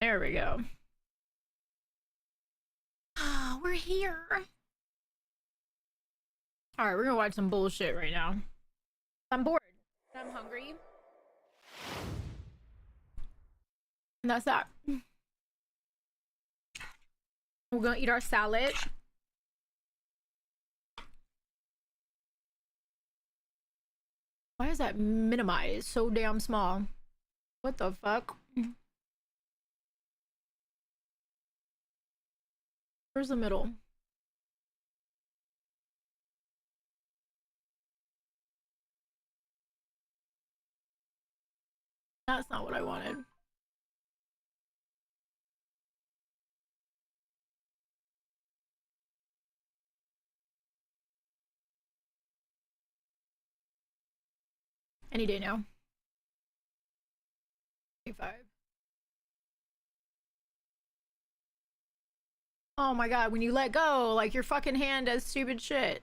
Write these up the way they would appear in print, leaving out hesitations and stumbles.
There we go. We're here. Alright, we're gonna watch some bullshit right now. I'm bored. I'm hungry. And that's that. We're gonna eat our salad. Why is that minimized so damn small? What the fuck? Where's the middle? That's not what I wanted. Any day now. 25. Oh my god, when you let go, like your fucking hand does stupid shit.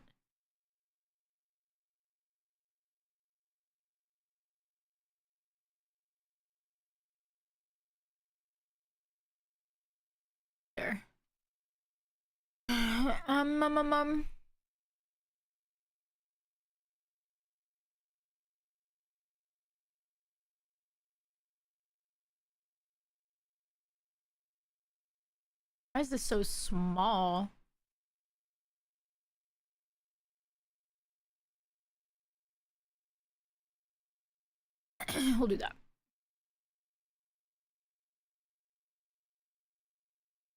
There. um. Why is this so small? We'll do that.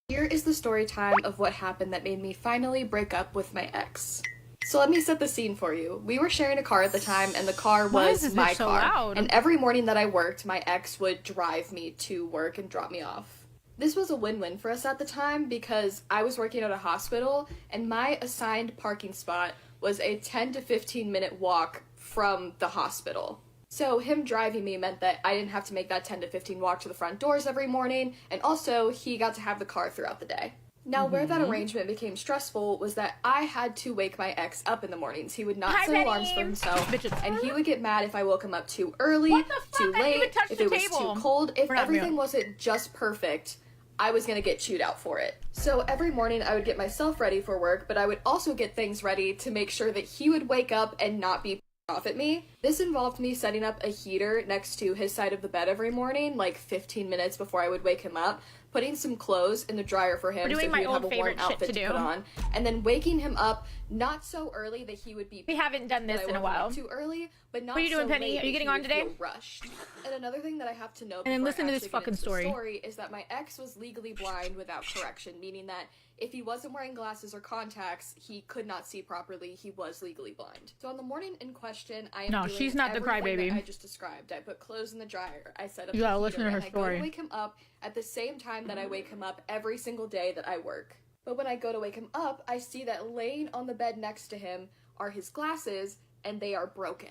Here is the story time of what happened that made me finally break up with my ex. So let me set the scene for you. We were sharing a car at the time, and the car was my car. Loud? And every morning that I worked, my ex would drive me to work and drop me off. This was a win-win for us at the time because I was working at a hospital, and my assigned parking spot was a 10 to 15 minute walk from the hospital. So him driving me meant that I didn't have to make that 10 to 15 walk to the front doors every morning, and also he got to have the car throughout the day. Now, where that arrangement became stressful was that I had to wake my ex up in the mornings. He would not set alarms for himself, and he would get mad if I woke him up too early, too late, if it was too cold, if everything wasn't just perfect. I was gonna get chewed out for it. So every morning I would get myself ready for work, but I would also get things ready to make sure that he would wake up and not be off at me. This involved me setting up a heater next to his side of the bed every morning, like 15 minutes before I would wake him up, putting some clothes in the dryer for him so he would have a warm outfit to put on, and then waking him up not so early that he would be. We haven't done this in a while. Too early, but not. What are you doing, so Penny? late Are you getting on today? Rushed. And another thing that I have to know. And then listen to this fucking story. Is that my ex was legally blind without correction, meaning that if he wasn't wearing glasses or contacts, he could not see properly. He was legally blind. So on the morning in question, I am doing she's not the crybaby. that I just described. I put clothes in the dryer. I set up. You gotta listen to her and story. I go to wake him up at the same time that I wake him up every single day that I work. But when I go to wake him up, I see that laying on the bed next to him are his glasses, and they are broken.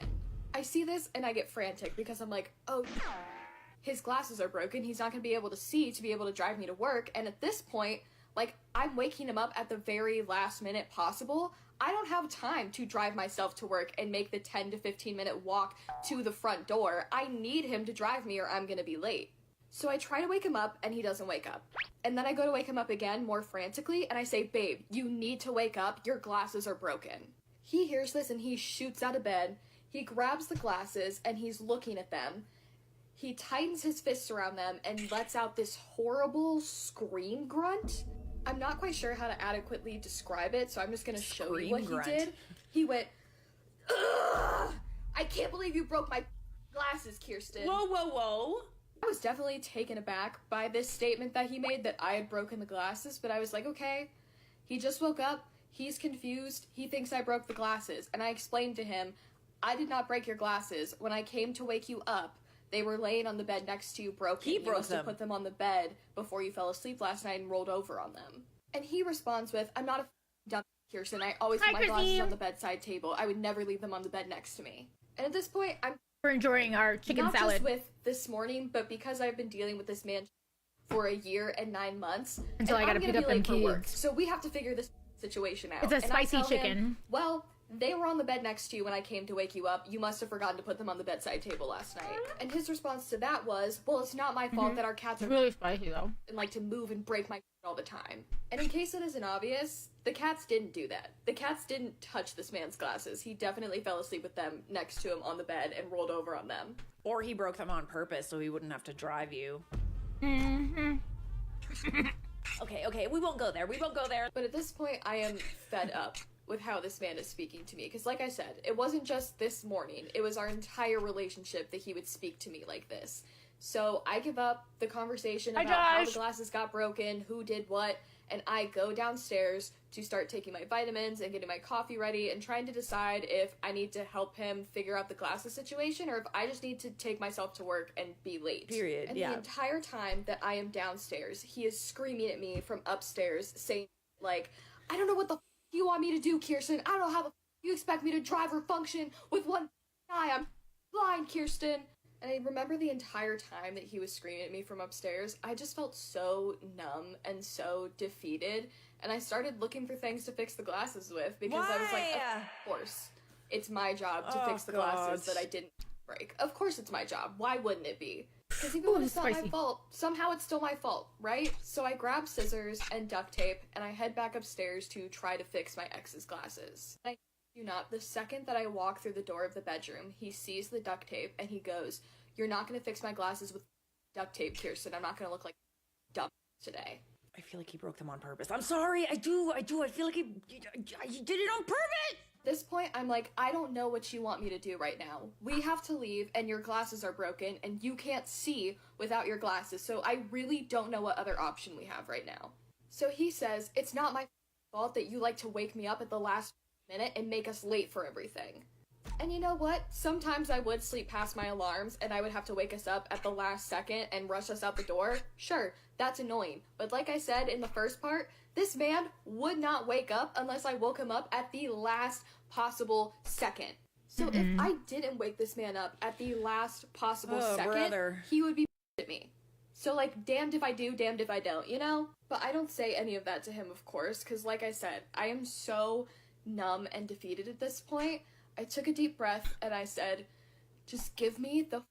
I see this and I get frantic because I'm like, oh, his glasses are broken. He's not gonna be able to see to be able to drive me to work. And at this point, like, I'm waking him up at the very last minute possible. I don't have time to drive myself to work and make the 10 to 15 minute walk to the front door. I need him to drive me or I'm gonna be late. So I try to wake him up and he doesn't wake up. And then I go to wake him up again more frantically and I say, babe, you need to wake up. Your glasses are broken. He hears this and he shoots out of bed. He grabs the glasses and he's looking at them. He tightens his fists around them and lets out this horrible scream grunt. I'm not quite sure how to adequately describe it, so I'm just gonna show you what he did. He went, ugh! I can't believe you broke my glasses, Kirsten. Whoa, whoa, whoa. I was definitely taken aback by this statement that he made that I had broken the glasses, but I was like, okay, he just woke up, he's confused, he thinks I broke the glasses, and I explained to him, I did not break your glasses. When I came to wake you up, they were laying on the bed next to you broken. He broke you must have them. put them on the bed before you fell asleep last night and rolled over on them. And he responds with, I'm not a dumb Kirsten. I always put my glasses on the bedside table. I would never leave them on the bed next to me. And at this point, We're enjoying our chicken not salad. just with this morning, but because I've been dealing with this man for a year and 9 months. Until I gotta pick up them for work. kids. So we have to figure this situation out. It's a And I spicy tell him, chicken. well, They were on the bed next to you when I came to wake you up. You must have forgotten to put them on the bedside table last night. And his response to that was, well, it's not my fault that our cats are really spicy though. And like to move and break my all the time. And in case it isn't obvious, the cats didn't do that. The cats didn't touch this man's glasses. He definitely fell asleep with them next to him on the bed and rolled over on them. Or he broke them on purpose so he wouldn't have to drive you. Okay, we won't go there. We won't go there. But at this point, I am fed up with how this man is speaking to me. Because like I said, it wasn't just this morning. It was our entire relationship that he would speak to me like this. So I give up the conversation about how the glasses got broken, who did what, and I go downstairs to start taking my vitamins and getting my coffee ready and trying to decide if I need to help him figure out the glasses situation or if I just need to take myself to work and be late. Period, and yeah. the entire time that I am downstairs, he is screaming at me from upstairs saying, like, I don't know what the f*** you want me to do, Kirsten. I don't know how the f*** you expect me to drive or function with one eye. I'm blind, Kirsten. And I remember the entire time that he was screaming at me from upstairs, I just felt so numb and so defeated. And I started looking for things to fix the glasses with because I was like, of course, it's my job to fix the glasses that I didn't break. Of course it's my job. Why wouldn't it be? Because even when it's not my fault, somehow it's still my fault, right? So I grab scissors and duct tape and I head back upstairs to try to fix my ex's glasses. I do not. The second that I walk through the door of the bedroom, he sees the duct tape and he goes, you're not going to fix my glasses with duct tape, Kirsten. I'm not going to look like dumb today. I feel like he broke them on purpose. I'm sorry. I do. I feel like he did it on purpose. At this point, I'm like, I don't know what you want me to do right now. We have to leave and your glasses are broken and you can't see without your glasses. So I really don't know what other option we have right now. So he says, it's not my fault that you like to wake me up at the last minute and make us late for everything. And you know what? Sometimes I would sleep past my alarms and I would have to wake us up at the last second and rush us out the door. Sure, that's annoying. But like I said in the first part, this man would not wake up unless I woke him up at the last possible second. So if I didn't wake this man up at the last possible second, he would be at me. So like, damned if I do, damned if I don't, you know? But I don't say any of that to him, of course, because like I said, I am so numb and defeated at this point. I took a deep breath and I said, just give me the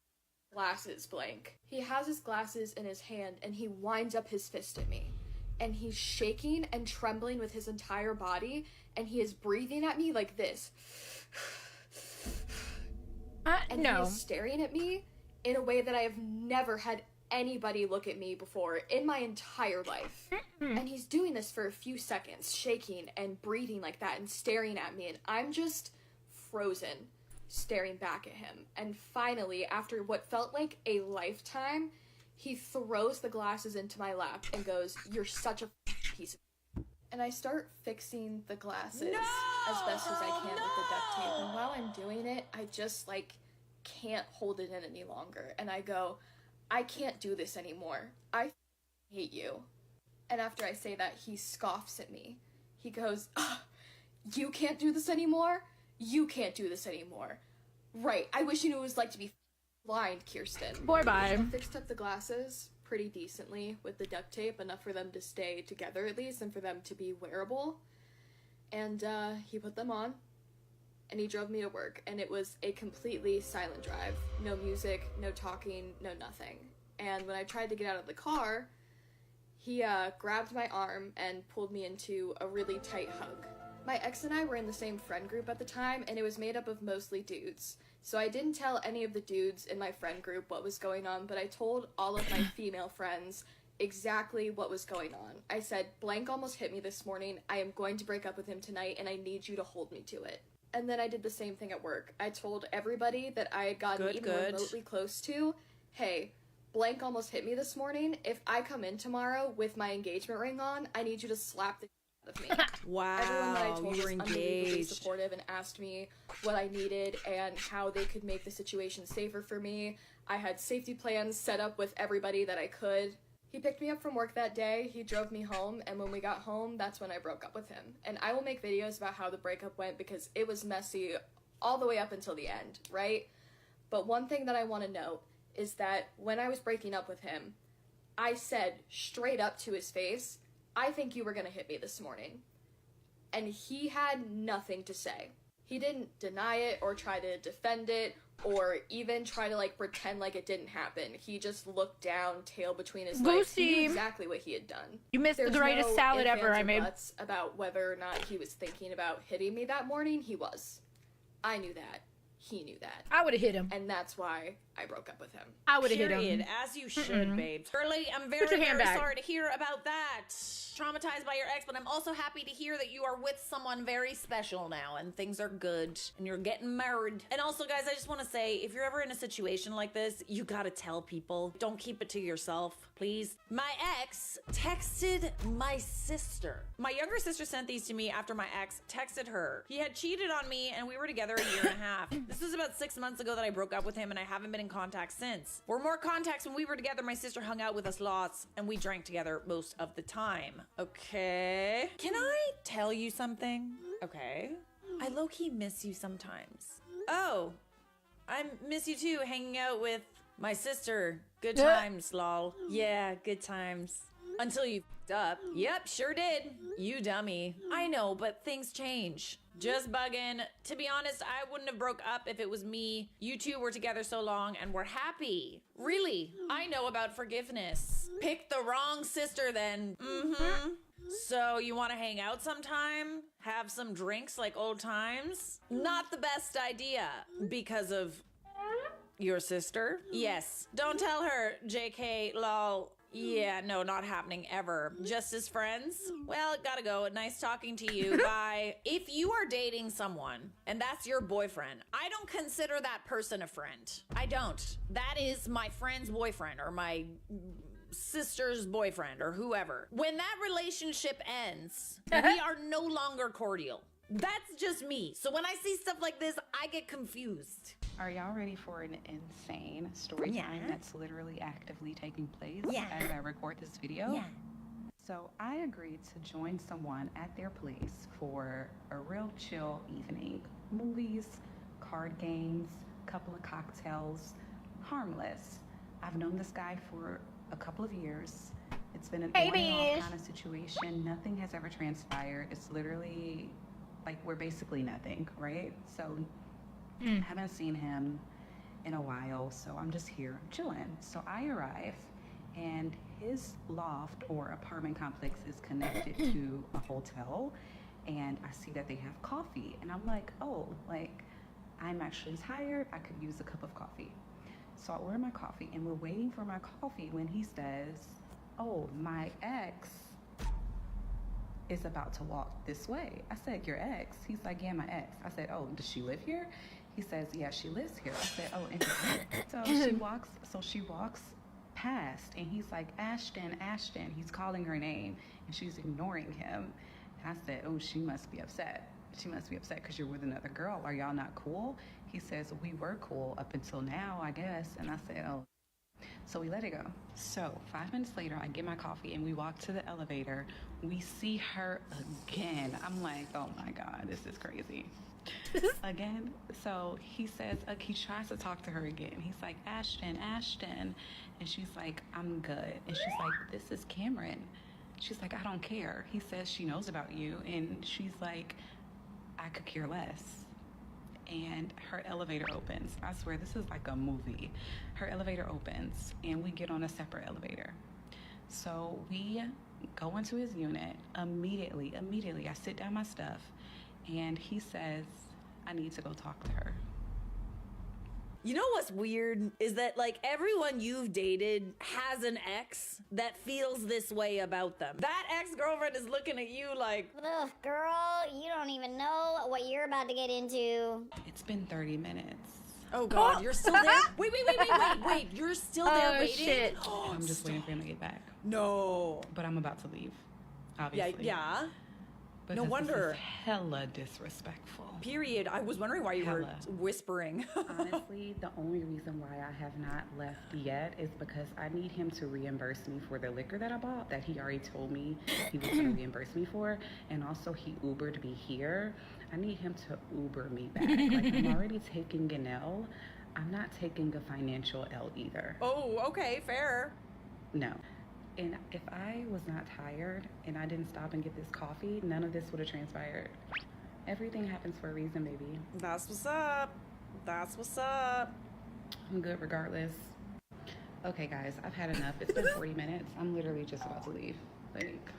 glasses, blank. He has his glasses in his hand and he winds up his fist at me. And he's shaking and trembling with his entire body and he is breathing at me like this. And he is staring at me in a way that I have never had anybody look at me before in my entire life. And he's doing this for a few seconds, shaking and breathing like that and staring at me, and I'm just frozen, staring back at him. And finally, after what felt like a lifetime, he throws the glasses into my lap and goes, you're such a piece of... And I start fixing the glasses as best as I can with the duct tape. And while I'm doing it, I just, like, can't hold it in any longer. And I go, I can't do this anymore. I hate you. And after I say that, he scoffs at me. He goes, you can't do this anymore? You can't do this anymore. Right, I wish you knew what it was like to be blind, Kirsten. Boy, bye. I fixed up the glasses pretty decently with the duct tape, enough for them to stay together at least, and for them to be wearable. And he put them on, and he drove me to work, and it was a completely silent drive. No music, no talking, no nothing. And when I tried to get out of the car, he grabbed my arm and pulled me into a really tight hug. My ex and I were in the same friend group at the time, and it was made up of mostly dudes. So I didn't tell any of the dudes in my friend group what was going on, but I told all of my female friends exactly what was going on. I said, blank almost hit me this morning. I am going to break up with him tonight, and I need you to hold me to it. And then I did the same thing at work. I told everybody that I had gotten even remotely close to, hey, blank almost hit me this morning. If I come in tomorrow with my engagement ring on, I need you to slap the of me. Wow, everyone that I told was engaged. Unbelievably supportive and asked me what I needed and how they could make the situation safer for me. I had safety plans set up with everybody that I could. He picked me up from work that day, he drove me home, and when we got home, that's when I broke up with him. And I will make videos about how the breakup went because it was messy all the way up until the end, right? But one thing that I want to note is that when I was breaking up with him, I said straight up to his face, I think you were gonna hit me this morning. And he had nothing to say. He didn't deny it or try to defend it or even try to like pretend like it didn't happen. He just looked down, tail between his legs. He knew exactly what he had done. You missed the greatest salad ever I made. About whether or not he was thinking about hitting me that morning. He was. I knew that. He knew that. I would have hit him. And that's why I broke up with him. I would have hit him. As you should, babe. Shirley, I'm very, very sorry to hear about that. Traumatized by your ex, but I'm also happy to hear that you are with someone very special now and things are good and you're getting married. And also, guys, I just want to say, if you're ever in a situation like this, you gotta tell people. Don't keep it to yourself, please. My ex texted my sister. My younger sister sent these to me after my ex texted her. He had cheated on me and we were together a year and a half. This was about 6 months ago that I broke up with him and I haven't been in contact since. For more context, when we were together, my sister hung out with us lots and we drank together most of the time. Okay. Can I tell you something? Okay. I low-key miss you sometimes. Oh, I miss you too, hanging out with my sister. Good times, lol. Yeah, good times. Until you f***ed up. Yep, sure did. You dummy. I know, but things change. Just bugging. To be honest, I wouldn't have broke up if it was me. You two were together so long and we're happy. Really, I know about forgiveness. Picked the wrong sister then. So you want to hang out sometime? Have some drinks like old times? Not the best idea because of your sister. Yes. Don't tell her, JK, lol. Yeah, no, not happening ever. Just as friends? Well, gotta go. Nice talking to you. Bye. If you are dating someone and that's your boyfriend, I don't consider that person a friend. I don't. That is my friend's boyfriend or my sister's boyfriend or whoever. When that relationship ends, we are no longer cordial. That's just me. So when I see stuff like this, I get confused. Are y'all ready for an insane story time that's literally actively taking place as I record this video? Yeah. So I agreed to join someone at their place for a real chill evening. Movies, card games, couple of cocktails, harmless. I've known this guy for a couple of years. It's been an on and off kind of situation. Nothing has ever transpired. It's literally like we're basically nothing, right? So I haven't seen him in a while, so I'm just here chilling. So I arrive and his loft or apartment complex is connected to a hotel, and I see that they have coffee and I'm like, oh, like I'm actually tired, I could use a cup of coffee. So I order my coffee and we're waiting for my coffee when he says, oh, my ex is about to walk this way. I said, your ex? He's like, yeah, my ex. I said, oh, does she live here? He says, yeah, she lives here. I said, oh, interesting. So she walks past and he's like, Ashton, Ashton. He's calling her name and she's ignoring him. And I said, oh, she must be upset. She must be upset because you're with another girl. Are y'all not cool? He says, we were cool up until now, I guess. And I said, oh. So we let it go. So 5 minutes later, I get my coffee and we walk to the elevator. We see her again. I'm like, oh my God, this is crazy. Again. So he says, he tries to talk to her again. He's like, Ashton, Ashton. And she's like, I'm good. And she's like, this is Cameron. She's like, I don't care. He says she knows about you. And she's like, I could care less. And her elevator opens. I swear, this is like a movie. Her elevator opens and we get on a separate elevator. So we go into his unit immediately. I sit down my stuff and he says, I need to go talk to her. You know what's weird is that like everyone you've dated has an ex that feels this way about them. That ex-girlfriend is looking at you like, ugh, girl, you don't even know what you're about to get into. It's been 30 minutes. oh God, you're still there? Wait, you're still there waiting? Shit. Oh, I'm just waiting for him to get back. No. But I'm about to leave, obviously. Yeah. Because No wonder. This is hella disrespectful. Period. I was wondering why you were whispering. Honestly, the only reason why I have not left yet is because I need him to reimburse me for the liquor that I bought that he already told me he was going to reimburse me for. And also he Ubered me here. I need him to Uber me back. Like, I'm already taking an L. I'm not taking a financial L either. Oh, okay, fair. No. And if I was not tired and I didn't stop and get this coffee, none of this would have transpired. Everything happens for a reason, baby. That's what's up. That's what's up. I'm good regardless. Okay, guys, I've had enough. It's been 40 minutes. I'm literally just about to leave. Like,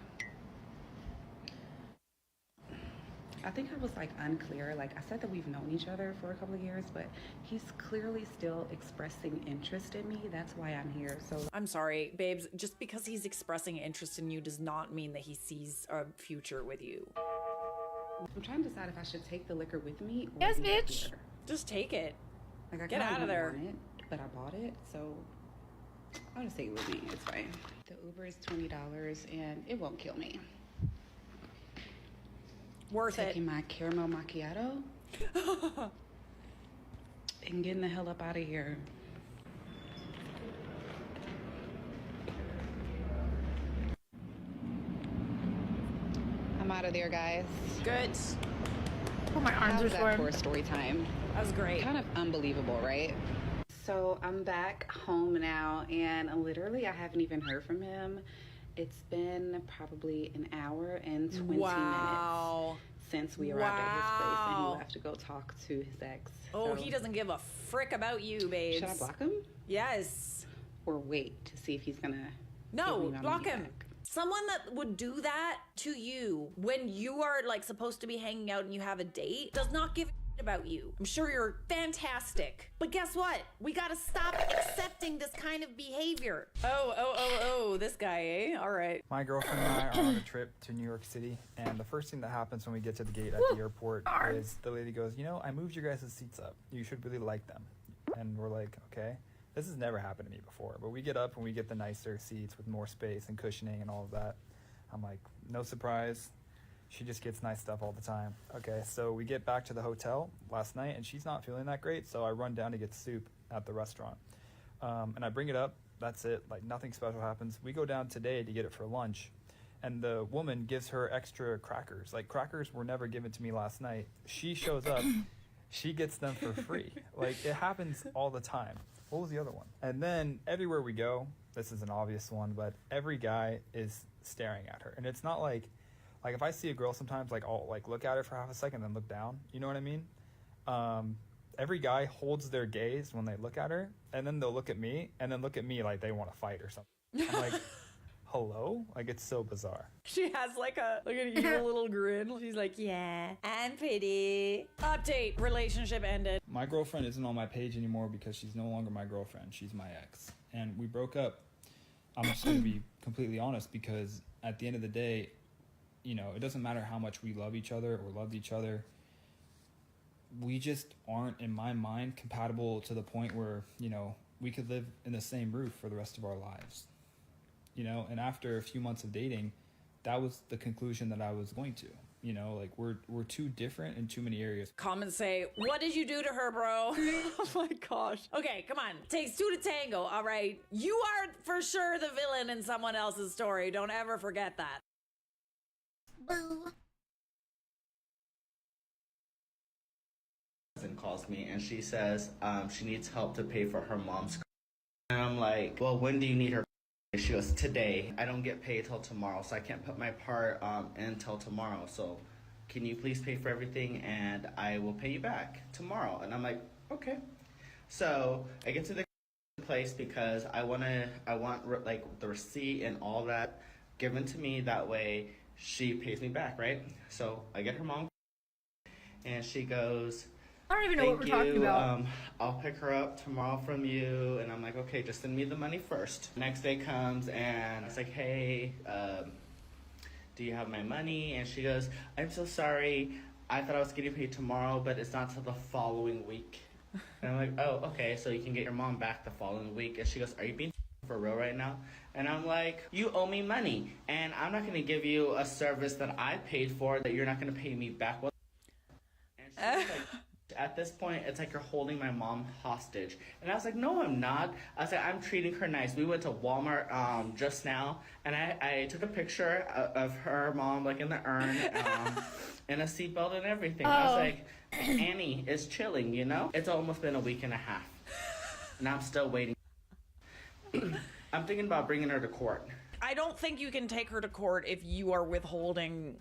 I think I was like unclear. Like, I said that we've known each other for a couple of years, but he's clearly still expressing interest in me. That's why I'm here. So I'm sorry, babes. Just because he's expressing interest in you does not mean that he sees a future with you. I'm trying to decide if I should take the liquor with me or Yes, leave it bitch. here. Just take it. Like, I Get kinda out of don't there. want it, but I bought it, so I'll just take it with me. It's fine. The Uber is $20 and it won't kill me. Worth Taking it. my caramel macchiato and getting the hell up out of here. I'm out of there, guys. Good. Oh, my arms How are was that sore. for a story time? That was great. Kind of unbelievable, right? So I'm back home now, and literally I haven't even heard from him. It's been probably an hour and 20 minutes since we arrived at his place, and he left to go talk to his ex. Oh, So, he doesn't give a frick about you, babes. should I block him Yes. or wait to see if he's gonna? No, give me my block money him. back? Someone that would do that to you when you are like supposed to be hanging out and you have a date does not give a shit about you. I'm sure you're fantastic. But guess what? We gotta stop accepting this kind of behavior. Oh, this guy, eh? All right. My girlfriend and I are on a trip to New York City, and the first thing that happens when we get to the gate at the airport is the lady goes, you know, I moved your guys' seats up. You should really like them. And we're like, okay. This has never happened to me before, but we get up and we get the nicer seats with more space and cushioning and all of that. I'm like, no surprise. She just gets nice stuff all the time. Okay, so we get back to the hotel last night, and she's not feeling that great, so I run down to get soup at the restaurant. And I bring it up. That's it. Like, nothing special happens. We go down today to get it for lunch, and the woman gives her extra crackers. Like, crackers were never given to me last night. She shows up. She gets them for free. Like, it happens all the time. What was the other one? And then everywhere we go, this is an obvious one, but every guy is staring at her. And it's not like if I see a girl sometimes, like, I'll like look at her for half a second, then look down. You know what I mean? Every guy holds their gaze when they look at her, and then they'll look at me, and then look at me like they want to fight or something. I'm like, hello? Like, it's so bizarre. She has like a evil little grin. She's like, yeah, I'm pretty. Update, relationship ended. My girlfriend isn't on my page anymore because she's no longer my girlfriend. She's my ex. And we broke up. I'm just going to be completely honest, because at the end of the day, you know, it doesn't matter how much we love each other or loved each other. We just aren't, in my mind, compatible to the point where, you know, we could live in the same roof for the rest of our lives. You know, and after a few months of dating, that was the conclusion that I was going to. You know, like, we're too different in too many areas. Comments say, what did you do to her, bro? Oh my gosh. Okay, come on. Takes two to tango, all right? You are for sure the villain in someone else's story. Don't ever forget that. Boo. And calls me and she says she needs help to pay for her mom's car. And I'm like, well, when do you need her? She goes, today. I don't get paid till tomorrow, so I can't put my part in until tomorrow. So can you please pay for everything and I will pay you back tomorrow? And I'm like, okay. So I get to the place because I want like the receipt and all that given to me. That way she pays me back, right? So I get her mom and she goes, I don't even know what we're thank talking you. about. I'll pick her up tomorrow from you. And I'm like, okay, just send me the money first. Next day comes and it's like, hey, do you have my money? And she goes, I'm so sorry. I thought I was getting paid tomorrow, but it's not till the following week. And I'm like, oh, okay, so you can get your mom back the following week. And she goes, are you being for real right now? And I'm like, you owe me money. And I'm not going to give you a service that I paid for that you're not going to pay me back. And she's like, at this point, it's like you're holding my mom hostage. And I was like, no, I'm not. I was like, I'm treating her nice. We went to Walmart just now, and I took a picture of her mom, like, in the urn, and a seatbelt and everything. I was like, Annie is chilling, you know? It's almost been a week and a half, and I'm still waiting. I'm thinking about bringing her to court. I don't think you can take her to court if you are withholding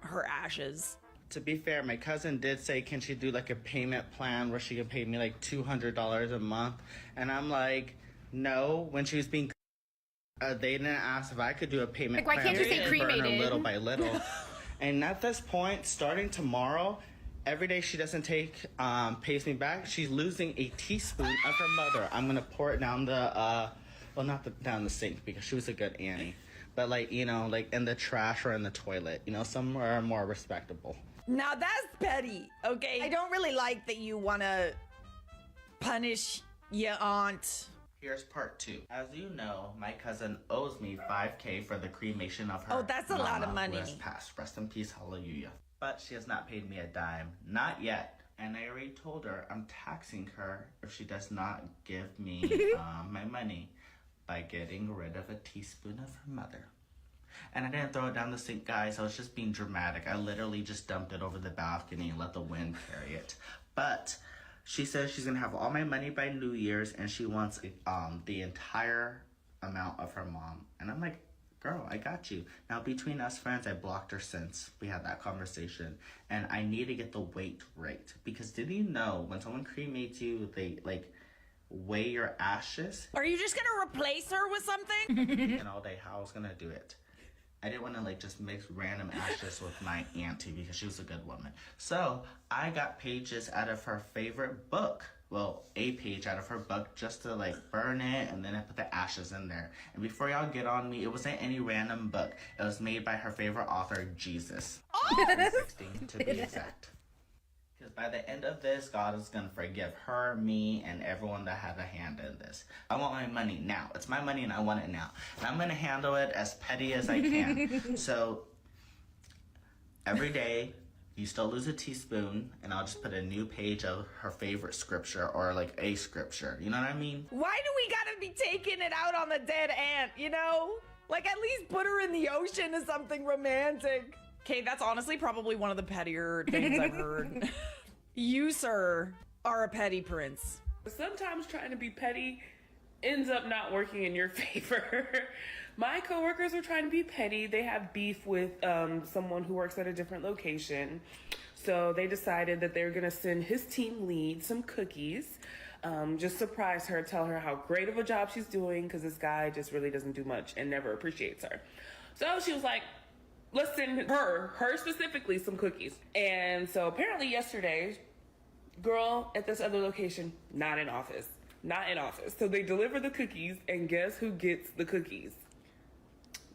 her ashes. to be fair, my cousin did say, can she do like a payment plan where she can pay me like $200 a month? And I'm like, no. When she was being, they didn't ask if I could do a payment Like, why plan. can't you say Burn her cremated? little by little. And at this point, starting tomorrow, every day she doesn't pays me back, she's losing a teaspoon of her mother. I'm gonna pour it down the, well, not down the sink because she was a good Annie, but like, you know, like in the trash or in the toilet, you know, somewhere more respectable. Now that's petty, okay? I don't really like that you want to punish your aunt. Here's part 2. As you know, my cousin owes me $5,000 for the cremation of her. Oh, that's a lot of mama money. Who has passed. Rest in peace, hallelujah. But she has not paid me a dime, not yet. And I already told her I'm taxing her if she does not give me my money by getting rid of a teaspoon of her mother. And I didn't throw it down the sink, guys. I was just being dramatic. I literally just dumped it over the balcony and let the wind carry it. But she says she's gonna have all my money by New Year's, and she wants the entire amount of her mom. And I'm like, girl, I got you. Now, between us friends, I blocked her since we had that conversation. And I need to get the weight right. Because did you know when someone cremates you, they like weigh your ashes? Are you just gonna replace her with something? And all day, how I was gonna do it. I didn't want to like just mix random ashes with my auntie because she was a good woman. So I got pages out of her favorite book. Well, a page out of her book just to like burn it, and then I put the ashes in there. And before y'all get on me, it wasn't any random book. It was made by her favorite author, Jesus. Oh! 16 to be exact. Because by the end of this, God is going to forgive her, me, and everyone that had a hand in this. I want my money now. It's my money and I want it now. And I'm going to handle it as petty as I can. So every day, you still lose a teaspoon, and I'll just put a new page of her favorite scripture or like a scripture. You know what I mean? Why do we gotta be taking it out on the dead aunt, you know? Like, at least put her in the ocean as something romantic. Okay, that's honestly probably one of the pettier things I've heard. You, sir, are a petty prince. Sometimes trying to be petty ends up not working in your favor. My coworkers are trying to be petty. They have beef with someone who works at a different location. So they decided that they were going to send his team lead some cookies. Just surprise her, tell her how great of a job she's doing, because this guy just really doesn't do much and never appreciates her. So she was like, let's send her specifically, some cookies. And so apparently yesterday, girl at this other location, not in office. So they deliver the cookies, and guess who gets the cookies?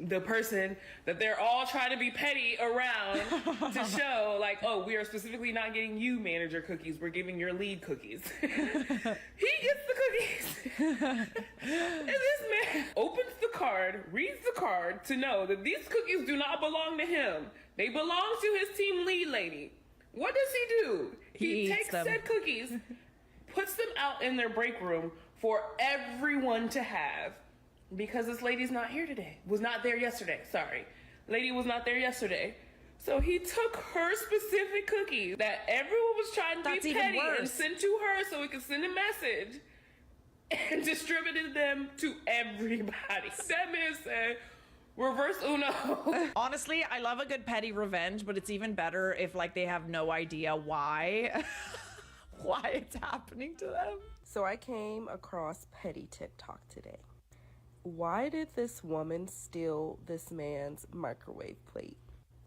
The person that they're all trying to be petty around to show, like, oh, we are specifically not getting you manager cookies. We're giving your lead cookies. He gets the cookies. And this man opens the card, reads the card to know that these cookies do not belong to him. They belong to his team lead lady. What does he do? He takes said cookies, puts them out in their break room for everyone to have. Because this lady's not here today. Was not there yesterday. Sorry. Lady was not there yesterday. So he took her specific cookies that everyone was trying to be petty and sent to her so he could send a message, and distributed them to everybody. That man said, reverse Uno. Honestly, I love a good petty revenge, but it's even better if like they have no idea why it's happening to them. So I came across petty TikTok today. Why did this woman steal this man's microwave plate?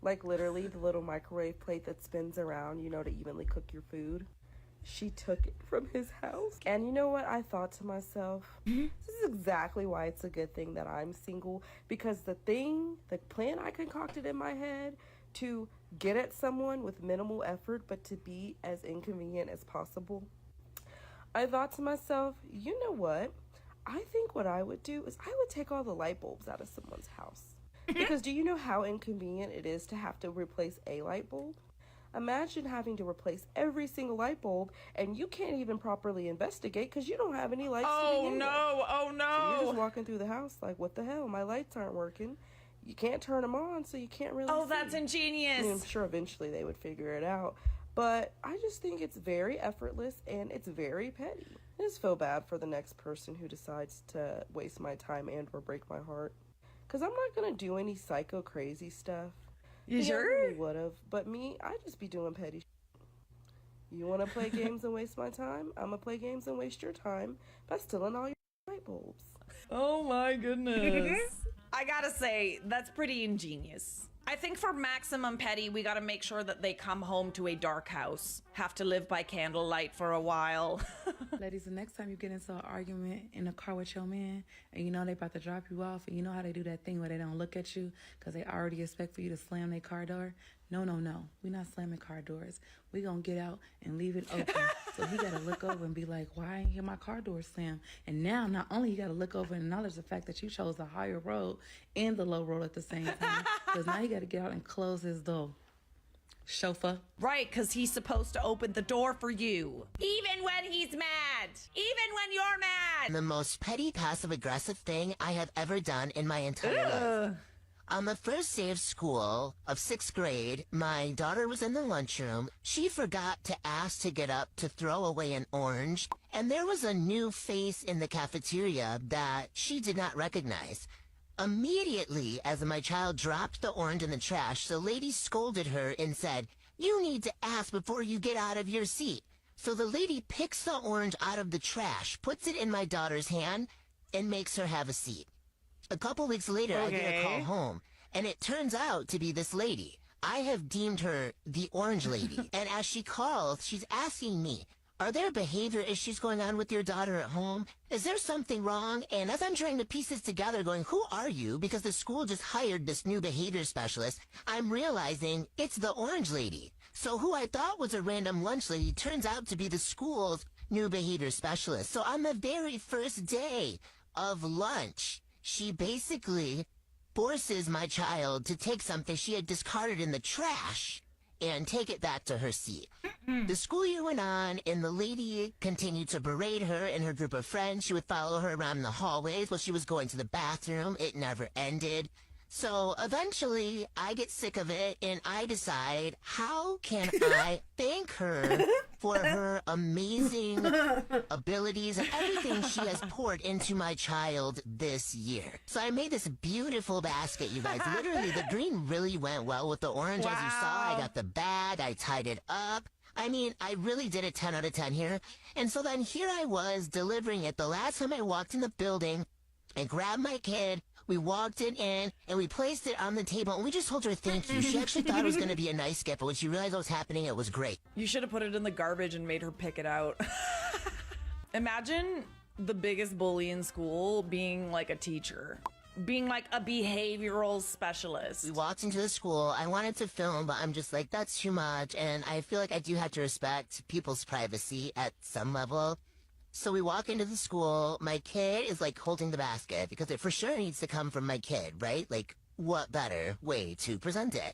Like literally the little microwave plate that spins around, you know, to evenly cook your food. She took it from his house. And you know what? I thought to myself, this is exactly why it's a good thing that I'm single. Because the plan I concocted in my head to get at someone with minimal effort, but to be as inconvenient as possible. I thought to myself, you know what? I think what I would do is I would take all the light bulbs out of someone's house. Because do you know how inconvenient it is to have to replace a light bulb? Imagine having to replace every single light bulb, and you can't even properly investigate because you don't have any lights to begin with. Oh no! So you're just walking through the house like, what the hell? My lights aren't working. You can't turn them on, so you can't really see. That's ingenious. I mean, I'm sure eventually they would figure it out. But I just think it's very effortless and it's very petty. I just feel bad for the next person who decides to waste my time and or break my heart. Because I'm not going to do any psycho crazy stuff. You He sure? really would have, but me, I just be doing petty shit. You want to play games and waste my time? I'm gonna play games and waste your time by stealing all your light bulbs. Oh my goodness. I gotta say, that's pretty ingenious. I think for maximum petty, we gotta make sure that they come home to a dark house, have to live by candlelight for a while. Ladies, the next time you get into an argument in a car with your man and you know they about to drop you off and you know how they do that thing where they don't look at you because they already expect for you to slam their car door. No. We not slamming car doors. We gonna get out and leave it open. So he gotta look over and be like, why ain't hear my car door slam? And now not only you gotta look over and acknowledge the fact that you chose the higher road and the low road at the same time, because now you gotta get out and close his door. Chauffeur. Right, because he's supposed to open the door for you. Even when he's mad. Even when you're mad. The most petty passive-aggressive thing I have ever done in my entire life. On the first day of school of 6th grade, my daughter was in the lunchroom. She forgot to ask to get up to throw away an orange, and there was a new face in the cafeteria that she did not recognize. Immediately, as my child dropped the orange in the trash, the lady scolded her and said, "You need to ask before you get out of your seat." So the lady picks the orange out of the trash, puts it in my daughter's hand, and makes her have a seat. A couple weeks later, I get a call home, and it turns out to be this lady. I have deemed her the orange lady, and as she calls, she's asking me, "Are there behavior issues going on with your daughter at home? Is there something wrong?" And as I'm trying to piece this together, going, who are you? Because the school just hired this new behavior specialist, I'm realizing it's the orange lady. So who I thought was a random lunch lady turns out to be the school's new behavior specialist. So on the very first day of lunch, she basically forces my child to take something she had discarded in the trash and take it back to her seat. The school year went on, and the lady continued to berate her and her group of friends. She would follow her around the hallways while she was going to the bathroom. It never ended. So eventually, I get sick of it, and I decide, how can I thank her for her amazing abilities and everything she has poured into my child this year? So I made this beautiful basket, you guys. Literally, the green really went well with the orange. As you saw, I got the bag, I tied it up. I mean, I really did a 10 out of 10 here. And so then here I was delivering it. The last time I walked in the building, I grabbed my kid, we walked it in, and we placed it on the table, and we just told her thank you. She actually thought it was going to be a nice gift, but when she realized what was happening, it was great. You should have put it in the garbage and made her pick it out. Imagine the biggest bully in school being like a teacher. Being like a behavioral specialist. We walked into the school. I wanted to film, but I'm just like, that's too much, and I feel like I do have to respect people's privacy at some level. So we walk into the school, my kid is like holding the basket because it for sure needs to come from my kid, right? Like, what better way to present it?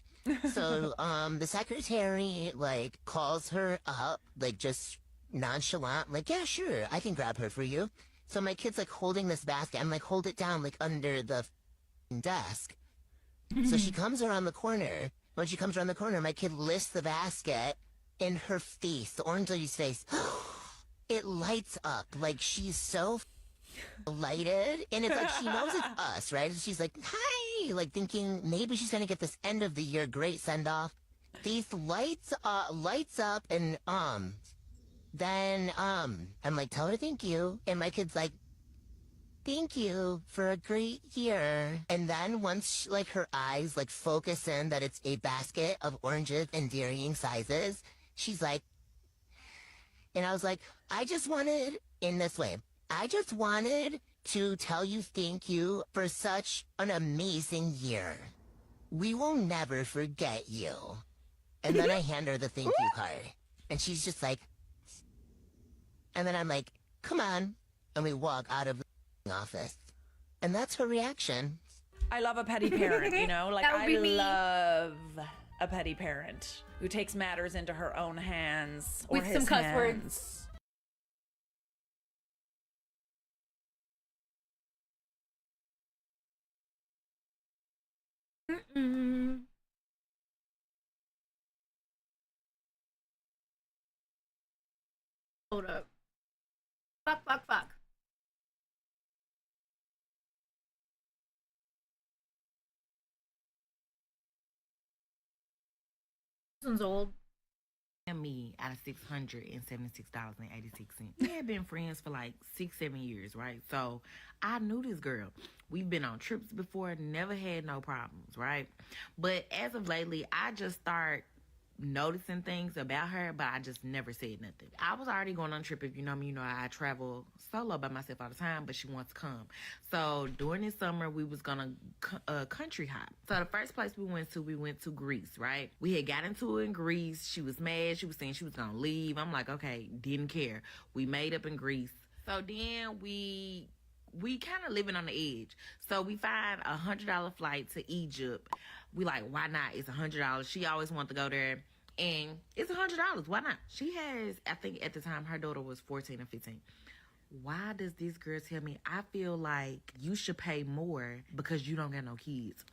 So, the secretary, like, calls her up, like, just nonchalant, like, yeah, sure, I can grab her for you. So my kid's like holding this basket. I'm like, hold it down, like, under the desk. So she comes around the corner. When she comes around the corner, my kid lifts the basket in her face, the orange lady's face. It lights up like she's so delighted, and it's like she knows it's us, right? And she's like, hi, like thinking maybe she's gonna get this end of the year great send off. These lights up, and then I'm like, tell her thank you, and my kid's like, thank you for a great year. And then once like her eyes like focus in that it's a basket of oranges in varying sizes, she's like. And I was like, I just wanted to tell you thank you for such an amazing year. We will never forget you. And then I hand her the thank you card. And she's just like, and then I'm like, come on. And we walk out of the office. And that's her reaction. I love a petty parent, you know? Like, I love a petty parent who takes matters into her own hands or with some cuss hands. words. Hold up. Fuck. one's old. And me out of $676.86. We had been friends for like 6-7 years, right? So I knew this girl. We've been on trips before, never had no problems, right? But as of lately, I just start noticing things about her, but I just never said nothing. I was already going on a trip. If you know me, you know I travel solo by myself all the time, but she wants to come. So during this summer, we was gonna country hop. So the first place we went to Greece, right? We had got into it in Greece. She was mad. She was saying she was gonna leave. I'm like, okay, didn't care. We made up in Greece. So then we kind of living on the edge. So we find $100 flight to Egypt. We like, why not? It's $100. She always wanted to go there. And it's $100. Why not? She has, I think at the time, her daughter was 14 or 15. Why does this girl tell me, I feel like you should pay more because you don't got no kids?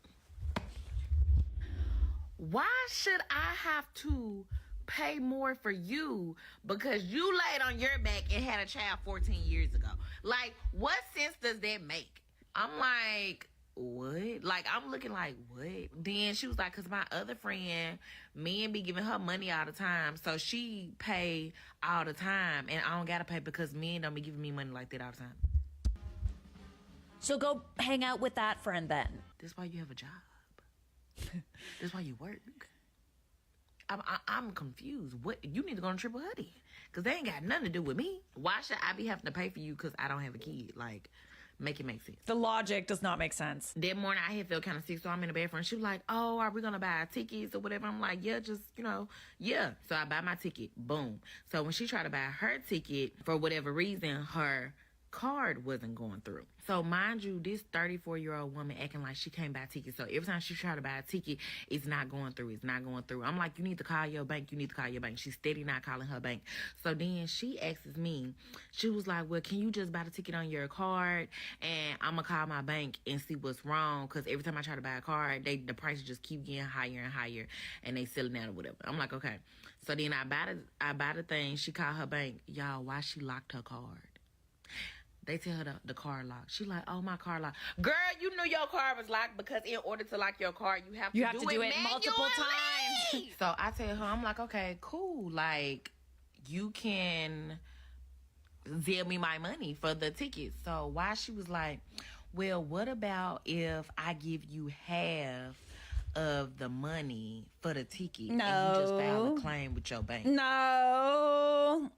Why should I have to pay more for you because you laid on your back and had a child 14 years ago? Like, what sense does that make? I'm like, what? Like, I'm looking like, what? Then she was like, because my other friend, men be giving her money all the time, so she pay all the time, and I don't gotta pay because men don't be giving me money like that all the time. So go hang out with that friend then. That's why you have a job. That's why you work. I'm confused. What, you need to go on a trip with her then, because they ain't got nothing to do with me. Why should I be having to pay for you because I don't have a kid? Like, make it make sense. The logic does not make sense. That morning I had felt kind of sick, so I'm in the bathroom. She was like, oh, are we gonna buy tickets or whatever? I'm like, yeah, just, yeah. So I buy my ticket. Boom. So when she tried to buy her ticket, for whatever reason, her card wasn't going through. So mind you, this 34-year-old woman acting like she can't buy tickets. So every time she try to buy a ticket, it's not going through. It's not going through. I'm like, you need to call your bank. You need to call your bank. She's steady not calling her bank. So then she asks me, she was like, well, can you just buy the ticket on your card? And I'm going to call my bank and see what's wrong. Because every time I try to buy a card, the prices just keep getting higher and higher. And they selling out or whatever. I'm like, okay. So then I buy the thing. She called her bank. Y'all, why she locked her card? They tell her the car locked. She like, oh, my car locked. Girl, you knew your car was locked because in order to lock your car, you have to do it multiple times. So I tell her, I'm like, okay, cool. Like, you can zell me my money for the ticket. So why she was like, well, what about if I give you half of the money for the ticket and you just file a claim with your bank? No.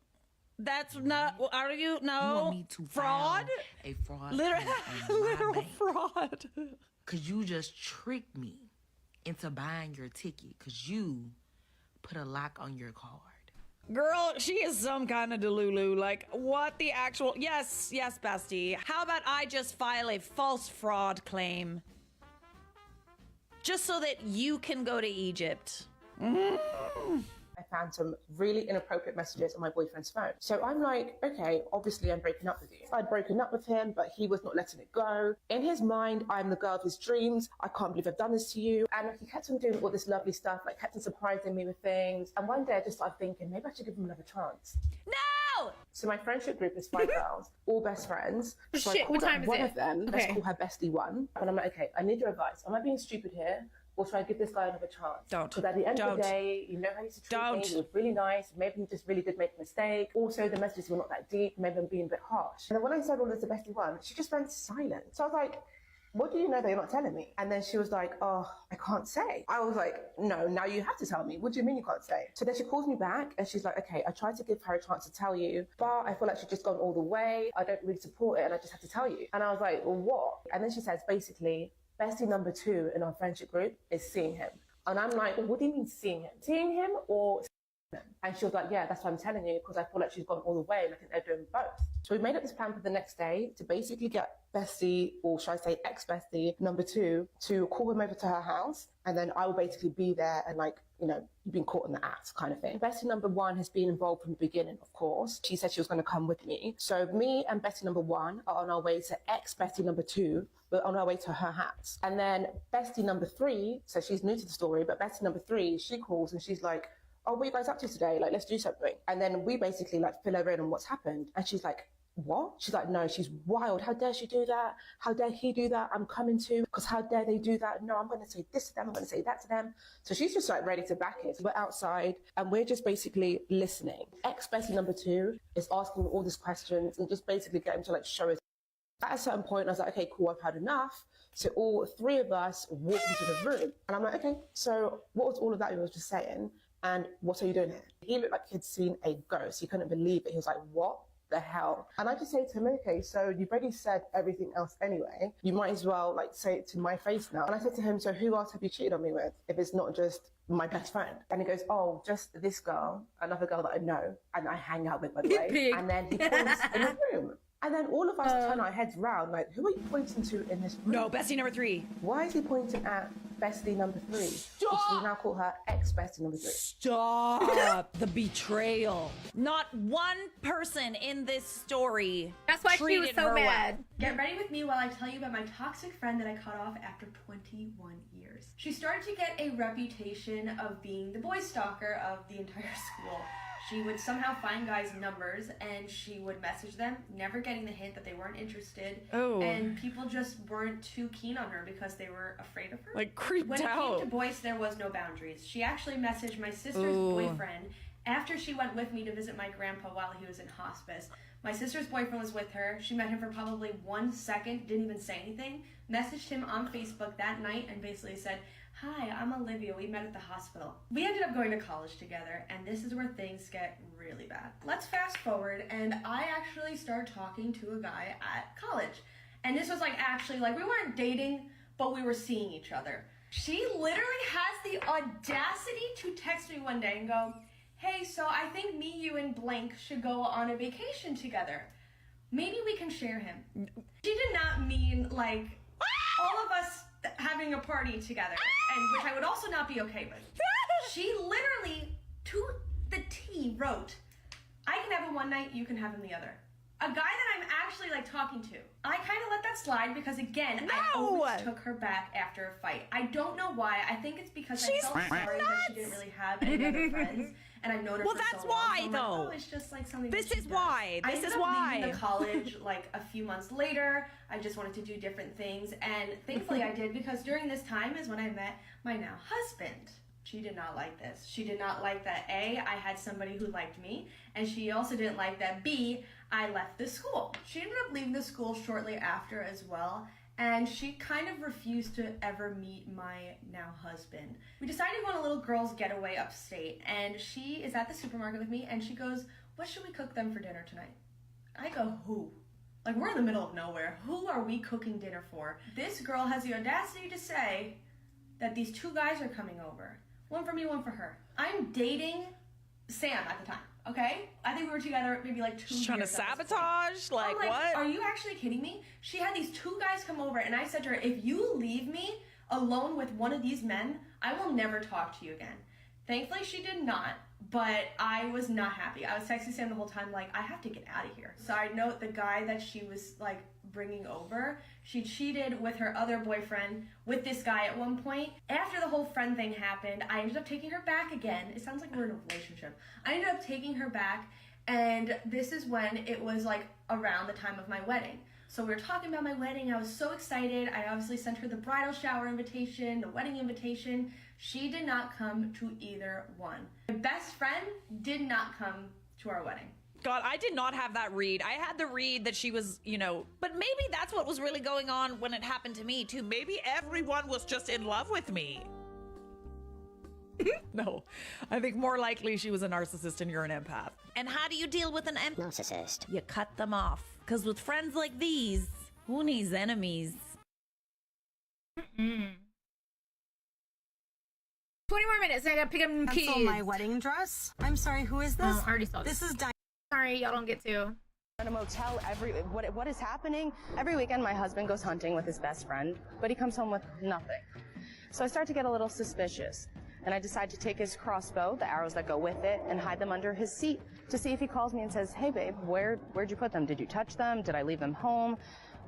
That's not. Are you? No. You want me to fraud? A fraud. Literal fraud. Because you just tricked me into buying your ticket because you put a lock on your card. Girl, she is some kind of delulu. Like, what the actual... Yes, bestie. How about I just file a false fraud claim? Just so that you can go to Egypt. I found some really inappropriate messages on my boyfriend's phone. So I'm like, okay, obviously I'm breaking up with you. I'd broken up with him, but he was not letting it go. In his mind, I'm the girl of his dreams. I can't believe I've done this to you. And he kept on doing all this lovely stuff, like kept on surprising me with things. And one day I just started thinking, maybe I should give him another chance. No! So my friendship group is 5 girls, all best friends. So I called up one of them, let's call her bestie one. And I'm like, okay, I need your advice. Am I being stupid here? Or should I give this guy another chance? Don't. Because at the end of the day, you know how he used to treat me. He was really nice. Maybe he just really did make a mistake. Also, the messages were not that deep. Maybe I'm being a bit harsh. And then when I said all this to bestie one, she just went silent. So I was like, what do you know that you're not telling me? And then she was like, oh, I can't say. I was like, no, now you have to tell me. What do you mean you can't say? So then she calls me back and she's like, okay, I tried to give her a chance to tell you, but I feel like she's just gone all the way. I don't really support it and I just have to tell you. And I was like, well, what? And then she says, basically, bestie number 2 in our friendship group is seeing him. And I'm like, well, what do you mean seeing him? Seeing him or seeing him? And she was like, yeah, that's what I'm telling you, because I feel like she's gone all the way and I think they're doing both. So we made up this plan for the next day to basically get bestie, or should I say ex-bestie number 2, to call him over to her house. And then I will basically be there and like, you know, you've been caught in the act kind of thing. Bestie number 1 has been involved from the beginning, of course. She said she was going to come with me. So me and bestie number 1 are on our way to ex-bestie number 2. We're on our way to her house. And then bestie number 3, so she's new to the story, but bestie number 3, she calls and she's like, oh, what are you guys up to today? Like, let's do something. And then we basically like fill her in on what's happened. And she's like, what? She's like, no, she's wild. How dare she do that? How dare he do that? I'm coming to, because how dare they do that? No, I'm going to say this to them. I'm going to say that to them. So she's just like ready to back it. We're outside and we're just basically listening. Ex-bestie number 2 is asking all these questions and just basically getting to like show us. At a certain point, I was like, okay, cool, I've had enough. So all 3 of us walked into the room. And I'm like, okay, so what was all of that you were just saying? And what are you doing here? He looked like he'd seen a ghost. He couldn't believe it. He was like, what the hell? And I just say to him, okay, so you've already said everything else anyway. You might as well like say it to my face now. And I said to him, so who else have you cheated on me with if it's not just my best friend? And he goes, oh, just this girl, another girl that I know and I hang out with, by the way. And then he points in the room. And then all of us turn our heads round, like, who are you pointing to in this room? No, bestie number 3. Why is he pointing at bestie number 3? Stop! Which we now call her ex-bestie number 3. Stop the betrayal. Not one person in this story. That's why she was so mad. Get ready with me while I tell you about my toxic friend that I cut off after 21 years. She started to get a reputation of being the boy stalker of the entire school. She would somehow find guys' numbers and she would message them, never getting the hint that they weren't interested. Oh. And people just weren't too keen on her because they were afraid of her. Like creeped When it out. came to boys, there was no boundaries. She actually messaged my sister's boyfriend after she went with me to visit my grandpa while he was in hospice. My sister's boyfriend was with her. She met him for probably 1 second, didn't even say anything, messaged him on Facebook that night and basically said, hi, I'm Olivia. We met at the hospital. We ended up going to college together, and this is where things get really bad. Let's fast forward, and I actually started talking to a guy at college. And this was like actually, like we weren't dating, but we were seeing each other. She literally has the audacity to text me one day and go, hey, so I think me, you, and blank should go on a vacation together. Maybe we can share him. She did not mean like all of us having a party together, and which I would also not be okay with. She literally, to the T, wrote, I can have him one night, you can have him the other. A guy that I'm actually like talking to. I kind of let that slide because again, I always took her back after a fight. I don't know why. I think it's because I felt sorry that she didn't really have any other friends. And I've known her for that's so why, long. So though. like, oh, it's just like something. This that she is does. why. I This ended is up why. leaving the college like a few months later. I just wanted to do different things, and thankfully I did because during this time is when I met my now husband. She did not like this. She did not like that A, I had somebody who liked me, and she also didn't like that B, I left the school. She ended up leaving the school shortly after as well, and she kind of refused to ever meet my now husband. We decided to go on a little girls' getaway upstate, and she is at the supermarket with me, and she goes, what should we cook them for dinner tonight? I go, who? Like, we're in the middle of nowhere. Who are we cooking dinner for? This girl has the audacity to say that these 2 guys are coming over. One for me, one for her. I'm dating Sam at the time, okay? I think we were together maybe like 2 years. She's trying to sabotage? Like, I'm what? Are you actually kidding me? She had these 2 guys come over, and I said to her, if you leave me alone with one of these men, I will never talk to you again. Thankfully, she did not, but I was not happy. I was texting Sam the whole time, like, I have to get out of here. Side note, the guy that she was, like, bringing over, she cheated with her other boyfriend with this guy at one point. After the whole friend thing happened, I ended up taking her back again. It sounds like we're in a relationship. I ended up taking her back, and this is when it was, like, around the time of my wedding. So we were talking about my wedding. I was so excited. I obviously sent her the bridal shower invitation, the wedding invitation. She did not come to either one. My best friend did not come to our wedding. God, I did not have that read. I had the read that she was, you know, but maybe that's what was really going on when it happened to me too. Maybe everyone was just in love with me. No, I think more likely she was a narcissist and you're an empath. And how do you deal with an Narcissist. You cut them off. Because with friends like these, who needs enemies? 20 more minutes. I gotta pick up some keys. Cancel my wedding dress. I'm sorry, who is this? Oh, I already saw this. This is Diane. Sorry, y'all don't get to. At a motel, what is happening? Every weekend, my husband goes hunting with his best friend, but he comes home with nothing. So I start to get a little suspicious, and I decide to take his crossbow, the arrows that go with it, and hide them under his seat to see if he calls me and says, "Hey, babe, where'd you put them? Did you touch them? Did I leave them home?"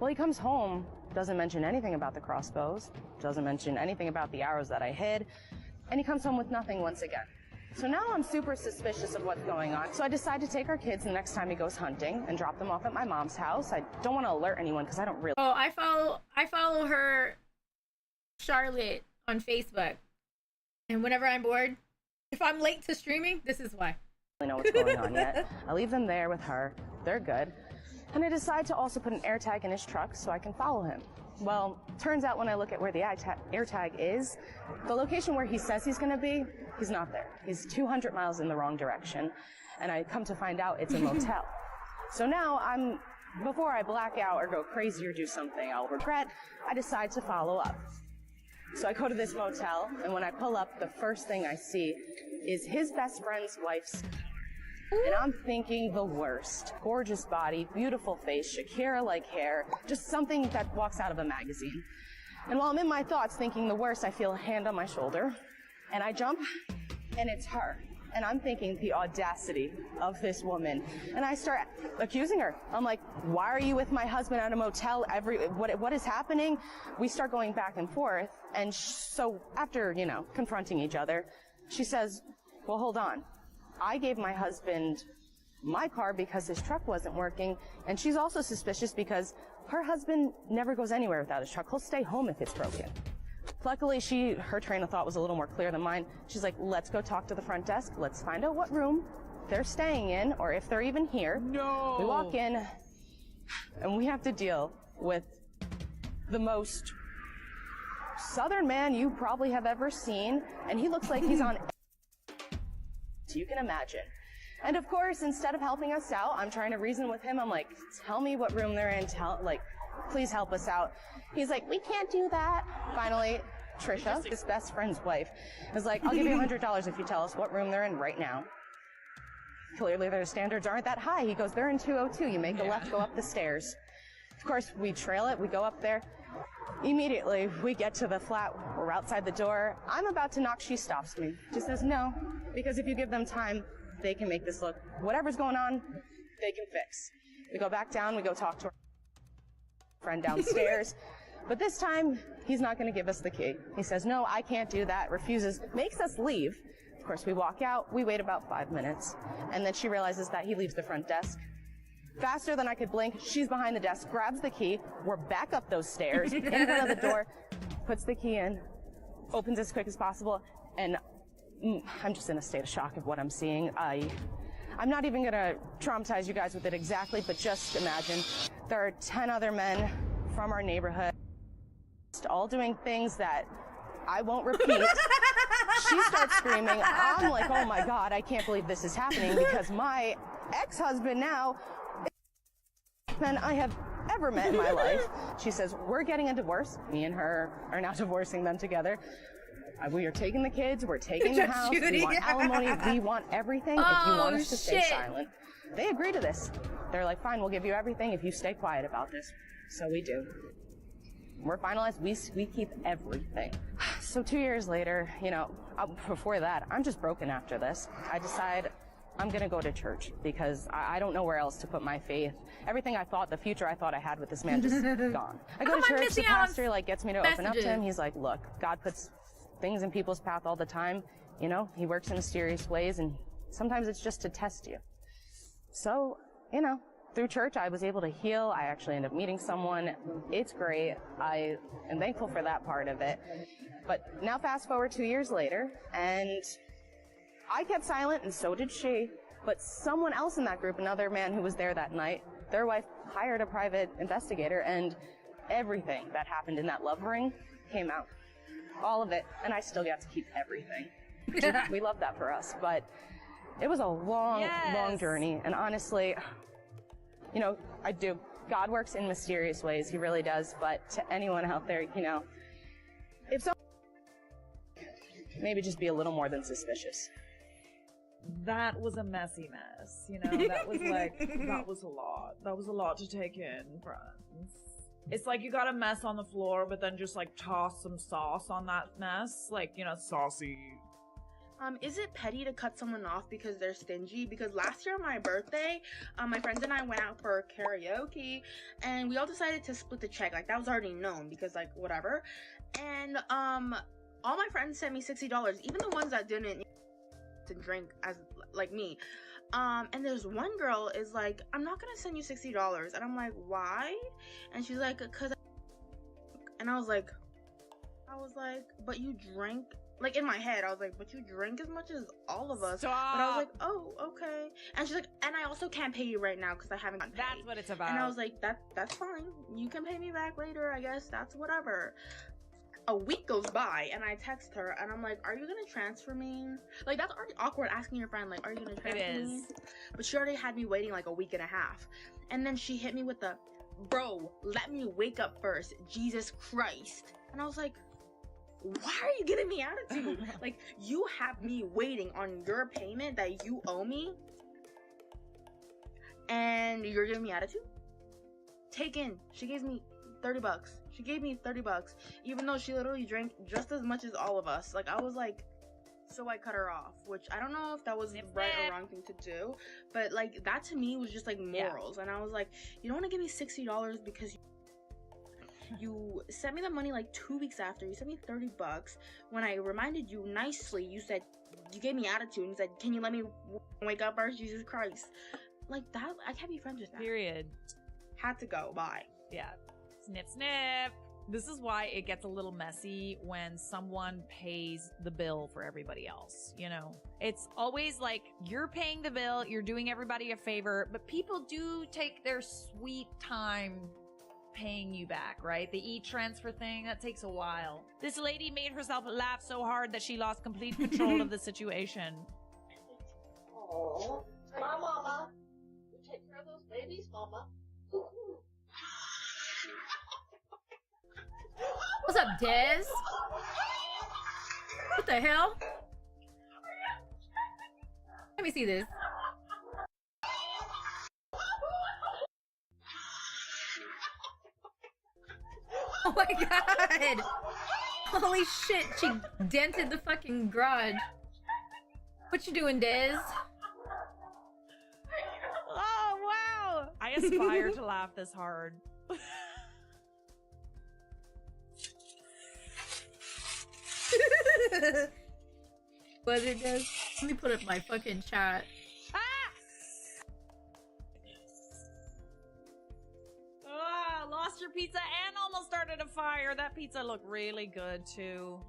Well, he comes home, doesn't mention anything about the crossbows, doesn't mention anything about the arrows that I hid, and he comes home with nothing once again. So now I'm super suspicious of what's going on. So I decide to take our kids the next time he goes hunting and drop them off at my mom's house. I don't want to alert anyone because I don't really. Oh, I follow her, Charlotte, on Facebook. And whenever I'm bored, if I'm late to streaming, this is why. I don't know what's going on yet. I leave them there with her. They're good. And I decide to also put an AirTag in his truck so I can follow him. Well, turns out when I look at where the AirTag is, the location where he says he's going to be, he's not there. He's 200 miles in the wrong direction. And I come to find out it's a motel. So now before I black out or go crazy or do something I'll regret, I decide to follow up. So I go to this motel, and when I pull up, the first thing I see is his best friend's wife's. And I'm thinking the worst. Gorgeous body, beautiful face, Shakira-like hair, just something that walks out of a magazine. And while I'm in my thoughts thinking the worst, I feel a hand on my shoulder, and I jump, and it's her. And I'm thinking the audacity of this woman. And I start accusing her. I'm like, why are you with my husband at a motel? What is happening? We start going back and forth. And so after, confronting each other, she says, well, hold on. I gave my husband my car because his truck wasn't working, and she's also suspicious because her husband never goes anywhere without his truck. He'll stay home if it's broken. Luckily, her train of thought was a little more clear than mine. She's like, let's go talk to the front desk. Let's find out what room they're staying in, or if they're even here. No. We walk in, and we have to deal with the most southern man you probably have ever seen, and he looks like he's on you can imagine. And of course, instead of helping us out, I'm trying to reason with him. I'm like, tell me what room they're in. Please help us out. He's like, we can't do that. Finally, Trisha, his best friend's wife, is like, I'll give you $100 if you tell us what room they're in right now. Clearly, their standards aren't that high. He goes, they're in 202. You make a left, go up the stairs. Of course, we trail it. We go up there. Immediately, we get to the flat. We're outside the door. I'm about to knock. She stops me. She says, no, because if you give them time, they can make this look. Whatever's going on, they can fix. We go back down. We go talk to our friend downstairs. But this time, he's not going to give us the key. He says, no, I can't do that. Refuses. Makes us leave. Of course, we walk out. We wait about 5 minutes. And then she realizes that he leaves the front desk. Faster than I could blink, she's behind the desk, grabs the key. We're back up those stairs, in front of the door, puts the key in, opens as quick as possible, and I'm just in a state of shock of what I'm seeing. I'm not even going to traumatize you guys with it exactly, but just imagine there are 10 other men from our neighborhood, all doing things that I won't repeat. She starts screaming. I'm like, oh my God, I can't believe this is happening because my ex-husband now than I have ever met in my life. She says, we're getting a divorce. Me and her are now divorcing them together. We are taking the kids. We're taking the house. We want alimony. We want everything if you want us to stay silent. They agree to this. They're like, fine, we'll give you everything if you stay quiet about this. So we do. We're finalized. We keep everything. So 2 years later, before that, I'm just broken after this. I decide I'm going to go to church because I don't know where else to put my faith. Everything I thought, the future I thought I had with this man, just gone. I go to church, the pastor gets me to open up to him. He's like, look, God puts things in people's path all the time. He works in mysterious ways, and sometimes it's just to test you. So, through church, I was able to heal. I actually ended up meeting someone. It's great. I am thankful for that part of it. But now fast forward 2 years later, and I kept silent, and so did she. But someone else in that group, another man who was there that night, their wife hired a private investigator, and everything that happened in that love ring came out. All of it. And I still got to keep everything. We love that for us. But it was a long, long journey. And honestly, I do. God works in mysterious ways. He really does. But to anyone out there, if so, maybe just be a little more than suspicious. That was a messy mess, that was that was a lot. That was a lot to take in, friends. It's like you got a mess on the floor, but then just toss some sauce on that mess, saucy. Is it petty to cut someone off because they're stingy? Because last year on my birthday, my friends and I went out for karaoke, and we all decided to split the check. That was already known because whatever. And all my friends sent me $60, even the ones that didn't. to drink as like me. And there's one girl is like, I'm not gonna send you $60. And I'm like, why? And she's like, cause and I was like, but you drink, like in my head, I was like, but you drink as much as all of us. Stop. But I was like, oh, okay. And she's like, and I also can't pay you right now because I haven't gotten paid. That's what it's about. And I was like, that's fine. You can pay me back later, I guess. That's whatever. A week goes by and I text her and I'm like, are you gonna transfer me? Like, that's already awkward asking your friend, like, are you gonna transfer me? But she already had me waiting like a week and a half. And then she hit me with the, bro, let me wake up first. Jesus Christ. And I was like, why are you giving me attitude? Like, you have me waiting on your payment that you owe me and you're giving me attitude? She gave me $30. She gave me $30, even though she literally drank just as much as all of us. Like, I was like, so I cut her off, which I don't know if that was the right or wrong thing to do, but like, that to me was just like morals. And I was like, you don't want to give me $60 because you sent me the money like 2 weeks after. You sent me $30. When I reminded you nicely, you said, you gave me attitude and you said, can you let me wake up first? Jesus Christ. Like, that, I can't be friends with that. Period. Had to go. Bye. Yeah. Snip, snip. This is why it gets a little messy when someone pays the bill for everybody else, you know? It's always like, you're paying the bill, you're doing everybody a favor, but people do take their sweet time paying you back, right? The e-transfer thing, that takes a while. This lady made herself laugh so hard that she lost complete control of the situation. Oh, my mama. You take care of those babies, mama. What's up, Des? What the hell? Let me see this. Oh my god! Holy shit, she dented the fucking garage. What you doing, Des? Oh, wow! I aspire to laugh this hard. But it does. Let me put up my fucking chat. Lost your pizza and almost started a fire. That pizza looked really good too.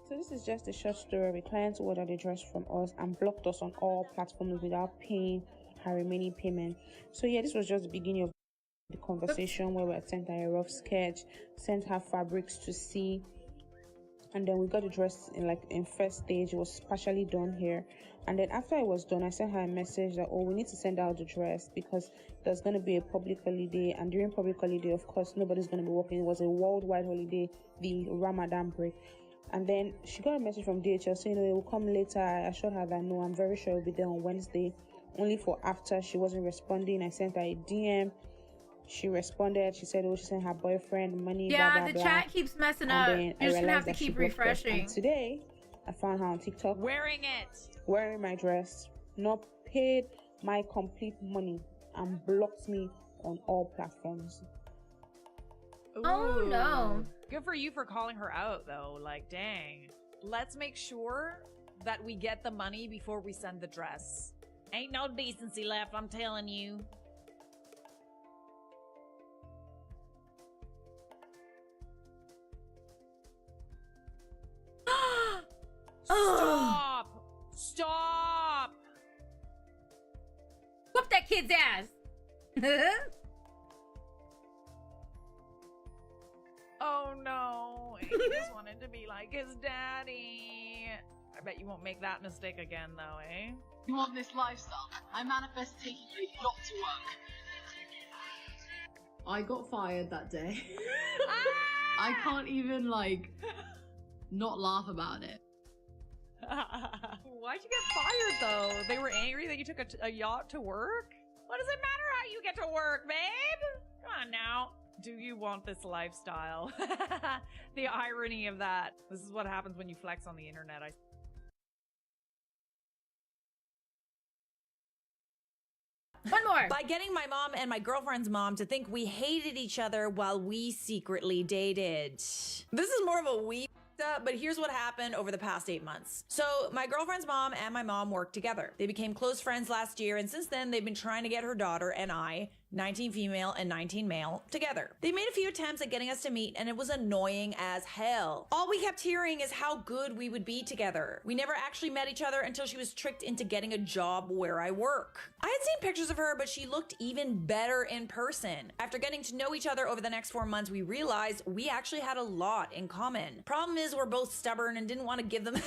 So this is just a short story. The client ordered a dress from us and blocked us on all platforms without paying her remaining payment. So yeah, this was just the beginning of the conversation where we had sent her a rough sketch, sent her fabrics to see, and then we got the dress in first stage. It was partially done here, and then after it was done, I sent her a message that, oh, we need to send out the dress because there's going to be a public holiday, and during public holiday, of course, nobody's going to be working. It was a worldwide holiday, the Ramadan break. And then she got a message from DHL saying, oh, it will come later. I assured her that no, I'm very sure it'll be there on Wednesday. Only for after. She wasn't responding. I sent her a DM. She responded. She said, oh, she sent her boyfriend money. Yeah, blah, blah, the blah. chat keeps messing up. You're just gonna have to keep refreshing. And today, I found her on TikTok. Wearing it. Wearing my dress. Not paid my complete money and blocked me on all platforms. Oh no. Good for you for calling her out though. Like, dang. Let's make sure that we get the money before we send the dress. Ain't no decency left, I'm telling you. Stop! Stop! Whoop that kid's ass! Oh no, he just wanted to be like his daddy. I bet you won't make that mistake again though, eh? You want this lifestyle? I manifest taking you not to work. I got fired that day. I can't even not laugh about it. Why'd you get fired though? They were angry that you took a yacht to work? What does it matter how you get to work, babe? Come on now. Do you want this lifestyle? The irony of that. This is what happens when you flex on the internet. One more. By getting my mom and my girlfriend's mom to think we hated each other while we secretly dated. This is more of a we up, but here's what happened over the past 8 months. So my girlfriend's mom and my mom worked together. They became close friends last year, and since then they've been trying to get her daughter and I, 19 female and 19 male, together. They made a few attempts at getting us to meet, and it was annoying as hell. All we kept hearing is how good we would be together. We never actually met each other until she was tricked into getting a job where I work. I had seen pictures of her, but she looked even better in person. After getting to know each other over the next 4 months, we realized we actually had a lot in common. Problem is, we're both stubborn and didn't want to give them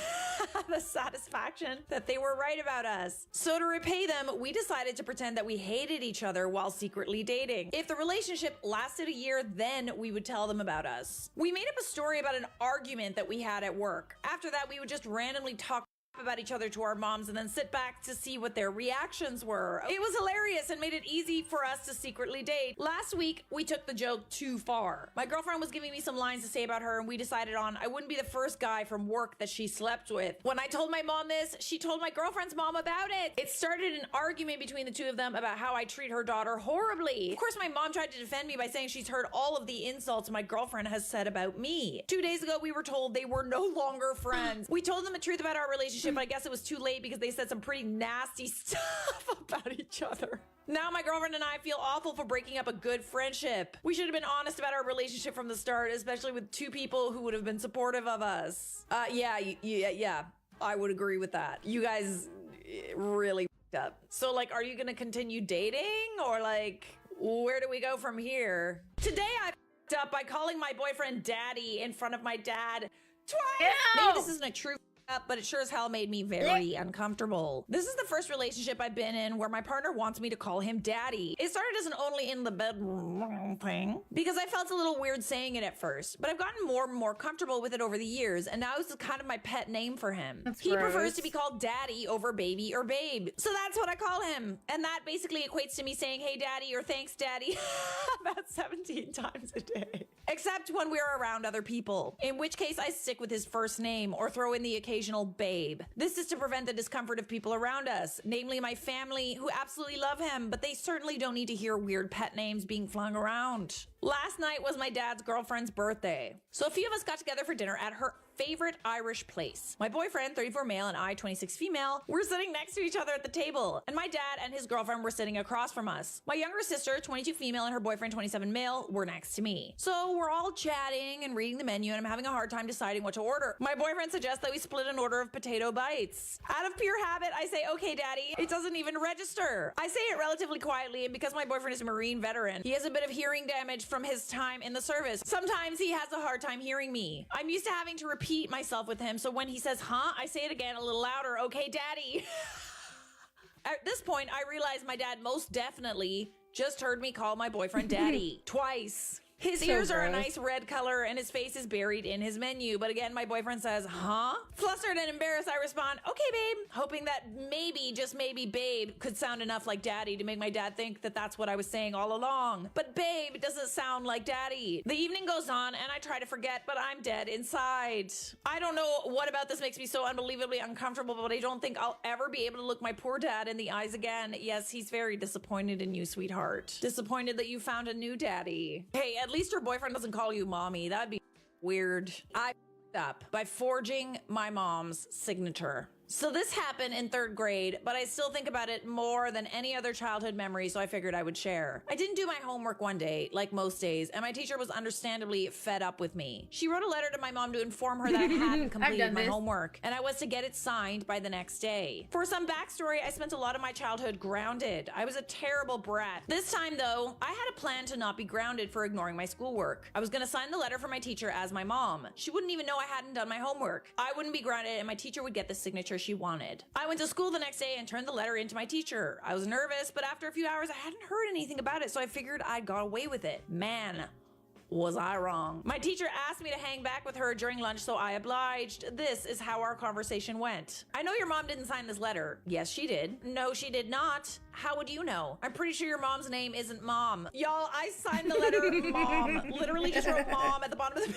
the satisfaction that they were right about us. So to repay them, we decided to pretend that we hated each other while secretly dating. If the relationship lasted a year, then we would tell them about us. We made up a story about an argument that we had at work. After that, we would just randomly talk about each other to our moms and then sit back to see what their reactions were. It was hilarious and made it easy for us to secretly date. Last week, we took the joke too far. My girlfriend was giving me some lines to say about her, and we decided on I wouldn't be the first guy from work that she slept with. When I told my mom this, she told my girlfriend's mom about it. It started an argument between the two of them about how I treat her daughter horribly. Of course, my mom tried to defend me by saying she's heard all of the insults my girlfriend has said about me. 2 days ago, we were told they were no longer friends. We told them the truth about our relationship, but I guess it was too late because they said some pretty nasty stuff about each other. Now my girlfriend and I feel awful for breaking up a good friendship. We should have been honest about our relationship from the start, especially with two people who would have been supportive of us. Yeah, I would agree with that. You guys really up. So like, are you gonna continue dating, or like, where do we go from here? Today I up by calling my boyfriend daddy in front of my dad twice. Ew. Maybe this isn't a true up, but it sure as hell made me very uncomfortable. This is the first relationship I've been in where my partner wants me to call him daddy. It started as an only in the bedroom thing because I felt a little weird saying it at first, but I've gotten more and more comfortable with it over the years, and now it's kind of my pet name for him. He prefers to be called daddy over baby or babe, so that's what I call him, and that basically equates to me saying hey daddy or thanks daddy about 17 times a day. Except when we're around other people, in which case I stick with his first name or throw in the occasional babe. This is to prevent the discomfort of people around us, namely my family, who absolutely love him, but they certainly don't need to hear weird pet names being flung around. Last night was my dad's girlfriend's birthday, so a few of us got together for dinner at her favorite Irish place. My boyfriend, 34 male, and I, 26 female, were sitting next to each other at the table, and my dad and his girlfriend were sitting across from us. My younger sister, 22 female, and her boyfriend, 27 male, were next to me. So we're all chatting and reading the menu, and I'm having a hard time deciding what to order. My boyfriend suggests that we split an order of potato bites. Out of pure habit, I say, okay, daddy. It doesn't even register. I say it relatively quietly, and because my boyfriend is a Marine veteran, he has a bit of hearing damage from his time in the service. Sometimes he has a hard time hearing me. I'm used to having to repeat myself with him, so when he says, huh, I say it again a little louder, okay, daddy. At this point, I realize my dad most definitely just heard me call my boyfriend daddy twice. His ears are a nice red color and his face is buried in his menu. But again, my boyfriend says, huh? Flustered and embarrassed, I respond, okay, babe. Hoping that maybe, just maybe, babe could sound enough like daddy to make my dad think that that's what I was saying all along. But babe doesn't sound like daddy. The evening goes on and I try to forget, but I'm dead inside. I don't know what about this makes me so unbelievably uncomfortable, but I don't think I'll ever be able to look my poor dad in the eyes again. Yes, he's very disappointed in you, sweetheart. Disappointed that you found a new daddy. Hey, at least your boyfriend doesn't call you mommy. That'd be weird. I up by forging my mom's signature. So this happened in 3rd grade, but I still think about it more than any other childhood memory, so I figured I would share. I didn't do my homework one day, like most days, and my teacher was understandably fed up with me. She wrote a letter to my mom to inform her that I hadn't completed my homework, and I was to get it signed by the next day. For some backstory, I spent a lot of my childhood grounded. I was a terrible brat. This time, though, I had a plan to not be grounded for ignoring my schoolwork. I was gonna sign the letter for my teacher as my mom. She wouldn't even know I hadn't done my homework. I wouldn't be grounded, and my teacher would get the signature she wanted. I went to school the next day and turned the letter into my teacher. I was nervous, but after a few hours, I hadn't heard anything about it, so I figured I'd got away with it. Man, was I wrong. My teacher asked me to hang back with her during lunch, so I obliged. This is how our conversation went. I know your mom didn't sign this letter. Yes, she did. No, she did not. How would you know? I'm pretty sure your mom's name isn't Mom. Y'all, I signed the letter Mom. Literally just wrote Mom at the bottom of the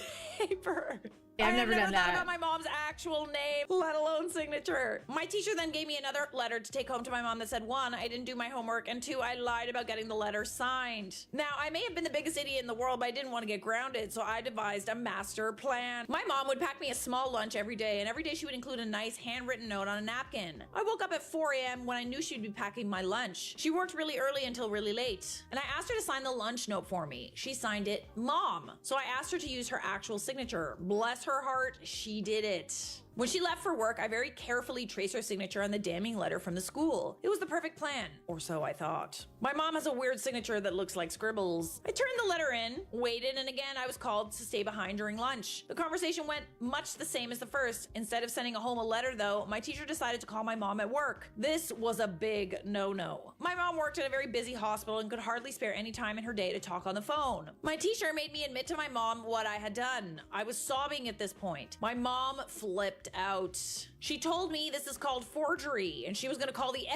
paper. Yeah, I've never done thought that. about my mom's actual name, let alone signature. My teacher then gave me another letter to take home to my mom that said, 1, I didn't do my homework, and 2, I lied about getting the letter signed. Now, I may have been the biggest idiot in the world, but I didn't want to get grounded, so I devised a master plan. My mom would pack me a small lunch every day, and every day she would include a nice handwritten note on a napkin. I woke up at 4 a.m. when I knew she'd be packing my lunch. She worked really early until really late, and I asked her to sign the lunch note for me. She signed it Mom, so I asked her to use her actual signature. Bless her heart, she did it. When she left for work, I very carefully traced her signature on the damning letter from the school. It was the perfect plan, or so I thought. My mom has a weird signature that looks like Sqwulz. I turned the letter in, waited, and again I was called to stay behind during lunch. The conversation went much the same as the first. Instead of sending home a letter though, my teacher decided to call my mom at work. This was a big no-no. My mom worked at a very busy hospital and could hardly spare any time in her day to talk on the phone. My teacher made me admit to my mom what I had done. I was sobbing at this point. My mom flipped out. She told me this is called forgery and she was going to call the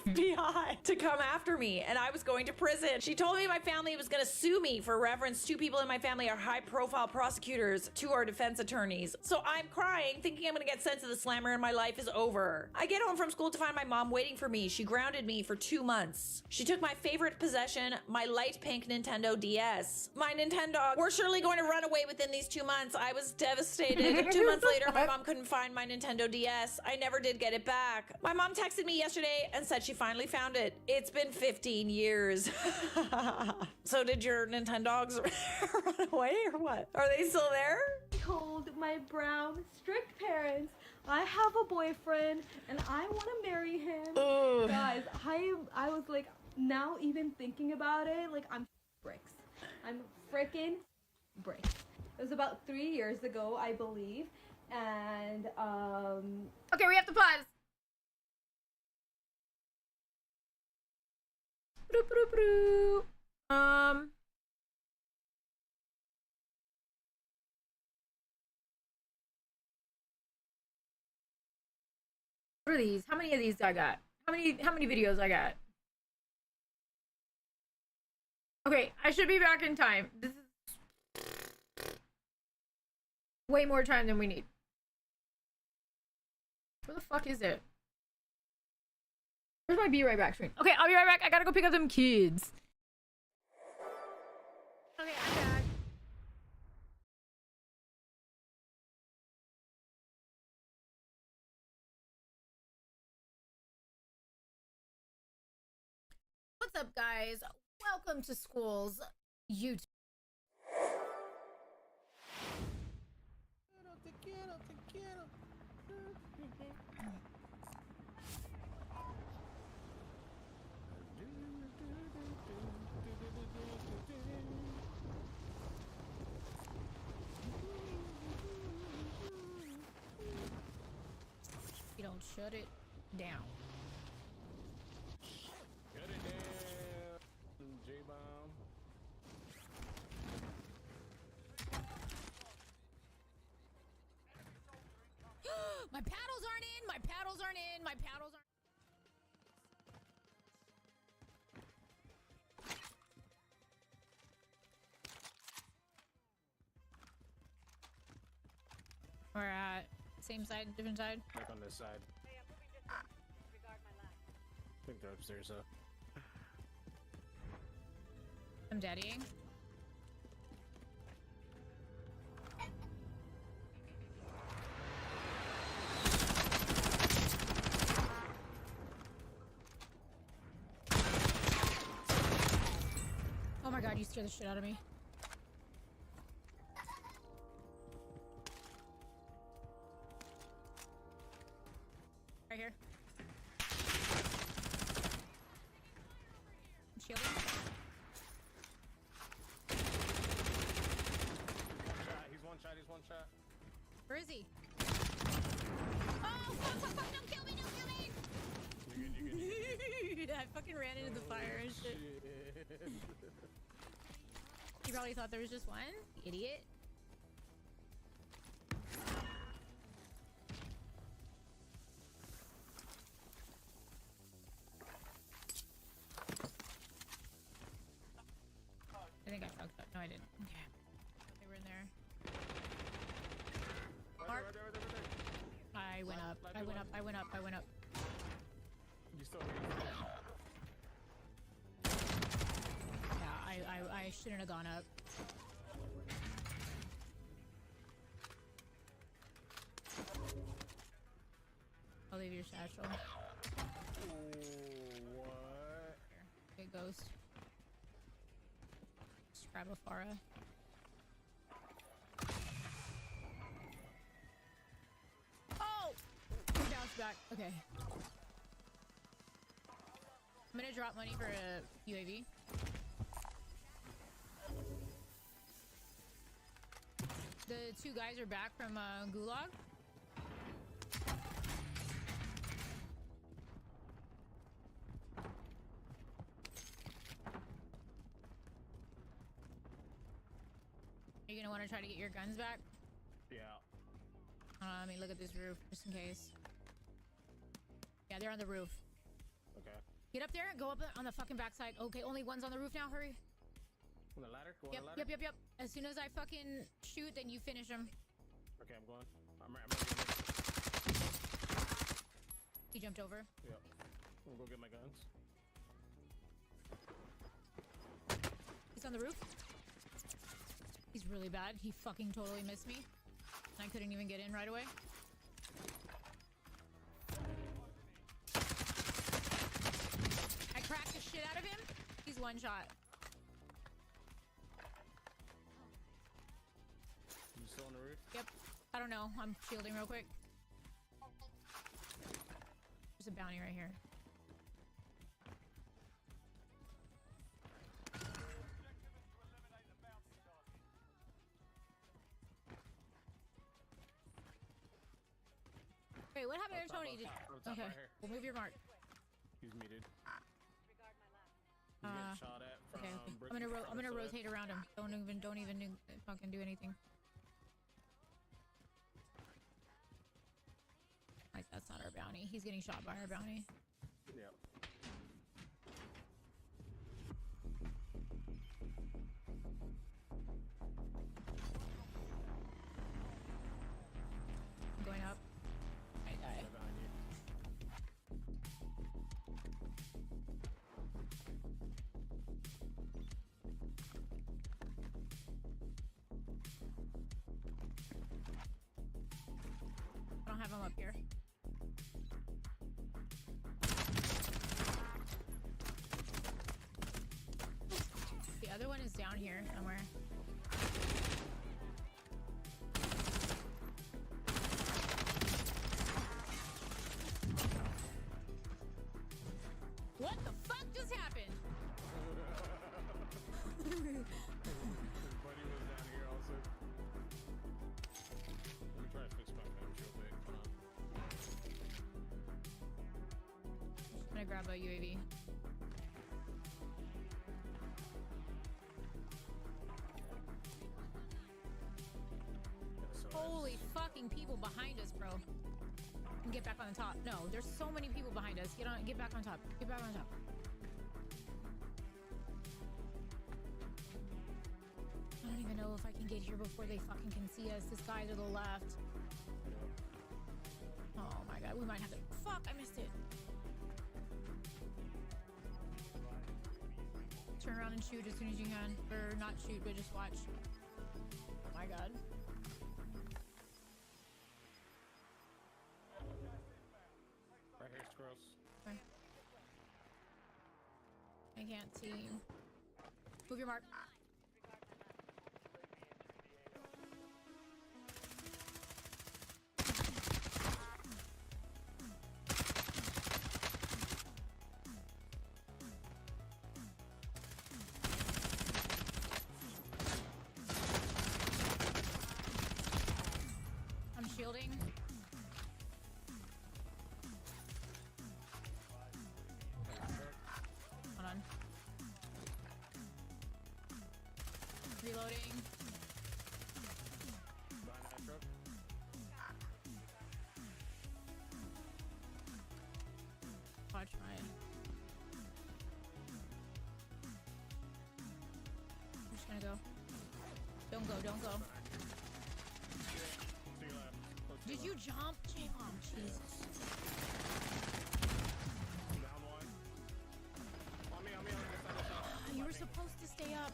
FBI to come after me and I was going to prison. She told me my family was going to sue me for reference. 2 people in my family are high-profile prosecutors, 2 are defense attorneys. So I'm crying, thinking I'm going to get sent to the slammer and my life is over. I get home from school to find my mom waiting for me. She grounded me for 2 months. She took my favorite possession, my light pink Nintendo DS. My Nintendo were surely going to run away within these 2 months. I was devastated. 2 months later, my mom couldn't find my Nintendo DS. I never did get it back. My mom texted me yesterday and said she finally found it. It's been 15 years. So did your Nintendogs run away or what? Are they still there? Told my brown strict parents I have a boyfriend and I want to marry him. Ugh. Guys, I was like, now even thinking about it, like I'm bricks. I'm freaking bricks. It was about 3 years ago, I believe. And okay, we have to pause. What are these? How many of these I got? How many videos I got? Okay, I should be back in time. This is way more time than we need. Where the fuck is it? Where's my be right back screen? Okay, I'll be right back. I gotta go pick up them kids. Okay, I'm back. What's up, guys? Welcome to Sqwulz YouTube. You don't shut it down. Shut it down, J-Bomb. My paddles aren't in! My paddles aren't in! My paddles aren't... We're at same side, different side? Back on this side. I think they're upstairs, though. I'm daddying. Oh my god, you scared the shit out of me. Right here. I'm shielding. He's one shot. Where is he? Oh, fuck, don't kill me, You good. I fucking ran into the fire and shit. You probably thought there was just one? Idiot. I went up. I went up. I went up. I went up. You still Yeah, I shouldn't have gone up. I'll leave your satchel. What? Okay, ghost. Just grab a Farah. Oh! Bounce back. Okay. I'm gonna drop money for a UAV. The two guys are back from Gulag. Are you gonna want to try to get your guns back? Yeah. Let me look at this roof just in case. Yeah, they're on the roof. Okay. Get up there and go up on the fucking backside. Okay, only one's on the roof now. Hurry. On the ladder? Go on Yep, the ladder? yep. As soon as I fucking shoot, then you finish him. Okay, I'm going. I'm ready. He jumped over. Yep. I'm gonna go get my guns. He's on the roof. He's really bad. He fucking totally missed me. And I couldn't even get in right away. I cracked the shit out of him. He's one shot. You still on the roof? Yep. I don't know. I'm shielding real quick. There's a bounty right here. Wait, what happened to Tony? Okay, right here. we'll move your mark. He's muted. He's getting shot at from Okay. Brick I'm gonna rotate around him. Don't even fucking do anything. Like, that's not our bounty. He's getting shot by our bounty. Yep. I'm going up. I die. I don't have him up here. The other one is down here somewhere. What the fuck just happened? His buddy was down here also. Let me try to fix my phone real quick. Hold on. I'm gonna grab a UAV. Holy fucking people behind us, bro. And get back on the top. No, there's so many people behind us. Get back on top. Get back on top. I don't even know if I can get here before they fucking can see us. This guy to the left. Oh my god, we might have to. Fuck, I missed it. Turn around and shoot as soon as you can. Or not shoot, but just watch. Oh my god. Right here, Sqwulz. Okay. I can't see. Move your mark. I'm shielding. Hold on. Reloading. Behind that truck. Watch mine. I'm just gonna go. Don't go, don't go. To your left. Close to Did you jump? Oh, Jesus. Down one. On me, on this side. You were supposed to stay up.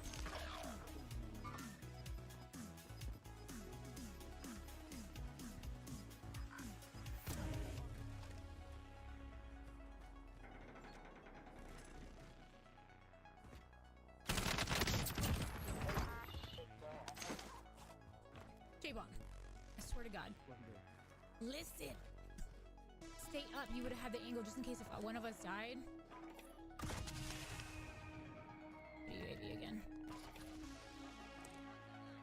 J-Bomb, I swear to God. Listen. Stay up. You would have had the angle just in case if one of us died. UAV again.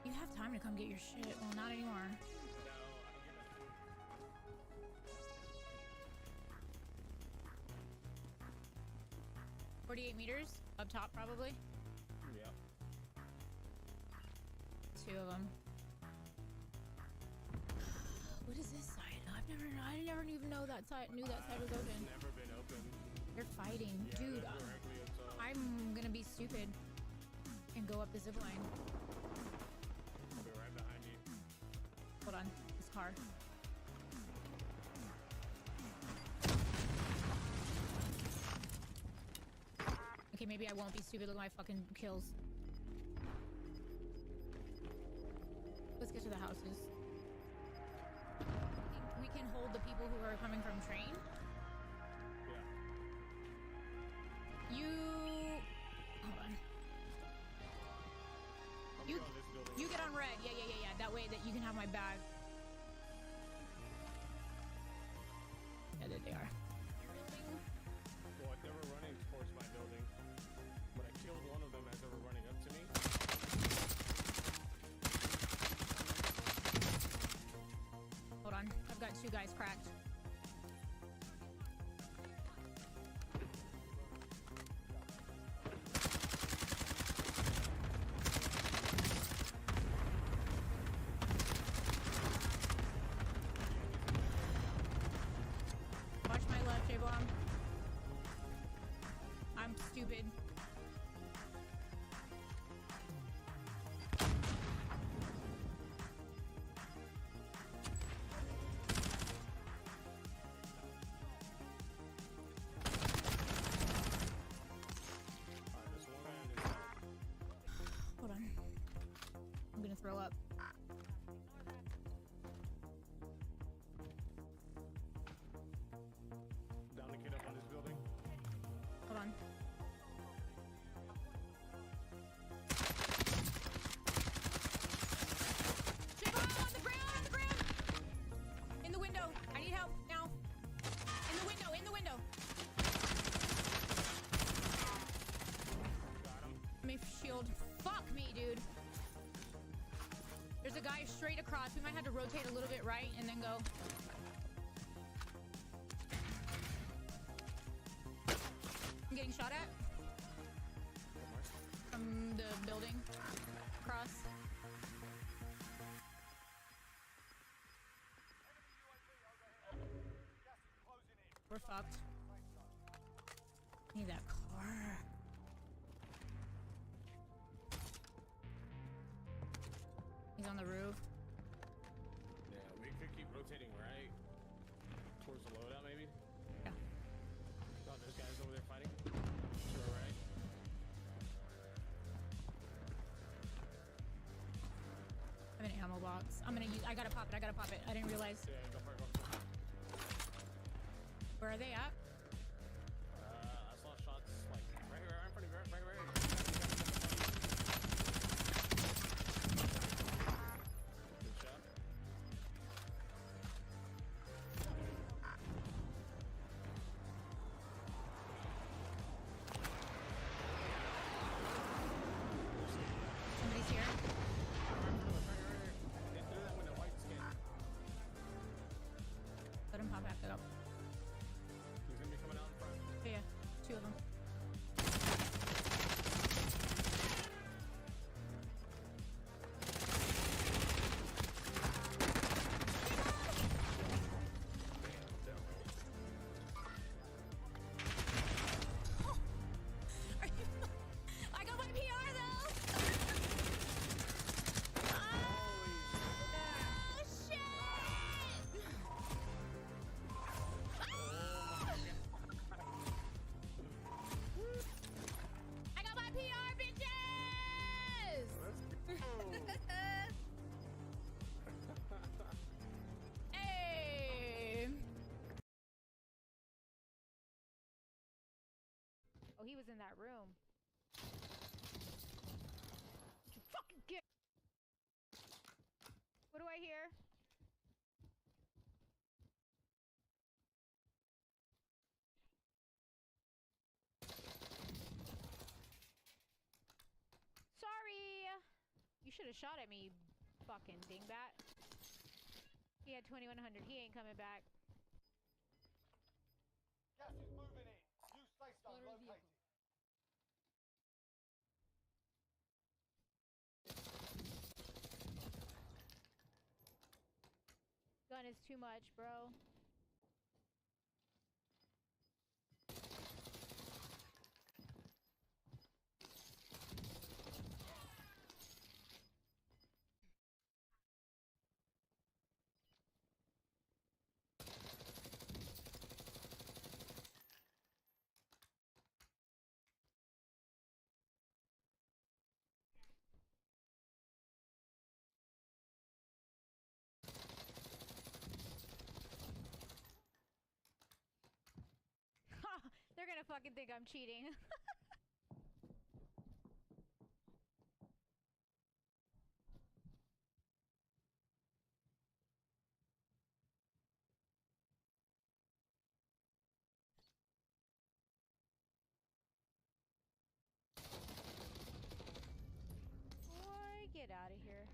You have time to come get your shit. Well, not anymore. 48 meters up top, probably. Yeah. 2 of them. What is this side? I never even know that side. Knew that side was open. It's never been open. They're fighting, Yeah, dude. they're directly up top. I'm gonna be stupid and go up the zip line. I'll be right behind you. Hold on, this car. Okay, maybe I won't be stupid. Look at my fucking kills. Let's get to the houses. We can hold the people who are coming from train. Yeah. You... Hold on. You get on red. Yeah. That way that you can have my bag. Yeah, there they are. Well, they were running towards my building, but I killed one of them as they were running up to me. Hold on. I've got 2 guys cracked. Watch my left, J-Bomb. I'm stupid. Hold on. I'm gonna throw up. Down the kid up on this building. Hold on. J-Bomb on the ground! In the window. I need help now. In the window. Let me shield. Fuck me, dude. There's a guy straight across. We might have to rotate a little bit right and then go. I'm getting shot at. From the building. Across. We're fucked. Need that car. He's on the roof. Yeah, we could keep rotating right towards the loadout, maybe. Yeah. Oh, those guys over there fighting. Sure, right. I have an ammo box. I'm gonna use. I gotta pop it. I didn't realize. Yeah, go for it. Where are they at? I saw shots like right here, right in front of you, right here. Good shot. Somebody's here. Get through that window, white skin. Let him pop back up. He's Oh, he was in that room. You fucking get. What do I hear? Sorry! You should have shot at me, fucking dingbat. He had 2100. He ain't coming back. Gas is moving in. New safe zone located. Gun is too much, bro. They're gonna fucking think I'm cheating. Boy, get out of here.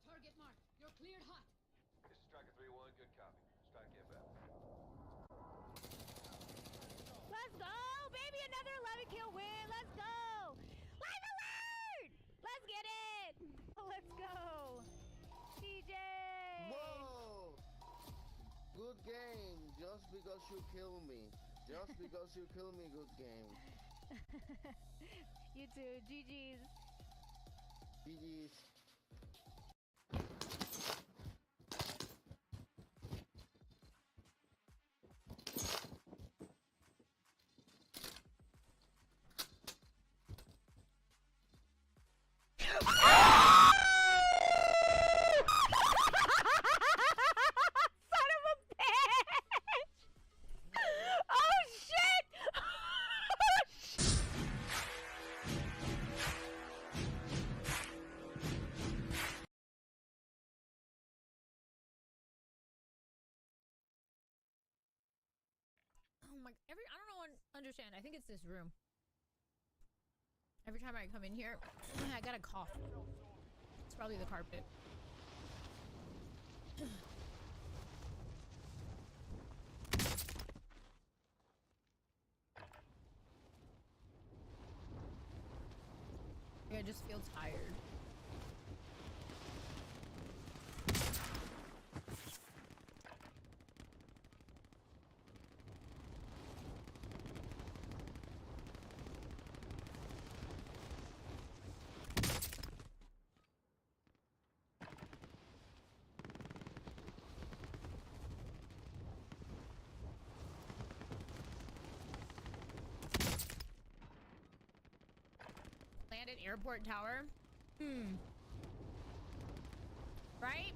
Target marked. You're cleared hot. This is Striker 3-1. Good copy. Strike inbound. Let's go, baby! Another 11 kill win. Let's go. Live alert! Let's get it. Let's go, DJ. Whoa! Good game. Just because you kill me. Just because you kill me. Good game. You too. GG's. GG's. Oh my! I don't understand. I think it's this room. Every time I come in here, I got a cough. It's probably the carpet. I just feel tired. Landed airport tower. Right?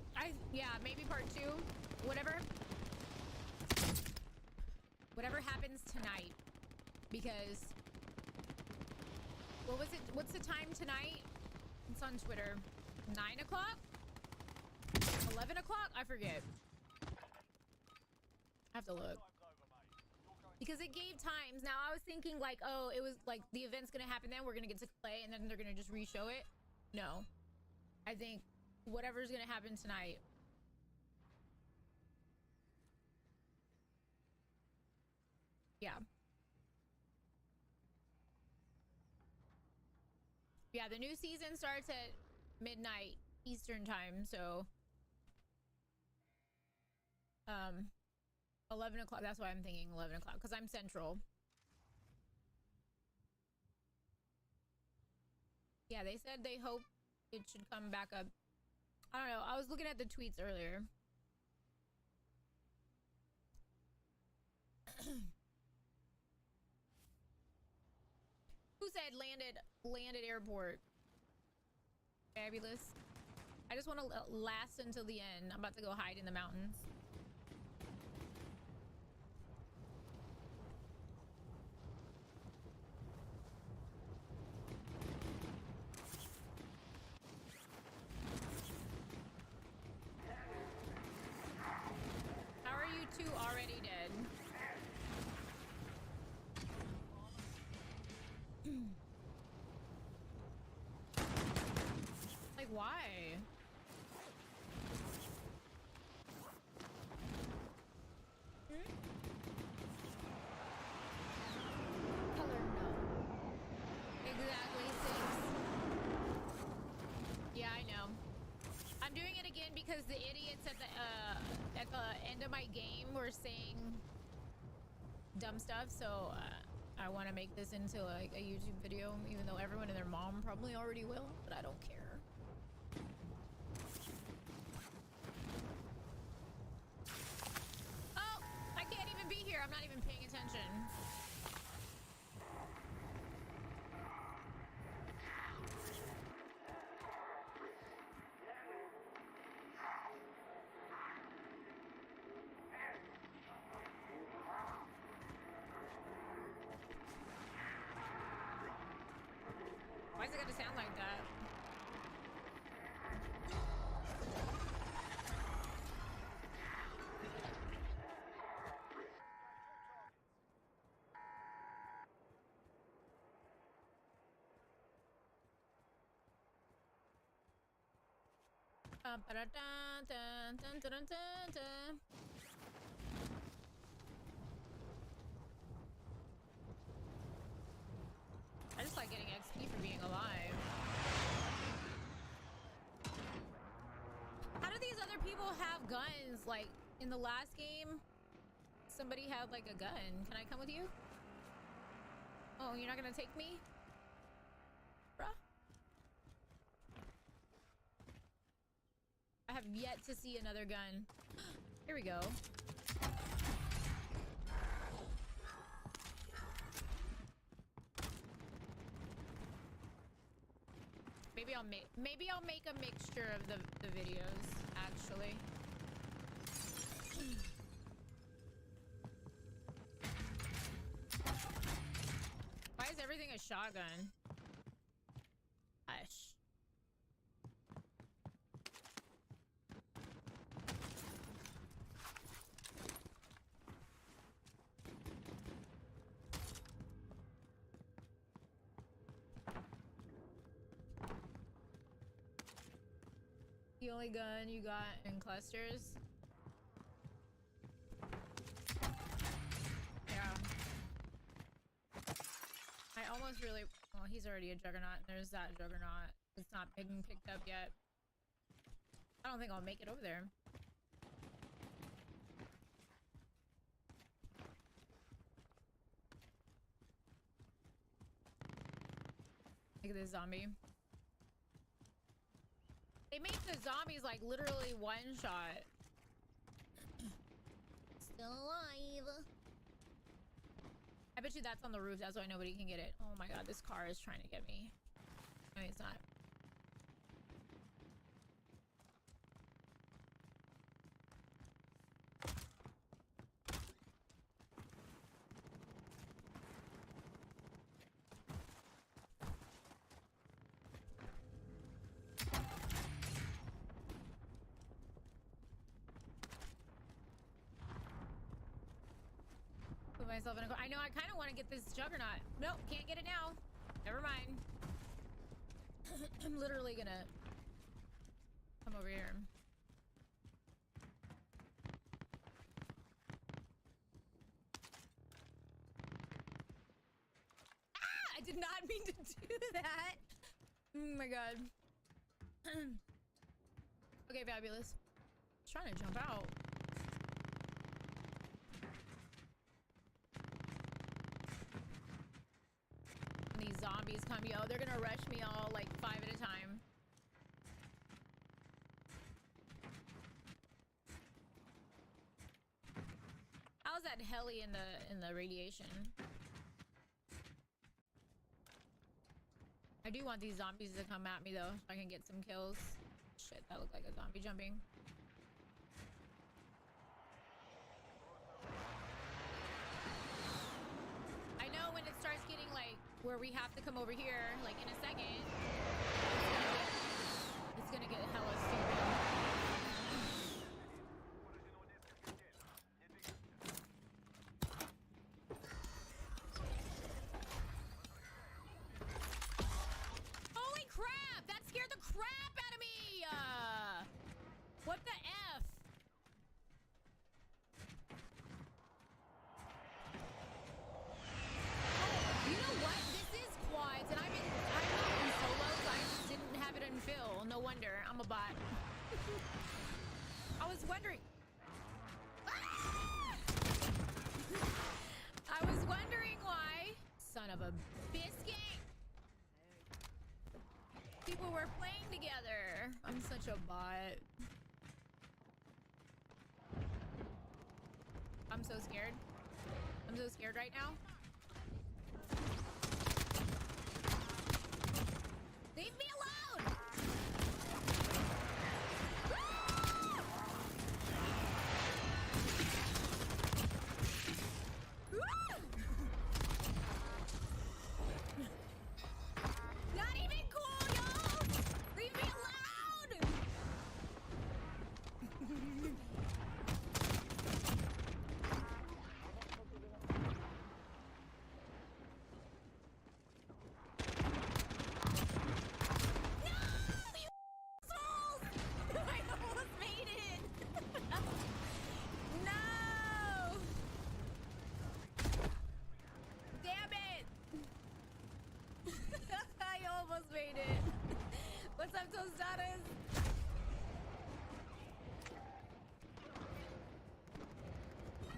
Yeah, maybe part 2. Whatever happens tonight. Because what was it? What's the time tonight? It's on Twitter. 9 o'clock? 11 o'clock? I forget. I have to look. Because it gave times. Now I was thinking like, oh, it was like the event's gonna happen then, we're gonna get to play, and then they're gonna just re-show it. No. I think whatever's gonna happen tonight. Yeah. Yeah, the new season starts at midnight Eastern time, so 11 o'clock. That's why I'm thinking 11 o'clock, because I'm central. Yeah, they said they hope it should come back up. I don't know. I was looking at the tweets earlier. Who said landed airport? Fabulous. I just want to last until the end. I'm about to go hide in the mountains. How are you two already dead? Like, why? Color, no. Exactly, 6. Yeah, I know. I'm doing it again because the idiots at the end of my game were saying dumb stuff, so I want to make this into like a YouTube video, even though everyone and their mom probably already will, but I don't care. Oh, I can't even be here. I'm not even paying attention. Why is it gonna sound like that? I just like getting XP for being alive. How do these other people have guns? Like, in the last game, somebody had like a gun. Can I come with you? Oh, you're not gonna take me? Bruh. I have yet to see another gun. Here we go. Maybe I'll make a mixture of the videos, actually. Why is everything a shotgun? Hush. The only gun you got in clusters? Yeah. I almost really... Well, he's already a juggernaut, and there's that juggernaut. It's not being picked up yet. I don't think I'll make it over there. Look at this zombie. They make the zombies like literally one shot. Still alive. I bet you that's on the roof. That's why nobody can get it. Oh my god, this car is trying to get me. No, it's not. Put myself in a car. I know, I kind of want to get this juggernaut. Nope, can't get it now. Never mind. I'm literally gonna come over here. Ah! I did not mean to do that. Oh my god. Okay, fabulous. Just trying to jump out. And these zombies come, yo, they're gonna rush me all like 5 at a time. How's that heli in the radiation? I do want these zombies to come at me though, so I can get some kills. Shit, that looked like a zombie jumping. I know when it starts getting like where we have to come over here, like in a second, it's gonna get hella stupid. Holy crap! That scared the crap out of me! What the F? You know what? This is quads, and I'm not in solo, so I just didn't have it in fill. No wonder. I'm a bot. I was wondering. I was wondering why. Son of a biscuit. People were playing together. I'm such a bot. I'm so scared. I'm so scared right now. Leave me alone! Not even cool, y'all! Leave me alone! I almost made it! No! Damn it! I almost made it. What's up, Tostadas?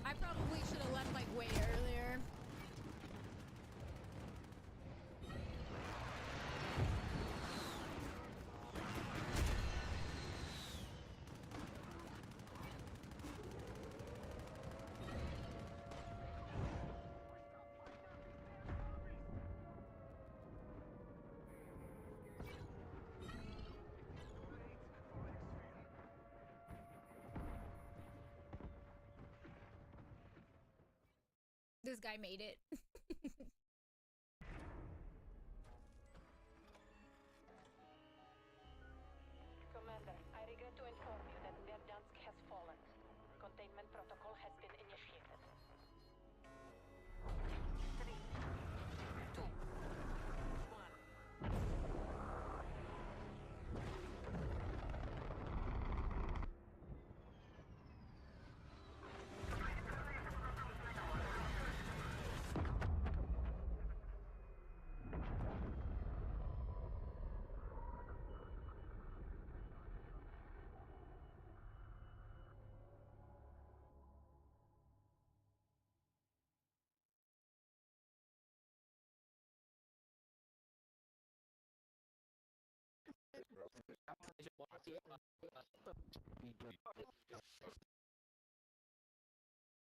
I probably should have left like way earlier. This guy made it. Commander, I regret to inform you that Verdansk has fallen. Containment protocol has been initiated. 3, 2, 1.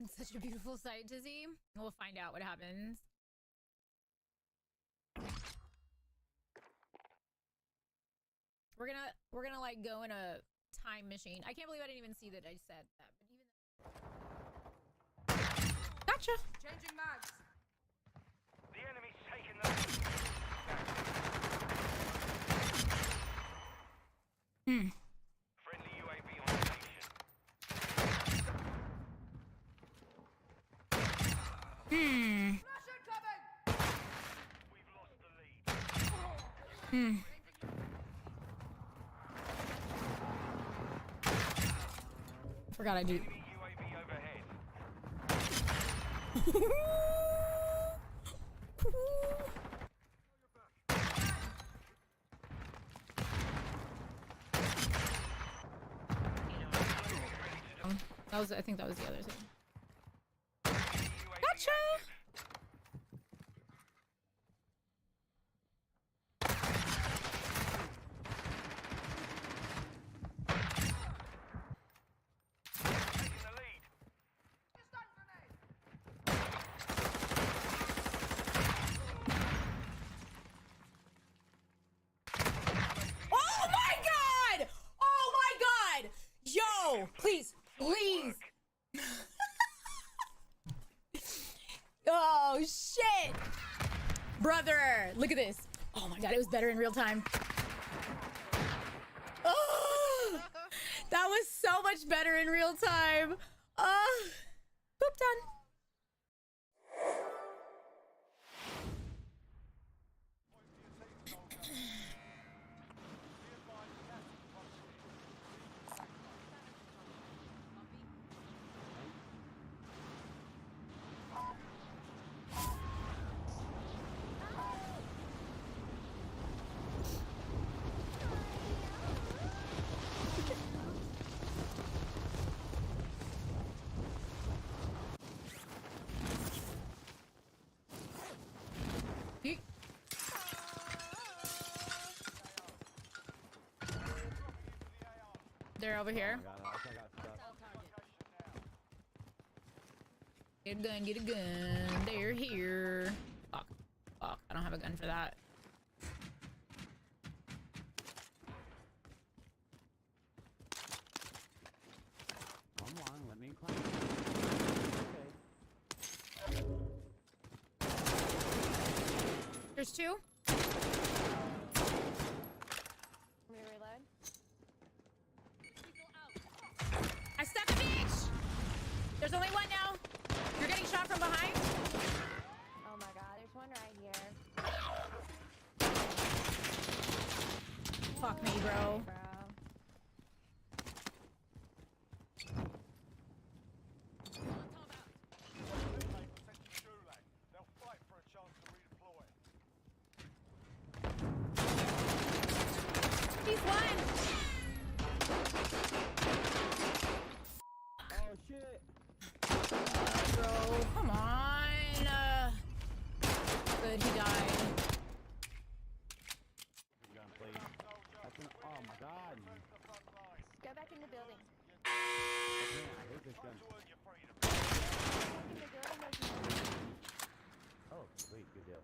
It's such a beautiful sight to see. We'll find out what happens. We're gonna like go in a time machine. I can't believe I didn't even see that I said that. But even gotcha. Changing mags. The enemy's taken the lead. Friendly UAV on station. We've lost the lead. Forgot I do. Enemy UAV overhead. I think that was the other thing. Gotcha! Oh my god! Oh my god! Yo! Please! Please! Oh shit! Brother! Look at this. Oh my god, it was better in real time. Oh! That was so much better in real time. Poop done. They're over here. Get a gun, get a gun. They're here. Fuck. Fuck. I don't have a gun for that. Come on, let me climb. Okay. There's two. I stuck a bitch! There's only one now. You're getting shot from behind? Oh my god, there's one right here. Fuck me, bro. He's one! Oh shit! Bro, come on. Good, he died. Gun, please. Oh my god! Go back in the building. I hate this gun. Oh, sweet, good deal.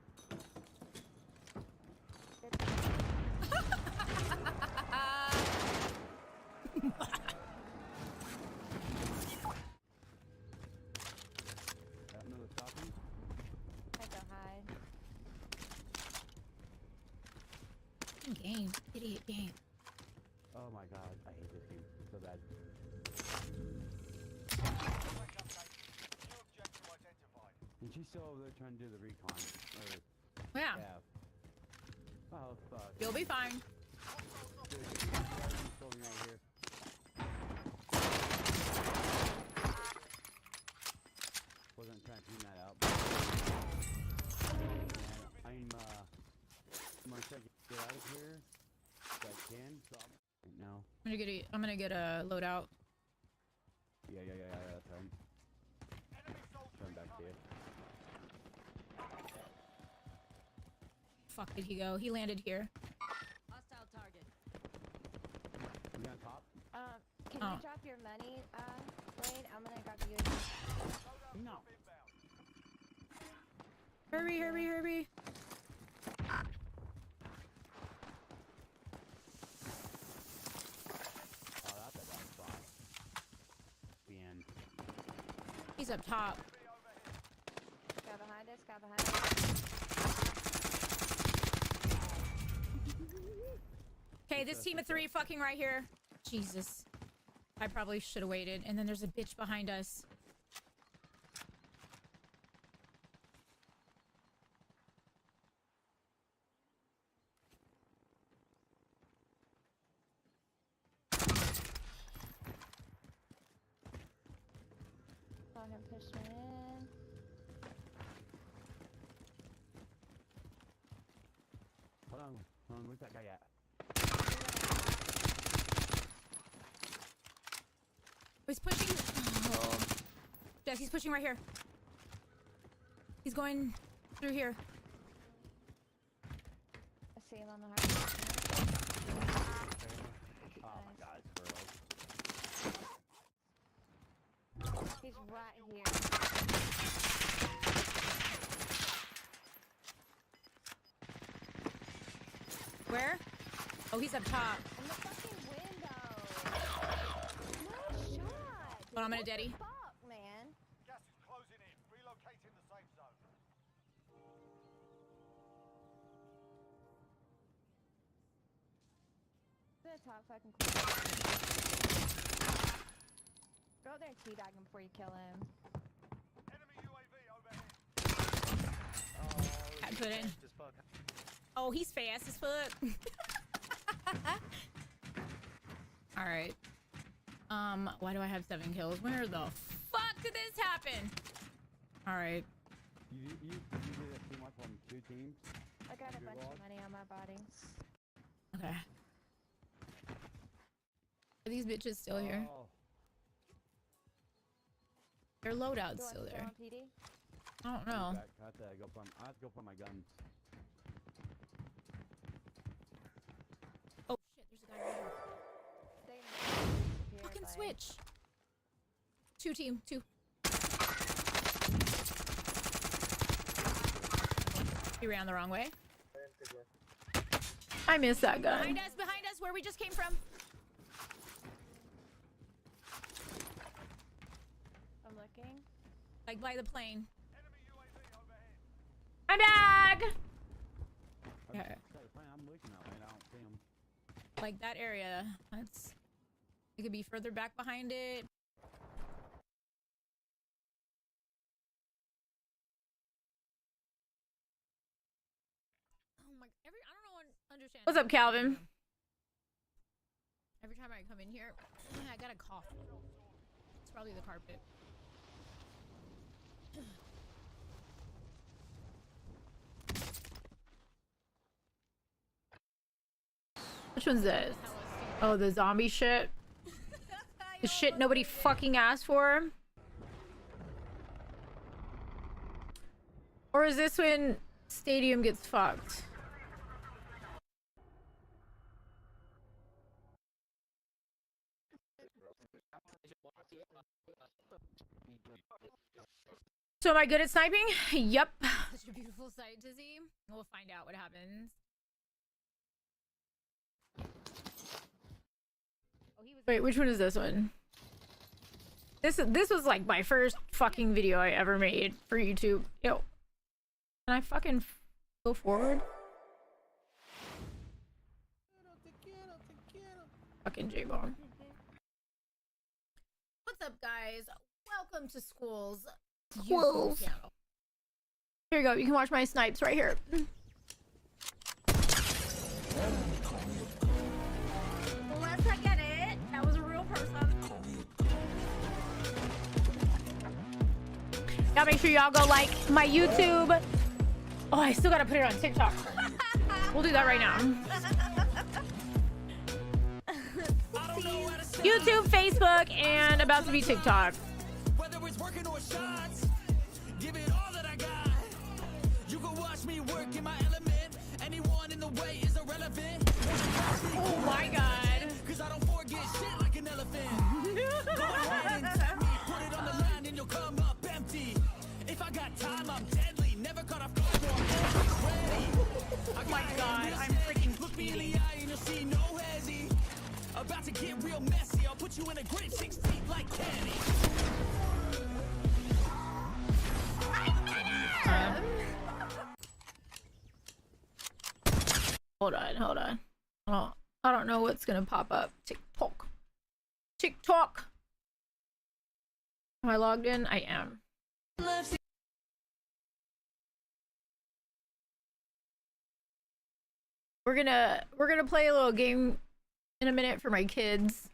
Game, idiot game. Oh my god, I hate this game so bad. And she's still over there trying to do the recon. Yeah. Oh fuck. You'll be fine. Dude, she's still right here. Wasn't trying to clean that out. But I'm gonna try to get out of here if I can. So right now. I'm gonna get a loadout. Yeah, that's fine. Turn back to you. Fuck did he go? He landed here. Hostile target. You on top? Can Oh. you drop your money, Blade? I'm gonna grab you. No. Hurry, hurry, hurry. Oh, that's a bad spot. The end. He's up top. Guy behind us, guy behind us. Okay, this team of three fucking right here. Jesus. I probably should have waited. And then there's a bitch behind us. Saw him pushing in. Hold on, where's that guy at? He's pushing. Oh, Yes, he's pushing right here. He's going through here. I see him on the hard. Oh my god, Sqwulz. He's right here. Where? Oh, he's up top. In the fucking window. No shot. Hold on, I'm gonna daddy. Fuck, man. Gas is closing in. Relocating the safe zone. The top fucking corner. Go out there and teabag him before you kill him. Enemy UAV overhead. I put in. Oh, he's fast as fuck. All right. Why do I have 7 kills? Where the fuck did this happen? All right. You did a team up on 2 teams? I got a bunch of money on my body. Okay. Are these bitches still here? Oh. Their loadout's still there. On PD? I don't know. I have to go find my guns. Oh shit, there's a guy right here. Fucking switch. 2 team, 2. He ran the wrong way. I missed that gun. Behind us, where we just came from. I'm looking. Like by the plane. I'm back! Okay. I'm looking out, man. I don't see him. Like that area. That's... It could be further back behind it. Oh my... I don't understand. What's up, Calvin? Every time I come in here, I got a cough. It's probably the carpet. Which one's this? Oh, the zombie shit. The shit nobody fucking asked for. Or is this when Stadium gets fucked? So am I good at sniping? Yep. Such a beautiful sight to see. We'll find out what happens. Wait, which one is this one? This was like my first fucking video I ever made for YouTube. Yo. Can I fucking go forward? Fucking J-bomb. What's up, guys? Welcome to Sqwulz YouTube channel. Here you go. You can watch my snipes right here. Let's get it. That was a real person. Y'all make sure y'all go like my YouTube. Oh, I still gotta put it on TikTok. We'll do that right now. YouTube, Facebook, and about to be TikTok. Whether it's working or shots, give it all that I got. You can watch me work in my element. Anyone in the way is irrelevant. Oh my god. Cause I don't forget shit like an elephant. Go ahead and tap me, put it on the line and you'll come up empty. If I got time, I'm deadly. Never caught off guard, ready. Oh my god, I'm freaking look me in the eye and you'll see no hezzy. About to get real messy. I'll put you in a grave 6 feet like Kenny. Hold on. Oh, I don't know what's gonna pop up. TikTok. Am I logged in? I am. We're gonna play a little game in a minute for my kids.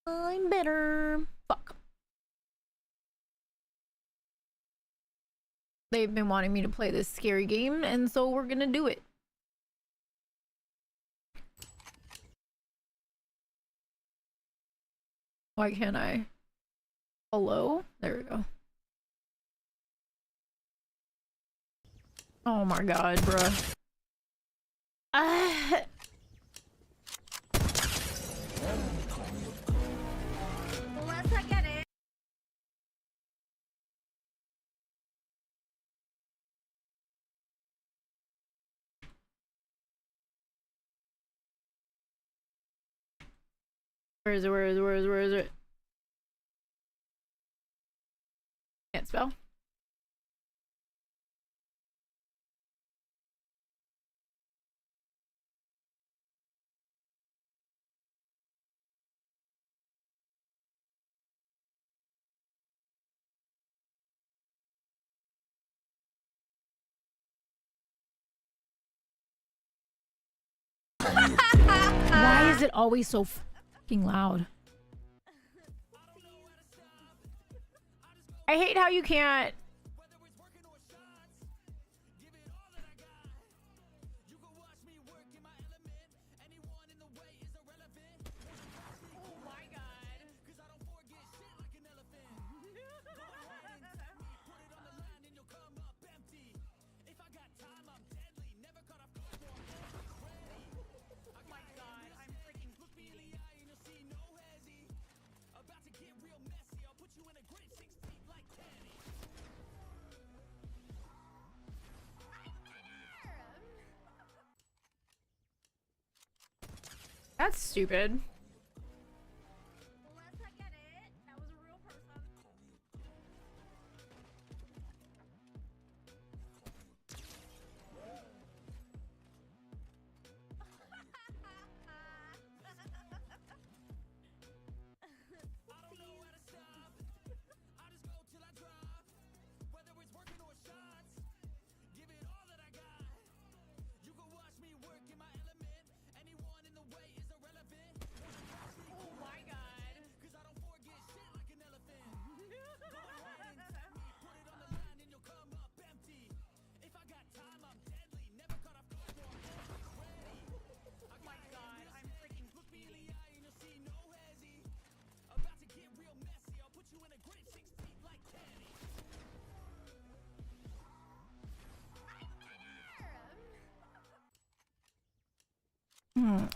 I'm better. Fuck. They've been wanting me to play this scary game, and so we're gonna do it. Why can't I? Hello? There we go. Oh my god, bruh. Unless I get it. Where is it? Where is it? Where is it? Where is it? Can't spell. Why is it always so fucking loud? I hate how you can't. That's stupid. Unless I get it. That was a real person.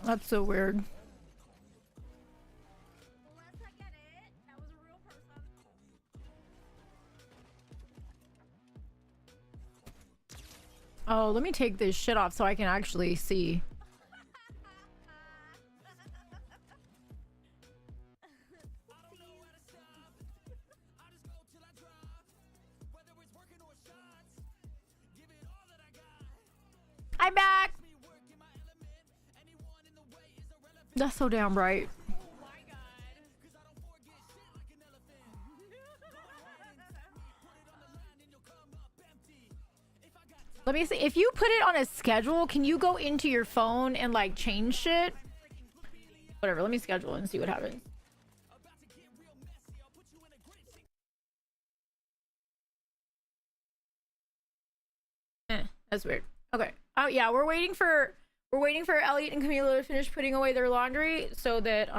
That's so weird. Unless I get it. That was a real person. Oh, let me take this shit off so I can actually see. I'm back. That's so damn bright. Let me see. If you put it on a schedule, can you go into your phone and like change shit? Whatever. Let me schedule and see what happens. That's weird. Okay. Oh yeah, we're waiting for Elliot and Camila to finish putting away their laundry so that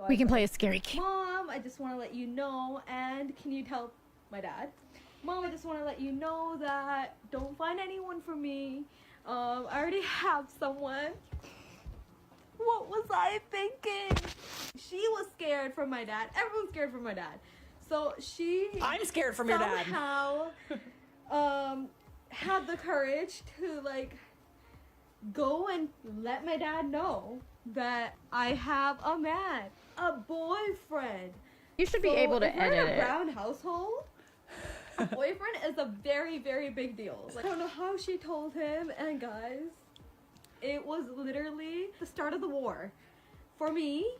we can play a scary game. Mom, I just want to let you know, and can you tell my dad? Mom, I just want to let you know that don't find anyone for me. I already have someone. What was I thinking? She was scared from my dad. Everyone's scared from my dad. So I'm scared from your dad. Somehow, had the courage to like go and let my dad know that I have a man, a boyfriend. You should be able to edit it. In a Brown household, a boyfriend is a very, very big deal. Like, I don't know how she told him, and guys, it was literally the start of the war for me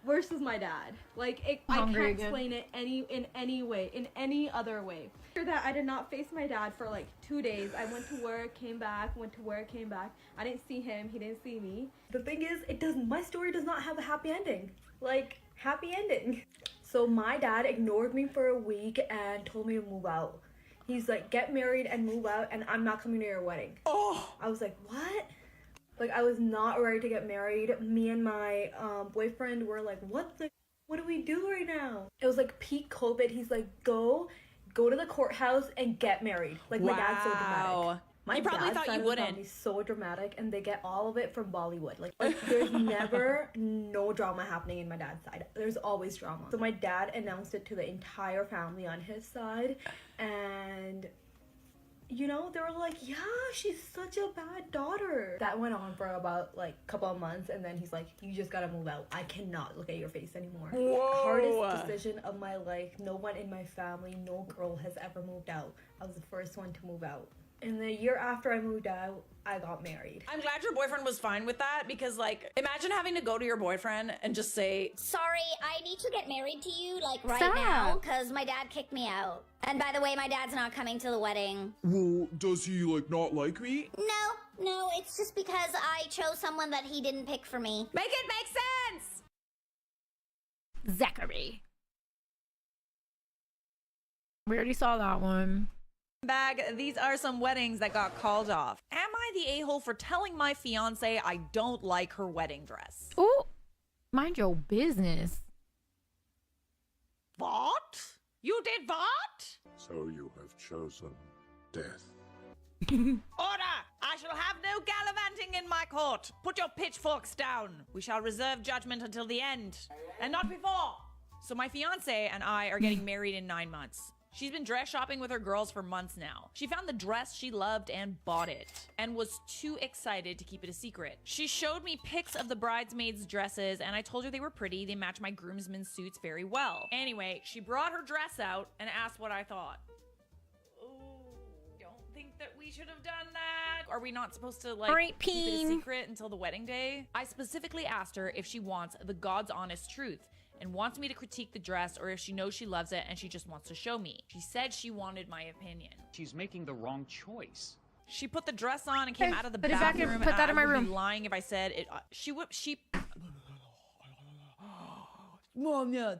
versus my dad. Like, I can't explain it in any way, in any other way. After that, I did not face my dad for like 2 days. I went to work, came back, went to work, came back. I didn't see him, he didn't see me. The thing is, my story does not have a happy ending. Like, happy ending. So my dad ignored me for a week and told me to move out. He's like, get married and move out, and I'm not coming to your wedding. Oh! I was like, what? Like, I was not ready to get married. Me and my boyfriend were like, what do we do right now? It was like peak COVID. He's like, go to the courthouse and get married. Like, my dad's so dramatic. You probably thought you wouldn't. He's so dramatic, and they get all of it from Bollywood. Like there's never no drama happening in my dad's side. There's always drama. So my dad announced it to the entire family on his side, and you know, they were like, yeah, she's such a bad daughter. That went on for about like a couple of months, and then he's like, you just gotta move out. I cannot look at your face anymore. Whoa. Hardest decision of my life. No one in my family, no girl has ever moved out. I was the first one to move out. And the year after I moved out, I got married. I'm glad your boyfriend was fine with that, because like, imagine having to go to your boyfriend and just say, sorry, I need to get married to you, like, right Stop. now, because my dad kicked me out. And by the way, my dad's not coming to the wedding. Well, does he, like, not like me? No, it's just because I chose someone that he didn't pick for me. make it make sense! Zachary. We already saw that one. Bag, these are some weddings that got called off. Am I the a-hole for telling my fiance I don't like her wedding dress? Ooh, mind your business. What? You did what? So you have chosen death. Order! I shall have no gallivanting in my court. Put your pitchforks down. We shall reserve judgment until the end, and not before. So my fiance and I are getting married in 9 months. She's been dress shopping with her girls for months now. She found the dress she loved and bought it, and was too excited to keep it a secret. She showed me pics of the bridesmaids' dresses, and I told her they were pretty. They match my groomsmen's suits very well. Anyway, she brought her dress out and asked what I thought. Don't think that we should have done that. Are we not supposed to like keep it a secret until the wedding day? I specifically asked her if she wants the God's honest truth and wants me to critique the dress, or if she knows she loves it and she just wants to show me. She said she wanted my opinion. She's making the wrong choice. She put the dress on and came out of the put it back bathroom. in, put that in my I would room. be lying if I said it. Mom, yeah.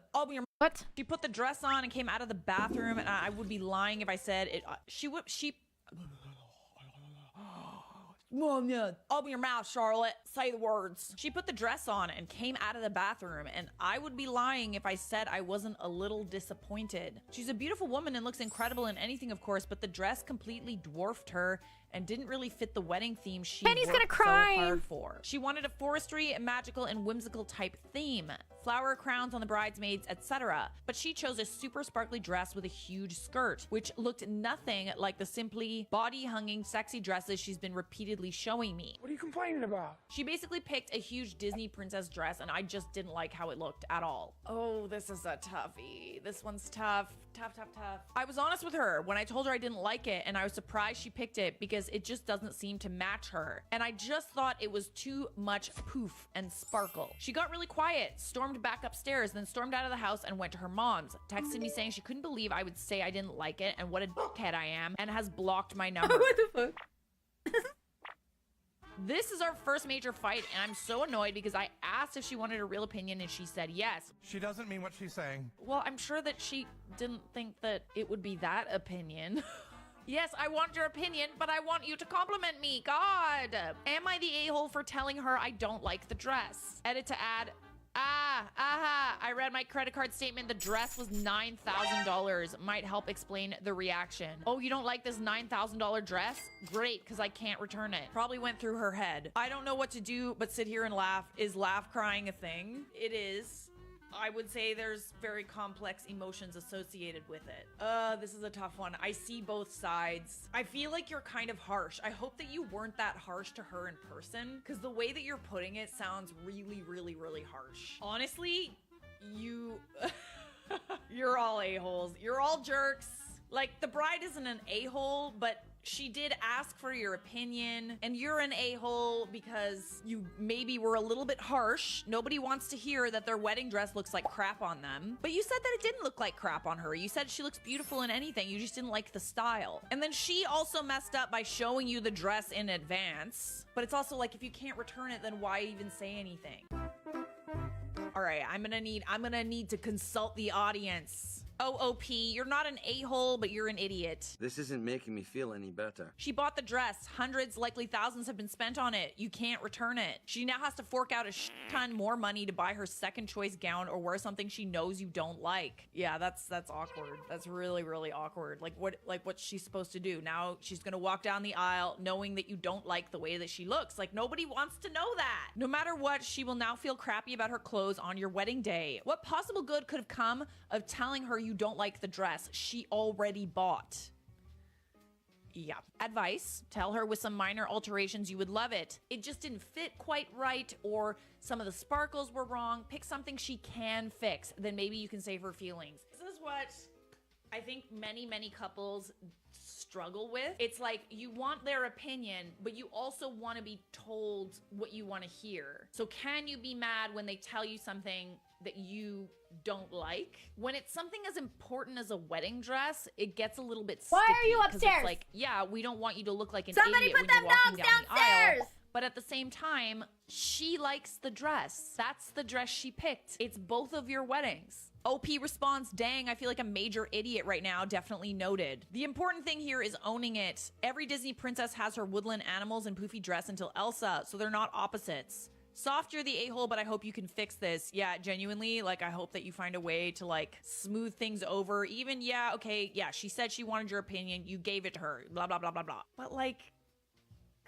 What? She put the dress on and came out of the bathroom, and I would be lying if I said it. Mom, yeah. Open your mouth, Charlotte. Say the words. She put the dress on and came out of the bathroom, and I would be lying if I said I wasn't a little disappointed. She's a beautiful woman and looks incredible in anything, of course, but the dress completely dwarfed her and didn't really fit the wedding theme she Penny's worked gonna cry. so hard for. She wanted a forestry, magical, and whimsical type theme, flower crowns on the bridesmaids, etc. But she chose a super sparkly dress with a huge skirt, which looked nothing like the simply body-hunging, sexy dresses she's been repeatedly showing me. What are you complaining about? She basically picked a huge Disney princess dress, and I just didn't like how it looked at all. Oh, this is a toughie. This one's tough. Tough. I was honest with her when I told her I didn't like it, and I was surprised she picked it because it just doesn't seem to match her. And I just thought it was too much poof and sparkle. She got really quiet, stormed back upstairs, then stormed out of the house and went to her mom's, texted me saying she couldn't believe I would say I didn't like it and what a dickhead I am, and has blocked my number. What the fuck? This is our first major fight, and I'm so annoyed because I asked if she wanted a real opinion and she said yes. She doesn't mean what she's saying. Well, I'm sure that she didn't think that it would be that opinion. Yes, I want your opinion, but I want you to compliment me. God. Am I the a-hole for telling her I don't like the dress? Edit to add, I read my credit card statement. The dress was $9,000. Might help explain the reaction. Oh, you don't like this $9,000 dress? Great, because I can't return it. Probably went through her head. I don't know what to do but sit here and laugh. Is laugh crying a thing? It is. I would say there's very complex emotions associated with it. This is a tough one. I see both sides. I feel like you're kind of harsh. I hope that you weren't that harsh to her in person, because the way that you're putting it sounds really, really, really harsh. Honestly, you're all a-holes. You're all jerks. Like, the bride isn't an a-hole, but she did ask for your opinion, and you're an a-hole because you maybe were a little bit harsh. Nobody wants to hear that their wedding dress looks like crap on them. But you said that it didn't look like crap on her. You said she looks beautiful in anything. You just didn't like the style. And then she also messed up by showing you the dress in advance. But it's also like, if you can't return it, then why even say anything? All right, I'm gonna need to consult the audience. Oh, OP, you're not an a-hole, but you're an idiot. This isn't making me feel any better. She bought the dress. Hundreds, likely thousands have been spent on it. You can't return it. She now has to fork out a ton more money to buy her second choice gown or wear something she knows you don't like. Yeah, that's awkward. That's really, really awkward. Like what's she supposed to do? Now she's gonna walk down the aisle knowing that you don't like the way that she looks. Like nobody wants to know that. No matter what, she will now feel crappy about her clothes on your wedding day. What possible good could have come of telling her you don't like the dress she already bought? Yeah. Advice, tell her with some minor alterations you would love it. It just didn't fit quite right, or some of the sparkles were wrong. Pick something she can fix, then maybe you can save her feelings. This is what I think many couples struggle with. It's like you want their opinion, but you also want to be told what you want to hear. So can you be mad when they tell you something that you don't like? When it's something as important as a wedding dress, it gets a little bit sticky. Why are you 'cause upstairs? It's like, yeah, we don't want you to look like an Somebody idiot put when you're them walking dogs down the aisle. downstairs! But at the same time, she likes the dress. That's the dress she picked. It's both of your weddings. OP responds, dang, I feel like a major idiot right now. Definitely noted. The important thing here is owning it. Every Disney princess has her woodland animals and poofy dress until Elsa, so they're not opposites. Soft, you're the a-hole, but I hope you can fix this. Yeah, genuinely, like, I hope that you find a way to, like, smooth things over. Even, yeah, okay, yeah, she said she wanted your opinion. You gave it to her. Blah, blah, blah, blah, blah. But, like,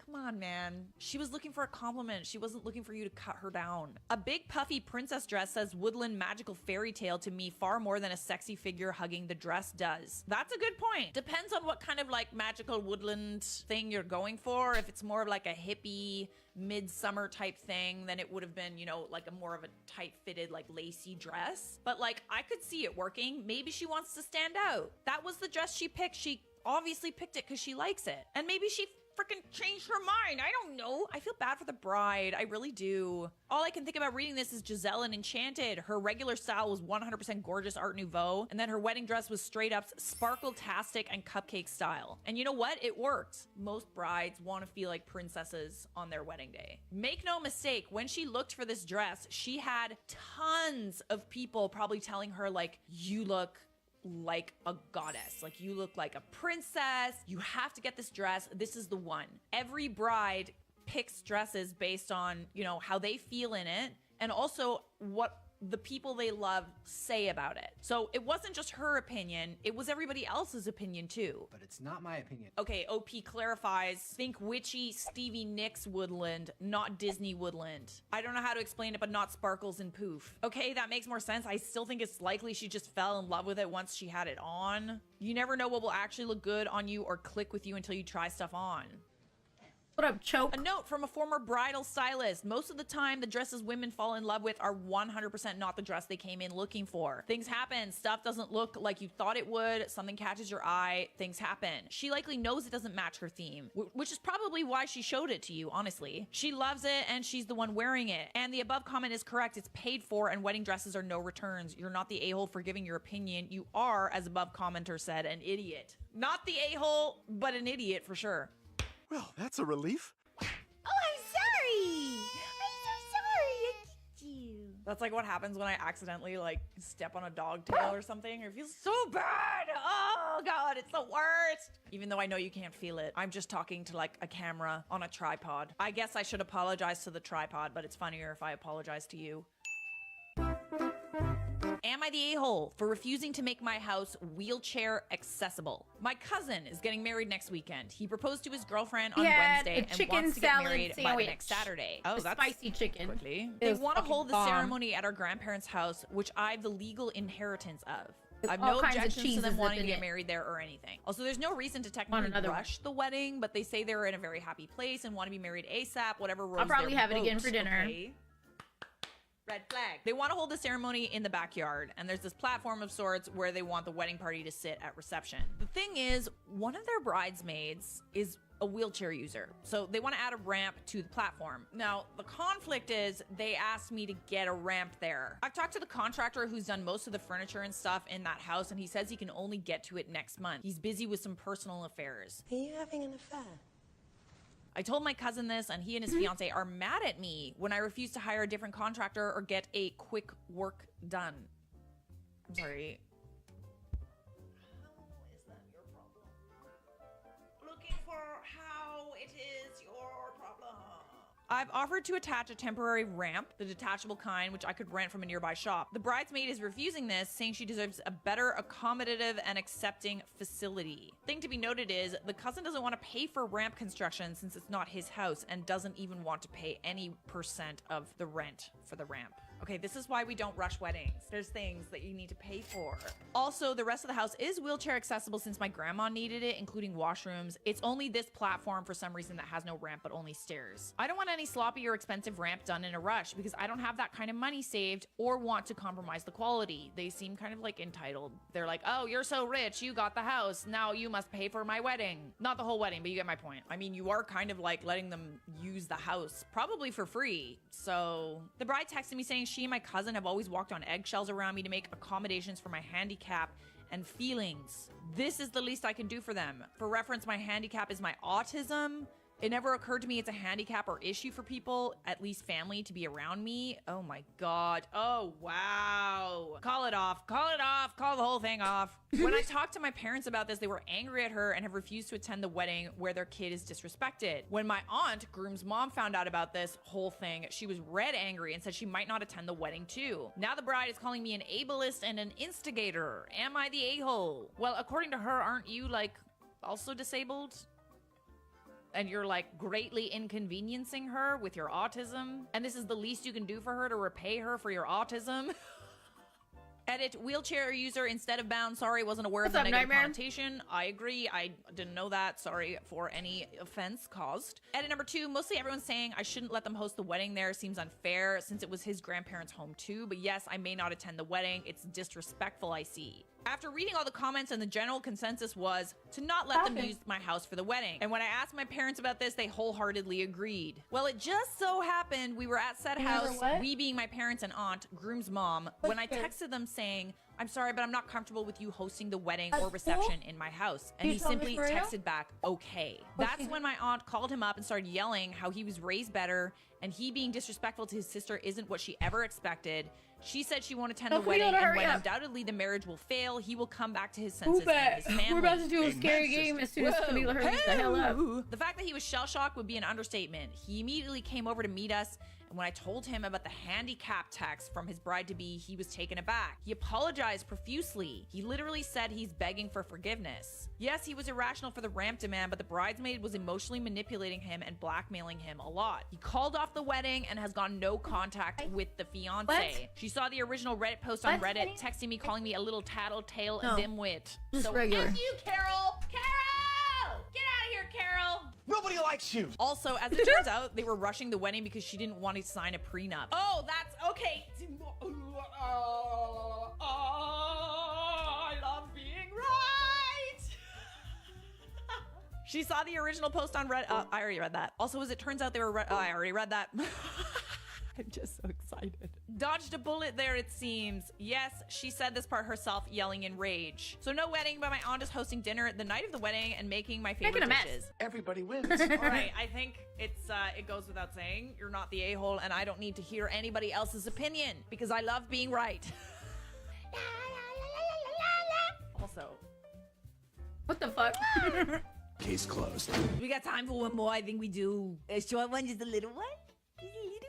come on, man. She was looking for a compliment. She wasn't looking for you to cut her down. A big puffy princess dress says woodland magical fairy tale to me far more than a sexy figure hugging the dress does. That's a good point. Depends on what kind of like magical woodland thing you're going for. If it's more of like a hippie midsummer type thing, then it would have been, you know, like a more of a tight fitted like lacy dress. But like I could see it working. Maybe she wants to stand out. That was the dress she picked. She obviously picked it because she likes it. And maybe she freaking changed her mind. I don't know. I feel bad for the bride. I really do. All I can think about reading this is Giselle in Enchanted. Her regular style was 100% gorgeous Art Nouveau, and then her wedding dress was straight up sparkle-tastic and cupcake style. And you know what? It worked. Most brides want to feel like princesses on their wedding day. Make no mistake, when she looked for this dress, she had tons of people probably telling her like, you look like a goddess, like you look like a princess, you have to get this dress, this is the one. Every bride picks dresses based on, you know, how they feel in it and also what the people they love say about it. So it wasn't just her opinion, it was everybody else's opinion too. But it's not my opinion. Okay, OP clarifies, think witchy Stevie Nicks woodland, not Disney woodland. I don't know how to explain it, but not sparkles and poof. Okay, that makes more sense. I still think it's likely she just fell in love with it once she had it on. You never know what will actually look good on you or click with you until you try stuff on. What up, Choke? A note from a former bridal stylist. Most of the time, the dresses women fall in love with are 100% not the dress they came in looking for. Things happen. Stuff doesn't look like you thought it would. Something catches your eye. Things happen. She likely knows it doesn't match her theme, which is probably why she showed it to you, honestly. She loves it, and she's the one wearing it. And the above comment is correct. It's paid for, and wedding dresses are no returns. You're not the a-hole for giving your opinion. You are, as above commenter said, an idiot. Not the a-hole, but an idiot for sure. Well, that's a relief. Oh, I'm sorry. I'm so sorry. I kicked you. That's like what happens when I accidentally like step on a dog tail or something. It feels so bad. Oh God, it's the worst. Even though I know you can't feel it. I'm just talking to like a camera on a tripod. I guess I should apologize to the tripod, but it's funnier if I apologize to you. Am I the a-hole for refusing to make my house wheelchair accessible? My cousin is getting married next weekend. He proposed to his girlfriend on Wednesday and wants to get married by the next Saturday. Oh, that's spicy chicken. Quickly. They want to hold the ceremony at our grandparents' house, which I have the legal inheritance of. I have no objections to them wanting to get married there or anything. Also, there's no reason to technically rush the wedding, but they say they're in a very happy place and want to be married ASAP, whatever rose I'll probably their have it again boat. for dinner. Okay. Red flag. They want to hold the ceremony in the backyard, and there's this platform of sorts where they want the wedding party to sit at reception. The thing is, one of their bridesmaids is a wheelchair user, so they want to add a ramp to the platform. Now, the conflict is they asked me to get a ramp there. I've talked to the contractor who's done most of the furniture and stuff in that house, and he says he can only get to it next month. He's busy with some personal affairs. Are you having an affair? I told my cousin this, and he and his fiance are mad at me when I refuse to hire a different contractor or get a quick work done. I'm sorry. I've offered to attach a temporary ramp, the detachable kind, which I could rent from a nearby shop. The bridesmaid is refusing this, saying she deserves a better accommodative and accepting facility. Thing to be noted is the cousin doesn't want to pay for ramp construction since it's not his house and doesn't even want to pay any % of the rent for the ramp. Okay, this is why we don't rush weddings. There's things that you need to pay for. Also, the rest of the house is wheelchair accessible since my grandma needed it, including washrooms. It's only this platform for some reason that has no ramp but only stairs. I don't want any sloppy or expensive ramp done in a rush because I don't have that kind of money saved or want to compromise the quality. They seem kind of like entitled. They're like, oh, you're so rich, you got the house, now you must pay for my wedding. Not the whole wedding, but you get my point. I mean, you are kind of like letting them use the house, probably for free. So the bride texted me saying she and my cousin have always walked on eggshells around me to make accommodations for my handicap and feelings. This is the least I can do for them. For reference, my handicap is my autism. It never occurred to me it's a handicap or issue for people, at least family, to be around me. Oh my God. Oh, wow. Call it off. Call it off. Call the whole thing off. When I talked to my parents about this, they were angry at her and have refused to attend the wedding where their kid is disrespected. When my aunt, groom's mom, found out about this whole thing, she was red angry and said she might not attend the wedding too. Now the bride is calling me an ableist and an instigator. Am I the a-hole? Well, according to her, aren't you, like, also disabled? And you're like greatly inconveniencing her with your autism, and this is the least you can do for her to repay her for your autism. Edit, wheelchair user instead of bound. Sorry, wasn't aware of the negative connotation. I agree. I didn't know that. Sorry for any offense caused. Edit number 2, mostly everyone's saying I shouldn't let them host the wedding there. Seems unfair since it was his grandparents' home too. But yes, I may not attend the wedding. It's disrespectful, I see. After reading all the comments, and the general consensus was to not let them use my house for the wedding. And when I asked my parents about this, they wholeheartedly agreed. Well, it just so happened we were at said house, we being my parents and aunt, groom's mom, when I texted them saying, I'm sorry, but I'm not comfortable with you hosting the wedding or reception in my house. And he simply texted back, okay. That's when my aunt called him up and started yelling how he was raised better and he being disrespectful to his sister isn't what she ever expected. She said she won't attend the wedding, and when undoubtedly the marriage will fail, he will come back to his senses and his family. We're about to do a scary game as soon as Camila hurries the hell up. The fact that he was shell-shocked would be an understatement. He immediately came over to meet us, and when I told him about the handicap text from his bride-to-be, he was taken aback. He apologized profusely. He literally said he's begging for forgiveness. Yes, he was irrational for the ramp demand, but the bridesmaid was emotionally manipulating him and blackmailing him a lot. He called off the wedding and has gone no contact with the fiance. She saw the original Reddit post on Reddit, texting me, calling me a little tattletale dimwit. Just regular. F you, Carol! Carol! Get out of here, Carol! Nobody likes you. Also, as it turns out, they were rushing the wedding because she didn't want to sign a prenup. Oh, that's okay. I love being right. She saw the original post on Reddit. I already read that. Also, as it turns out, they were. I already read that. I'm just so excited. Dodged a bullet there, it seems. Yes, she said this part herself, yelling in rage. So no wedding, but my aunt is hosting dinner the night of the wedding and making my favorite dishes. Everybody wins. All right, I think it goes without saying, you're not the a-hole, and I don't need to hear anybody else's opinion because I love being right. Also, what the fuck? Case closed. We got time for one more. I think we do. A short one, just a little one. Just a little one.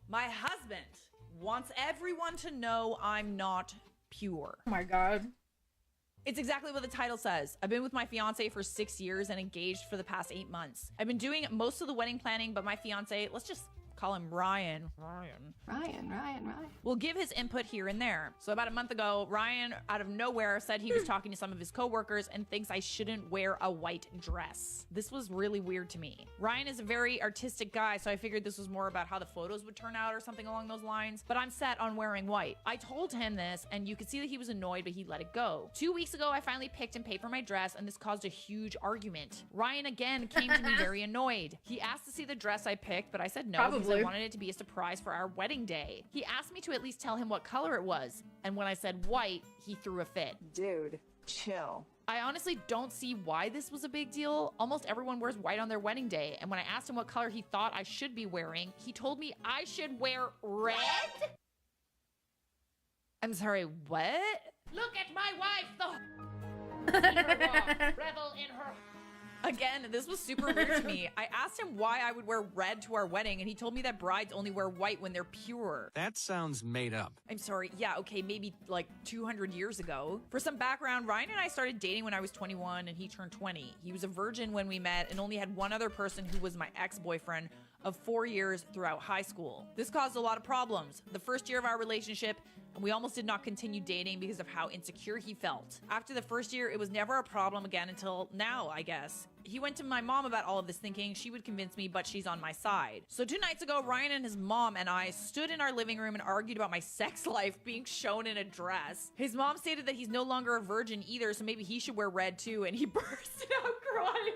My husband wants everyone to know I'm not pure. Oh my God. It's exactly what the title says. I've been with my fiance for 6 years and engaged for the past 8 months. I've been doing most of the wedding planning, but my fiance, let's just call him Ryan. Ryan. Will give his input here and there. So about a month ago, Ryan, out of nowhere, said he was talking to some of his coworkers and thinks I shouldn't wear a white dress. This was really weird to me. Ryan is a very artistic guy, so I figured this was more about how the photos would turn out or something along those lines, but I'm set on wearing white. I told him this, and you could see that he was annoyed, but he let it go. 2 weeks ago, I finally picked and paid for my dress, and this caused a huge argument. Ryan again came to me very annoyed. He asked to see the dress I picked, but I said no. Because I wanted it to be a surprise for our wedding day. He asked me to at least tell him what color it was, and when I said white, he threw a fit. Dude, chill. I honestly don't see why this was a big deal. Almost everyone wears white on their wedding day, and when I asked him what color he thought I should be wearing, he told me I should wear red? I'm sorry, what? Look at my wife, revel in her Again, this was super weird to me. I asked him why I would wear red to our wedding, and he told me that brides only wear white when they're pure. That sounds made up. I'm sorry. Yeah, okay, maybe like 200 years ago. For some background, Ryan and I started dating when I was 21 and he turned 20. He was a virgin when we met and only had one other person who was my ex-boyfriend of 4 years throughout high school. This caused a lot of problems. The first year of our relationship, and we almost did not continue dating because of how insecure he felt. After the first year, it was never a problem again until now, I guess. He went to my mom about all of this thinking she would convince me, but she's on my side. So 2 nights ago, Ryan and his mom and I stood in our living room and argued about my sex life being shown in a dress. His mom stated that he's no longer a virgin either, so maybe he should wear red too, and he bursted out crying.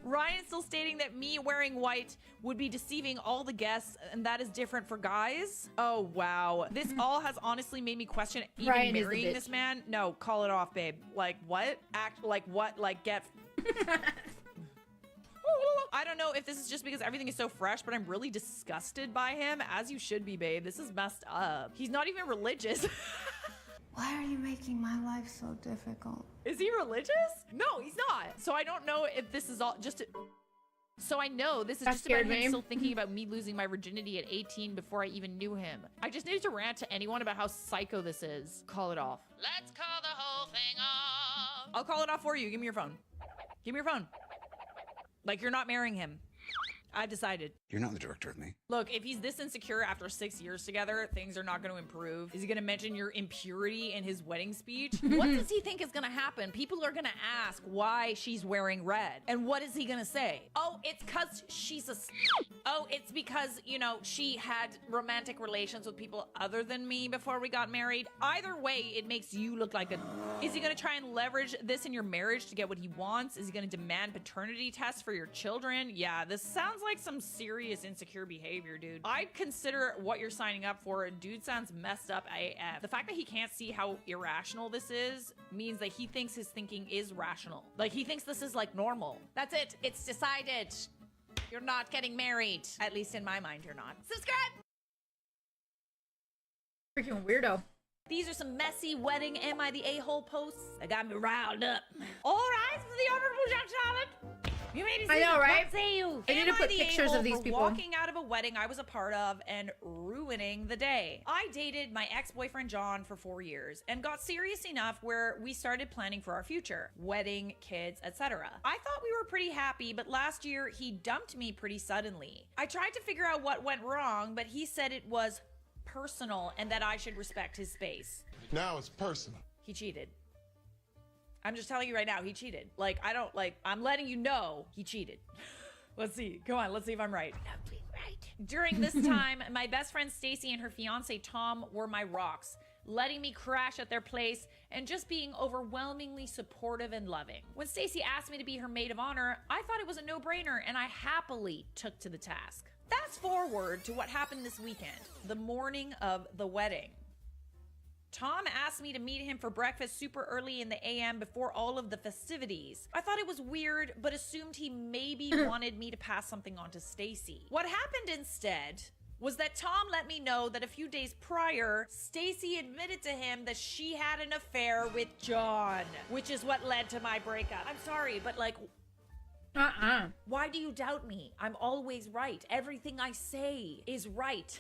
Ryan still stating that me wearing white would be deceiving all the guests, and that is different for guys. Oh, wow. This all has honestly made me question even Ryan marrying this man. No, call it off, babe. Like, what? Act like what? Like, get... I don't know if this is just because everything is so fresh, but I'm really disgusted by him, as you should be, babe. This is messed up. He's not even religious. Why are you making my life so difficult? Is he religious? No, he's not. So I don't know if this is all just... So I know this is just about him still thinking about me losing my virginity at 18 before I even knew him. I just needed to rant to anyone about how psycho this is. Call it off. Let's call the whole thing off. I'll call it off for you. Give me your phone. Give me your phone. Like, you're not marrying him. I've decided. You're not the director of me. Look, if he's this insecure after 6 years together, things are not going to improve. Is he going to mention your impurity in his wedding speech? What does he think is going to happen? People are going to ask why she's wearing red. And what is he going to say? Oh, it's because she's a... Oh, it's because, you know, she had romantic relations with people other than me before we got married. Either way, it makes you look like a... Is he going to try and leverage this in your marriage to get what he wants? Is he going to demand paternity tests for your children? Yeah, this sounds like some serious insecure behavior, dude. I'd consider what you're signing up for. Dude sounds messed up AF. The fact that he can't see how irrational this is means that he thinks his thinking is rational. Like, he thinks this is like normal. That's it. It's decided. You're not getting married. At least in my mind, you're not. Subscribe! Freaking weirdo. These are some messy wedding Am I the A-hole posts that got me riled up. All rise for the Honorable John Charlotte. You made I know, right? Say you. I need to put pictures of these people. Walking out of a wedding I was a part of and ruining the day. I dated my ex-boyfriend John for 4 years and got serious enough where we started planning for our future. Wedding, kids, etc. I thought we were pretty happy, but last year he dumped me pretty suddenly. I tried to figure out what went wrong, but he said it was personal and that I should respect his space. Now it's personal. He cheated. I'm just telling you right now, he cheated. Like, I'm letting you know he cheated. Let's see. Come on, let's see if I'm right. During this time, my best friend Stacy and her fiance Tom were my rocks, letting me crash at their place and just being overwhelmingly supportive and loving. When Stacy asked me to be her maid of honor, I thought it was a no-brainer and I happily took to the task. Fast forward to what happened this weekend, the morning of the wedding. Tom asked me to meet him for breakfast super early in the AM before all of the festivities. I thought it was weird, but assumed he maybe wanted me to pass something on to Stacy. What happened instead was that Tom let me know that a few days prior, Stacy admitted to him that she had an affair with John, which is what led to my breakup. I'm sorry, but like... Why do you doubt me? I'm always right. Everything I say is right.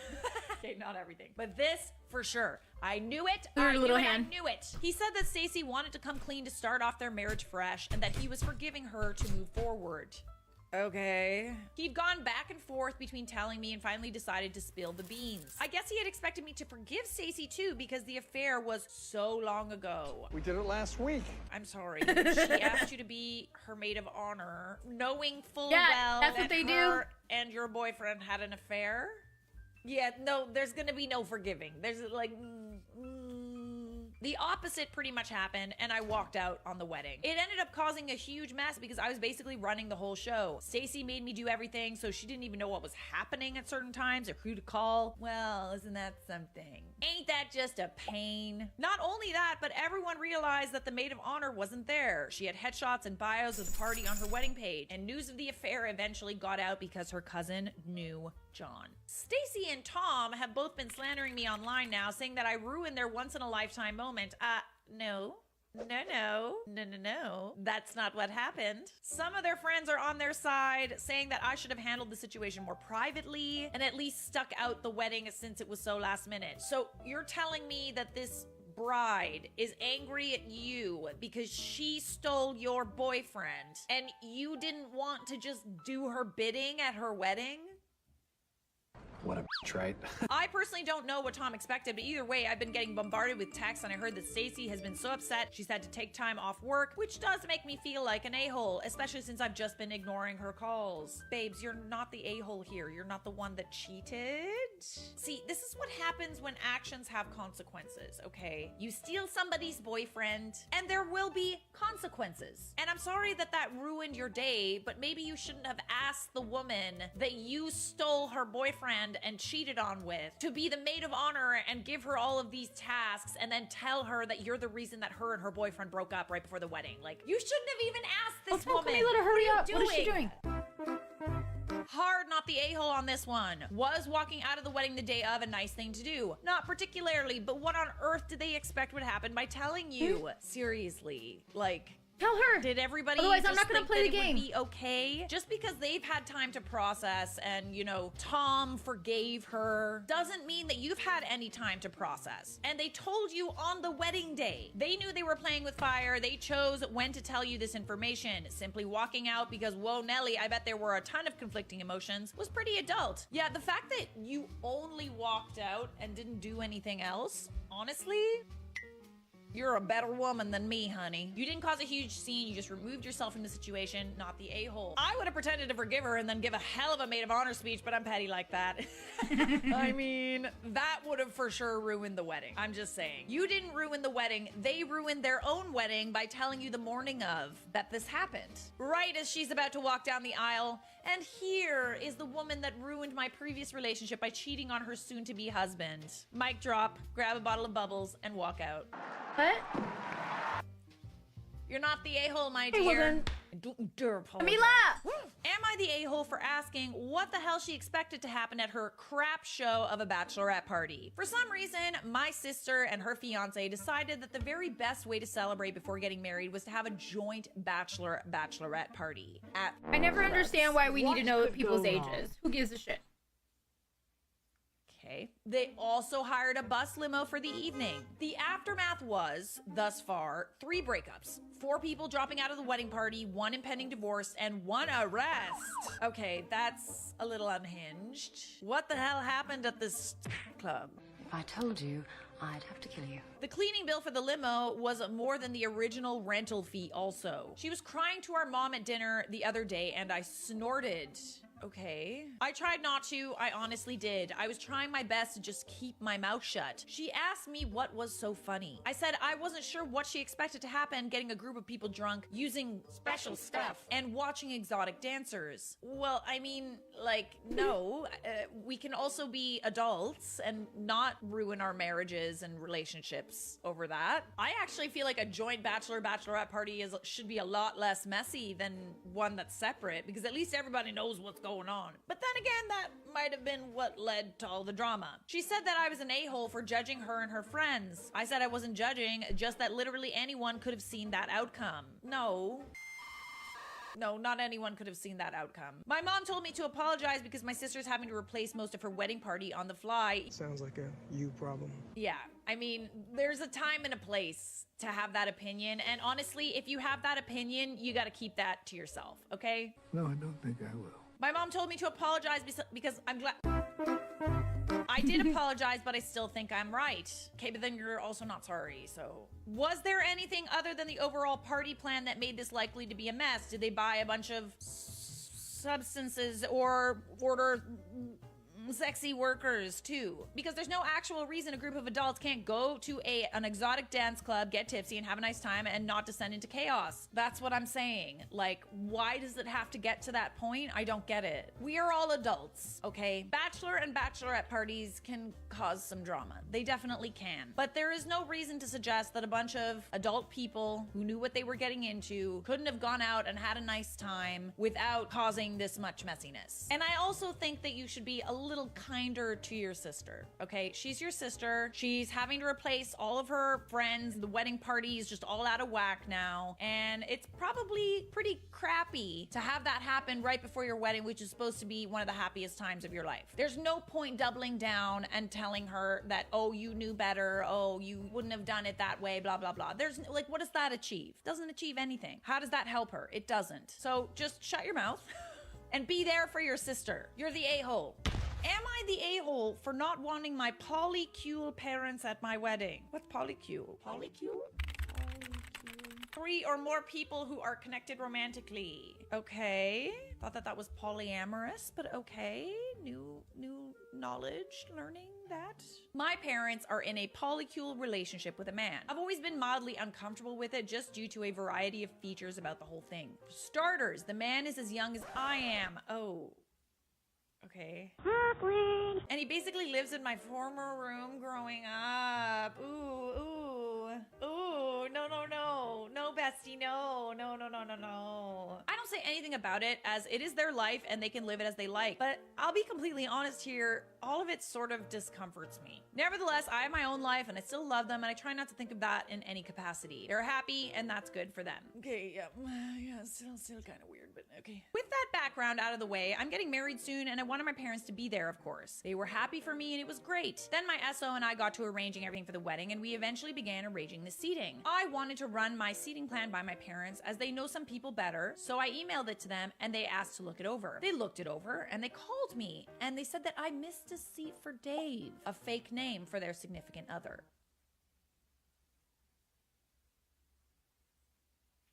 Okay, not everything. But this, for sure. I knew it. I knew it. He said that Stacy wanted to come clean to start off their marriage fresh and that he was forgiving her to move forward. Okay. He'd gone back and forth between telling me and finally decided to spill the beans. I guess he had expected me to forgive Stacy too because the affair was so long ago. We did it last week. I'm sorry. She asked you to be her maid of honor, knowing full well that's that what they her and your boyfriend had an affair? Yeah, no, there's gonna be no forgiving. There's like... The opposite pretty much happened, and I walked out on the wedding. It ended up causing a huge mess because I was basically running the whole show. Stacy made me do everything, so she didn't even know what was happening at certain times or who to call. Well, isn't that something? Ain't that just a pain? Not only that, but everyone realized that the maid of honor wasn't there. She had headshots and bios of the party on her wedding page, and news of the affair eventually got out because her cousin knew John. Stacy and Tom have both been slandering me online now, saying that I ruined their once-in-a-lifetime moment. No. No. That's not what happened. Some of their friends are on their side, saying that I should have handled the situation more privately and at least stuck out the wedding since it was so last minute. So you're telling me that this bride is angry at you because she stole your boyfriend and you didn't want to just do her bidding at her wedding? What a bitch, right? I personally don't know what Tom expected, but either way, I've been getting bombarded with texts and I heard that Stacy has been so upset she's had to take time off work, which does make me feel like an a-hole, especially since I've just been ignoring her calls. Babes, you're not the a-hole here. You're not the one that cheated. See, this is what happens when actions have consequences, okay? You steal somebody's boyfriend and there will be consequences. And I'm sorry that that ruined your day, but maybe you shouldn't have asked the woman that you stole her boyfriend and cheated on with to be the maid of honor and give her all of these tasks and then tell her that you're the reason that her and her boyfriend broke up right before the wedding. Like, you shouldn't have even asked this woman. Can we let her hurry up? What is she doing? Hard not the a-hole on this one. Was walking out of the wedding the day of a nice thing to do? Not particularly, but what on earth did they expect would happen by telling you? Seriously, like... Tell her. Did everybody Otherwise, just I'm not gonna think play that the it game. would be okay? Just because they've had time to process and, you know, Tom forgave her doesn't mean that you've had any time to process. And they told you on the wedding day. They knew they were playing with fire. They chose when to tell you this information. Simply walking out because, whoa, Nelly, I bet there were a ton of conflicting emotions, was pretty adult. Yeah, the fact that you only walked out and didn't do anything else, honestly... You're a better woman than me, honey. You didn't cause a huge scene. You just removed yourself from the situation, not the a-hole. I would have pretended to forgive her and then give a hell of a maid of honor speech, but I'm petty like that. I mean, that would have for sure ruined the wedding. I'm just saying. You didn't ruin the wedding. They ruined their own wedding by telling you the morning of that this happened. Right as she's about to walk down the aisle. And here is the woman that ruined my previous relationship by cheating on her soon-to-be husband. Mic drop, grab a bottle of bubbles, and walk out. What? You're not the a-hole, my Hey, dear. well then. Don't dare apologize. Camila! Am I the a-hole for asking what the hell she expected to happen at her crap show of a bachelorette party? For some reason, my sister and her fiance decided that the very best way to celebrate before getting married was to have a joint bachelorette party. I never understand why we need to know people's ages. Who gives a shit? Okay. They also hired a bus limo for the evening. The aftermath was, thus far, 3 breakups, 4 people dropping out of the wedding party, 1 impending divorce, and 1 arrest. Okay, that's a little unhinged. What the hell happened at this club? If I told you, I'd have to kill you. The cleaning bill for the limo was more than the original rental fee also. She was crying to our mom at dinner the other day and I snorted. Okay. I tried not to. I honestly did. I was trying my best to just keep my mouth shut. She asked me what was so funny. I said I wasn't sure what she expected to happen getting a group of people drunk, using special stuff, and watching exotic dancers. Well, I mean, like, no. We can also be adults and not ruin our marriages and relationships over that. I actually feel like a joint bachelorette party should be a lot less messy than one that's separate, because at least everybody knows what's going on. But then again, that might have been what led to all the drama. She said that I was an a-hole for judging her and her friends. I said I wasn't judging, just that literally anyone could have seen that outcome. No, not anyone could have seen that outcome. My mom told me to apologize because my sister's having to replace most of her wedding party on the fly. Sounds like a you problem. Yeah, I mean, there's a time and a place to have that opinion, and honestly, if you have that opinion, you gotta keep that to yourself, okay? No, I don't think I will. My mom told me to apologize because I'm glad... I did apologize, but I still think I'm right. Okay, but then you're also not sorry, so... Was there anything other than the overall party plan that made this likely to be a mess? Did they buy a bunch of substances or order sexy workers too? Because there's no actual reason a group of adults can't go to an exotic dance club, get tipsy, and have a nice time and not descend into chaos. That's what I'm saying. Like, why does it have to get to that point? I don't get it. We are all adults, okay? Bachelor and bachelorette parties can cause some drama. They definitely can. But there is no reason to suggest that a bunch of adult people who knew what they were getting into couldn't have gone out and had a nice time without causing this much messiness. And I also think that you should be a little little kinder to your sister, okay? She's your sister. She's having to replace all of her friends. The wedding party is just all out of whack now. And it's probably pretty crappy to have that happen right before your wedding, which is supposed to be one of the happiest times of your life. There's no point doubling down and telling her that, oh, you knew better. Oh, you wouldn't have done it that way, blah, blah, blah. There's like, what does that achieve? Doesn't achieve anything. How does that help her? It doesn't. So just shut your mouth and be there for your sister. You're the a-hole. Am I the a-hole for not wanting my polycule parents at my wedding? What's polycule? Polycule? 3 or more people who are connected romantically. Okay. Thought that was polyamorous, but okay. New knowledge, learning that. My parents are in a polycule relationship with a man. I've always been mildly uncomfortable with it just due to a variety of features about the whole thing. For starters, the man is as young as I am. Oh. Okay. And he basically lives in my former room growing up. Ooh, no, bestie, no. I don't say anything about it as it is their life and they can live it as they like. But I'll be completely honest here, all of it sort of discomforts me. Nevertheless, I have my own life and I still love them and I try not to think of that in any capacity. They're happy and that's good for them. Okay, yeah, still kind of weird, but okay. With that background out of the way, I'm getting married soon and I wanted my parents to be there, of course. They were happy for me and it was great. Then my SO and I got to arranging everything for the wedding and we eventually began arranging the seating. I wanted to run my seating plan by my parents as they know some people better, so I emailed it to them and they asked to look it over. They looked it over and they called me and they said that I missed a seat for Dave, a fake name for their significant other.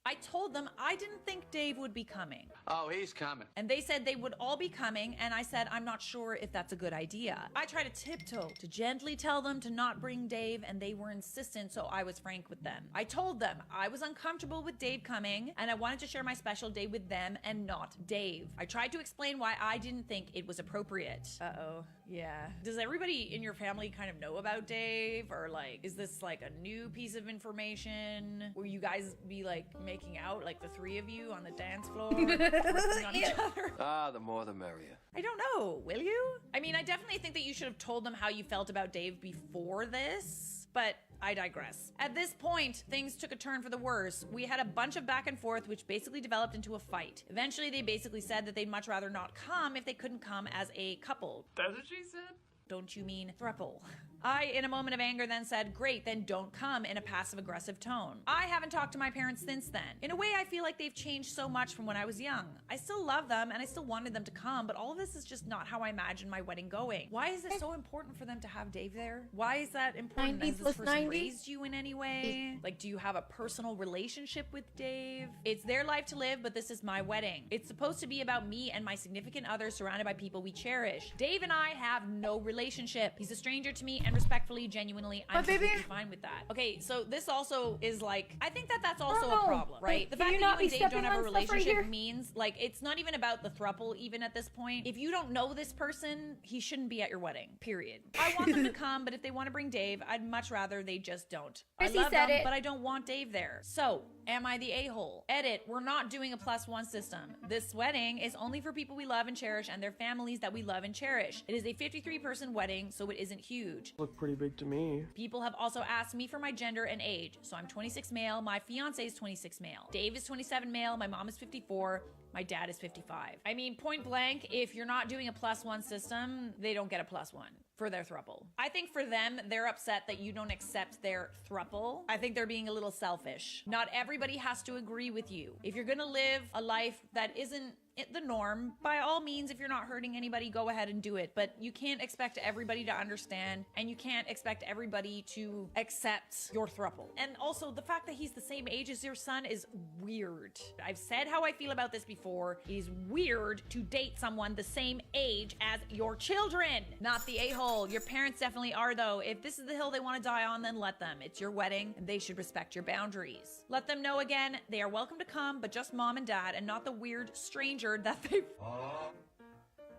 I told them I didn't think Dave would be coming. Oh, he's coming. And they said they would all be coming, and I said I'm not sure if that's a good idea. I tried to tiptoe to gently tell them to not bring Dave, and they were insistent, so I was frank with them. I told them I was uncomfortable with Dave coming, and I wanted to share my special day with them and not Dave. I tried to explain why I didn't think it was appropriate. Uh-oh. Yeah. Does everybody in your family kind of know about Dave? Or like, is this like a new piece of information? Will you guys be like making out, like the 3 of you on the dance floor, working on each other? Ah, the more the merrier. I don't know. Will you? I mean, I definitely think that you should have told them how you felt about Dave before this, but I digress. At this point, things took a turn for the worse. We had a bunch of back and forth, which basically developed into a fight. Eventually, they basically said that they'd much rather not come if they couldn't come as a couple. That's what she said? Don't you mean throuple? I, in a moment of anger, then said, great, then don't come, in a passive-aggressive tone. I haven't talked to my parents since then. In a way, I feel like they've changed so much from when I was young. I still love them, and I still wanted them to come, but all of this is just not how I imagined my wedding going. Why is it so important for them to have Dave there? Why is that important? Has this person raised you in any way? Like, do you have a personal relationship with Dave? It's their life to live, but this is my wedding. It's supposed to be about me and my significant other surrounded by people we cherish. Dave and I have no relationship. He's a stranger to me, and respectfully, genuinely, I'm completely fine with that. Okay, so this also is like, I think that that's also a problem, right? The fact that you and Dave don't have a relationship means, like, it's not even about the throuple even at this point. If you don't know this person, he shouldn't be at your wedding, period. I want them to come, but if they want to bring Dave, I'd much rather they just don't. I love them, but I don't want Dave there. So, am I the a-hole? Edit, we're not doing a +1 system. This wedding is only for people we love and cherish and their families that we love and cherish. It is a 53-person wedding, so it isn't huge. Look pretty big to me. People have also asked me for my gender and age. So I'm 26 male, my fiance is 26 male. Dave is 27 male, my mom is 54, my dad is 55. I mean, point blank, if you're not doing a +1 system, they don't get a +1 for their throuple. I think for them, they're upset that you don't accept their throuple. I think they're being a little selfish. Not everybody has to agree with you. If you're gonna live a life that isn't the norm, by all means, if you're not hurting anybody, go ahead and do it. But you can't expect everybody to understand, and you can't expect everybody to accept your throuple. And also, the fact that he's the same age as your son is weird. I've said how I feel about this before. It is weird to date someone the same age as your children. Not the a-hole. Your parents definitely are, though. If this is the hill they want to die on, then let them. It's your wedding, and they should respect your boundaries. Let them know again, they are welcome to come, but just mom and dad, and not the weird stranger that they...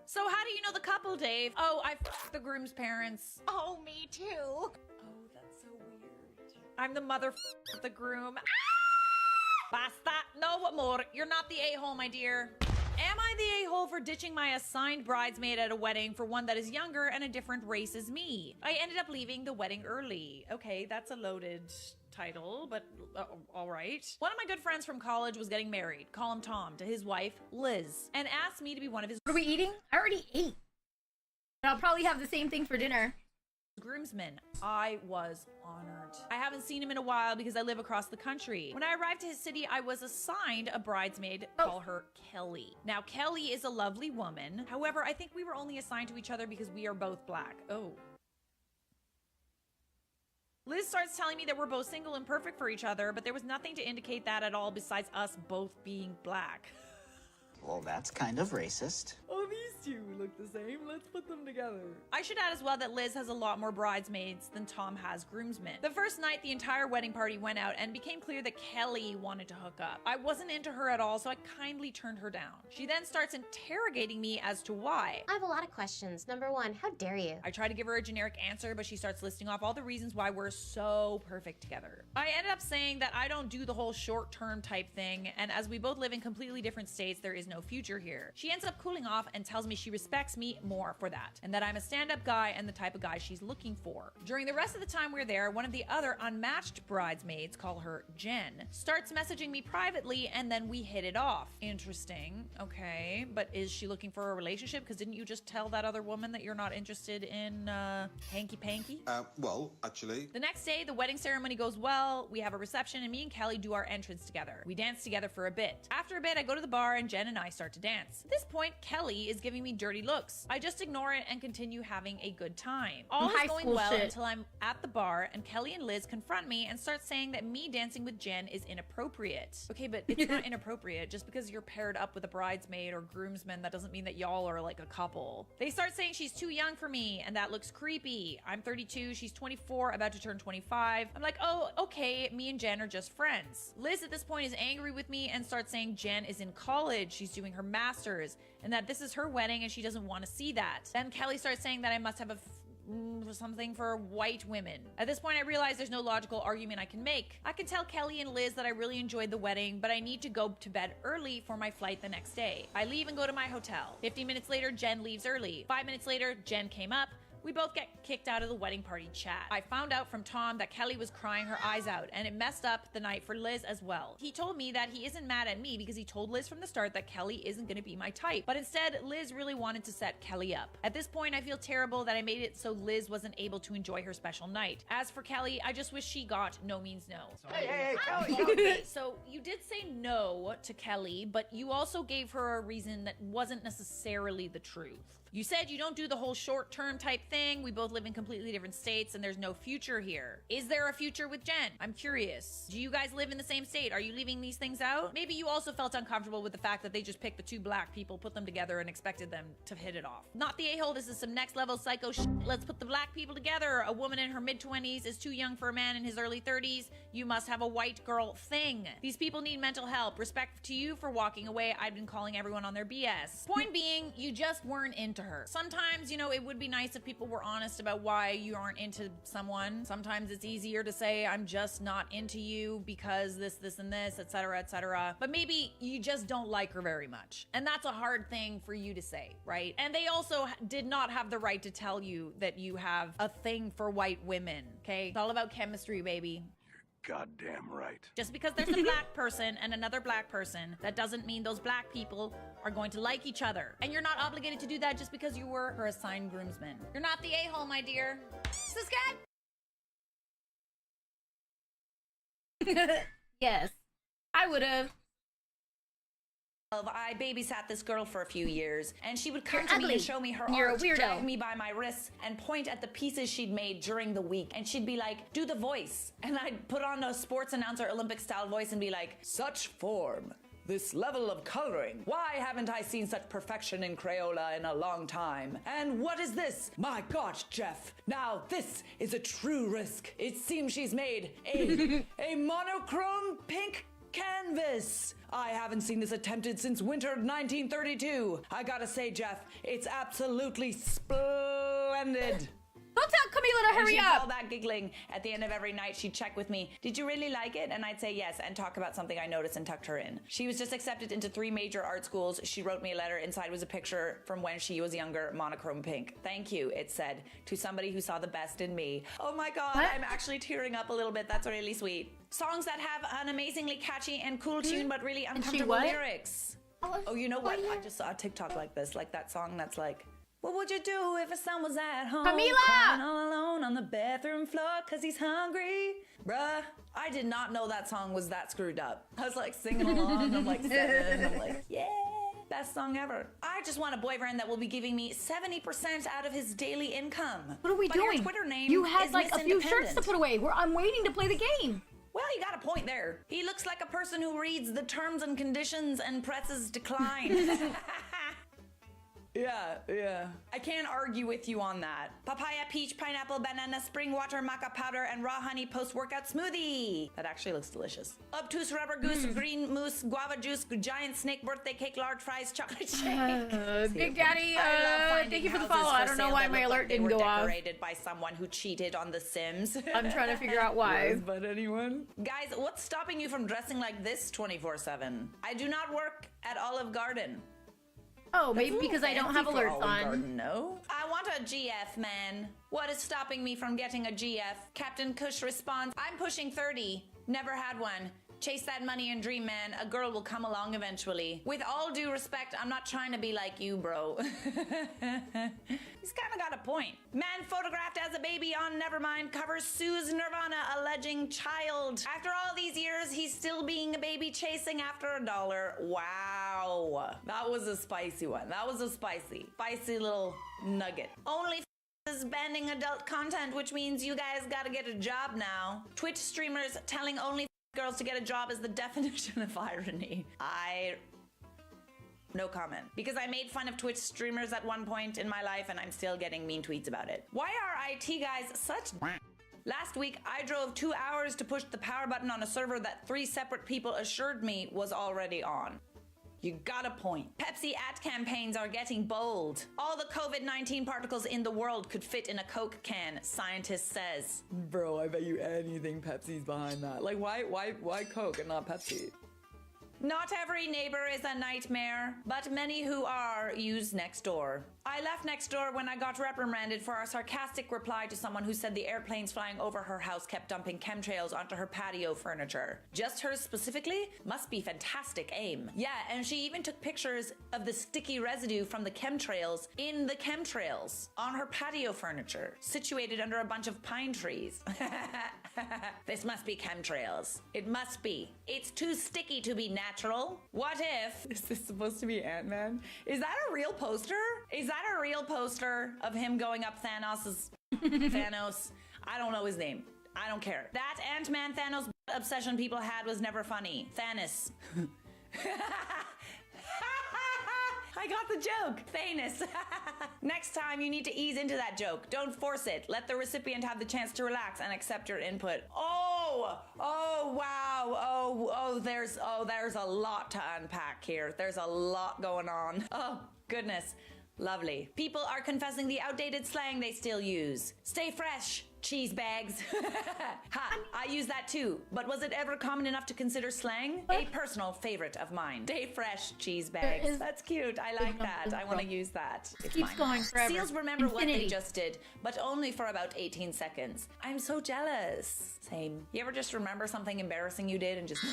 So how do you know the couple, Dave? Oh, I f***ed the groom's parents. Oh, me too. Oh, that's so weird. I'm the mother of the groom. Ah! Basta. No more. You're not the a-hole, my dear. Am I the a-hole for ditching my assigned bridesmaid at a wedding for one that is younger and a different race as me? I ended up leaving the wedding early. Okay, that's a loaded title, but all right. One of my good friends from college was getting married, call him Tom, to his wife, Liz, and asked me to be one of his— What are we eating? I already ate. But I'll probably have the same thing for dinner. groomsmen. I was honored. I haven't seen him in a while because I live across the country. When I arrived to his city, I was assigned a bridesmaid. Call her Kelly. Now, Kelly is a lovely woman. However, I think we were only assigned to each other because we are both black. Oh. Liz starts telling me that we're both single and perfect for each other, but there was nothing to indicate that at all besides us both being black. Well, that's kind of racist. Oh, these two look the same. Let's put them together. I should add as well that Liz has a lot more bridesmaids than Tom has groomsmen. The first night, the entire wedding party went out and became clear that Kelly wanted to hook up. I wasn't into her at all, so I kindly turned her down. She then starts interrogating me as to why. I have a lot of questions. Number one, how dare you? I try to give her a generic answer, but she starts listing off all the reasons why we're so perfect together. I ended up saying that I don't do the whole short-term type thing, and as we both live in completely different states, there is no future here. She ends up cooling off and tells me she respects me more for that, and that I'm a stand-up guy and the type of guy she's looking for. During the rest of the time we're there, one of the other unmatched bridesmaids, call her Jen, starts messaging me privately, and then we hit it off. Interesting. Okay, but is she looking for a relationship? Because didn't you just tell that other woman that you're not interested in hanky-panky? Well, actually. The next day, the wedding ceremony goes well. We have a reception, and me and Kelly do our entrance together. We dance together for a bit. After a bit, I go to the bar, and Jen and I start to dance. At this point, Kelly is giving me dirty looks. I just ignore it and continue having a good time. All is going well until I'm at the bar, and Kelly and Liz confront me and start saying that me dancing with Jen is inappropriate. Okay, but it's not inappropriate. Just because you're paired up with a bridesmaid or groomsman, that doesn't mean that y'all are like a couple. They start saying she's too young for me, and that looks creepy. I'm 32, she's 24, about to turn 25. I'm like, oh, okay, me and Jen are just friends. Liz at this point is angry with me and starts saying Jen is in college, she's doing her master's, and that this is her wedding and she doesn't want to see that. Then Kelly starts saying that I must have something for white women. At this point, I realize there's no logical argument I can make. I can tell Kelly and Liz that I really enjoyed the wedding, but I need to go to bed early for my flight the next day. I leave and go to my hotel. 50 minutes later, Jen leaves early. 5 minutes later, Jen came up. We both get kicked out of the wedding party chat. I found out from Tom that Kelly was crying her eyes out, and it messed up the night for Liz as well. He told me that he isn't mad at me because he told Liz from the start that Kelly isn't gonna be my type, but instead, Liz really wanted to set Kelly up. At this point, I feel terrible that I made it so Liz wasn't able to enjoy her special night. As for Kelly, I just wish she got no means no. Hey, Kelly! Okay, so you did say no to Kelly, but you also gave her a reason that wasn't necessarily the truth. You said you don't do the whole short-term type thing. We both live in completely different states and there's no future here. Is there a future with Jen? I'm curious. Do you guys live in the same state? Are you leaving these things out? Maybe you also felt uncomfortable with the fact that they just picked the two black people, put them together, and expected them to hit it off. Not the a-hole. This is some next-level psycho shit. Let's put the black people together. A woman in her mid-20s is too young for a man in his early 30s. You must have a white girl thing. These people need mental help. Respect to you for walking away. I've been calling everyone on their BS. Point being, you just weren't into her. Sometimes, you know, it would be nice if people were honest about why you aren't into someone. Sometimes it's easier to say, I'm just not into you because this, and this, etc., etc. But maybe you just don't like her very much. And that's a hard thing for you to say, right? And they also did not have the right to tell you that you have a thing for white women, okay? It's all about chemistry, baby. Goddamn right. Just because there's a black person and another black person, that doesn't mean those black people are going to like each other. And you're not obligated to do that just because you were her assigned groomsman. You're not the a-hole, my dear. Yes, I would have. I babysat this girl for a few years, and she would come to me and show me her You're art, a weirdo. drag me by my wrists, and point at the pieces she'd made during the week. And she'd be like, do the voice. And I'd put on a sports announcer Olympic-style voice and be like, such form. This level of coloring. Why haven't I seen such perfection in Crayola in a long time? And what is this? My gosh, Jeff. Now this is a true risk. It seems she's made a monochrome pink canvas. I haven't seen this attempted since winter 1932. I gotta say, Jeff, it's absolutely splendid. Don't tell Camila to hurry she'd up. call that giggling. At the end of every night, she'd check with me. Did you really like it? And I'd say yes, and talk about something I noticed and tucked her in. She was just accepted into 3 major art schools. She wrote me a letter. Inside was a picture from when she was younger, monochrome pink. Thank you, it said, to somebody who saw the best in me. Oh my God, What? I'm actually tearing up a little bit. That's really sweet. Songs that have an amazingly catchy and cool tune, but really uncomfortable what? lyrics. Oh, you know what? I just saw a TikTok like this, like that song that's like, what would you do if a son was at home Camila! crying all alone on the bathroom floor cause he's hungry? Bruh, I did not know that song was that screwed up. I was like singing along, and I'm like 7, and I'm like, yeah, best song ever. I just want a boyfriend that will be giving me 70% out of his daily income. What are we But your doing? Twitter name You had is like a Miss few shirts to Independent. put away. I'm waiting to play the game. Well, you got a point there. He looks like a person who reads the terms and conditions and presses decline. Yeah. I can't argue with you on that. Papaya, peach, pineapple, banana, spring water, maca powder, and raw honey post-workout smoothie. That actually looks delicious. Obtuse rubber goose, green moose, guava juice, giant snake, birthday cake, large fries, chocolate shake. Big Daddy, I love finding thank you for the houses follow. I don't know sale why that my look alert like they didn't were go off. decorated by someone who cheated on The Sims. I'm trying to figure out why. But anyone? Guys, what's stopping you from dressing like this 24/7? I do not work at Olive Garden. Oh, maybe because I don't have Fancy for alerts Olive on. Garden, no. I want a GF, man. What is stopping me from getting a GF? Captain Kush responds, I'm pushing 30. Never had one. Chase that money and dream, man. A girl will come along eventually. With all due respect, I'm not trying to be like you, bro. He's kind of got a point. Man photographed as a baby on Nevermind covers sues Nirvana alleging child. After all these years, he's still being a baby chasing after $1. Wow. That was a spicy one. That was a spicy little nugget. Only is banning adult content, which means you guys gotta get a job now. Twitch streamers telling only girls to get a job is the definition of irony. No comment. Because I made fun of Twitch streamers at one point in my life and I'm still getting mean tweets about it. Why are IT guys such Last week, I drove 2 hours to push the power button on a server that 3 separate people assured me was already on. You got a point. Pepsi ad campaigns are getting bold. All the COVID-19 particles in the world could fit in a Coke can, scientist says. Bro, I bet you anything Pepsi's behind that. Like, why Coke and not Pepsi? Not every neighbor is a nightmare, but many who are use Nextdoor. I left Nextdoor when I got reprimanded for a sarcastic reply to someone who said the airplanes flying over her house kept dumping chemtrails onto her patio furniture. Just hers specifically? Must be fantastic aim. Yeah, and she even took pictures of the sticky residue from the chemtrails in the chemtrails on her patio furniture, situated under a bunch of pine trees. This must be chemtrails. It must be. It's too sticky to be natural. What if... Is this supposed to be Ant-Man? Is that a real poster? Is that a real poster of him going up Thanos's... Thanos? I don't know his name. I don't care. That Ant-Man Thanos obsession people had was never funny. Thanos. I got the joke. Thanos. Next time you need to ease into that joke. Don't force it. Let the recipient have the chance to relax and accept your input. Oh wow. There's a lot to unpack here. There's a lot going on. Oh goodness. Lovely. People are confessing the outdated slang they still use. Stay fresh, cheese bags. Ha, I use that too. But was it ever common enough to consider slang? A personal favorite of mine. Stay fresh, cheese bags. That's cute. I like that. I want to use that. It keeps going forever. Seals remember what they Infinity. just did, but only for about 18 seconds. I'm so jealous. Same. You ever just remember something embarrassing you did and just...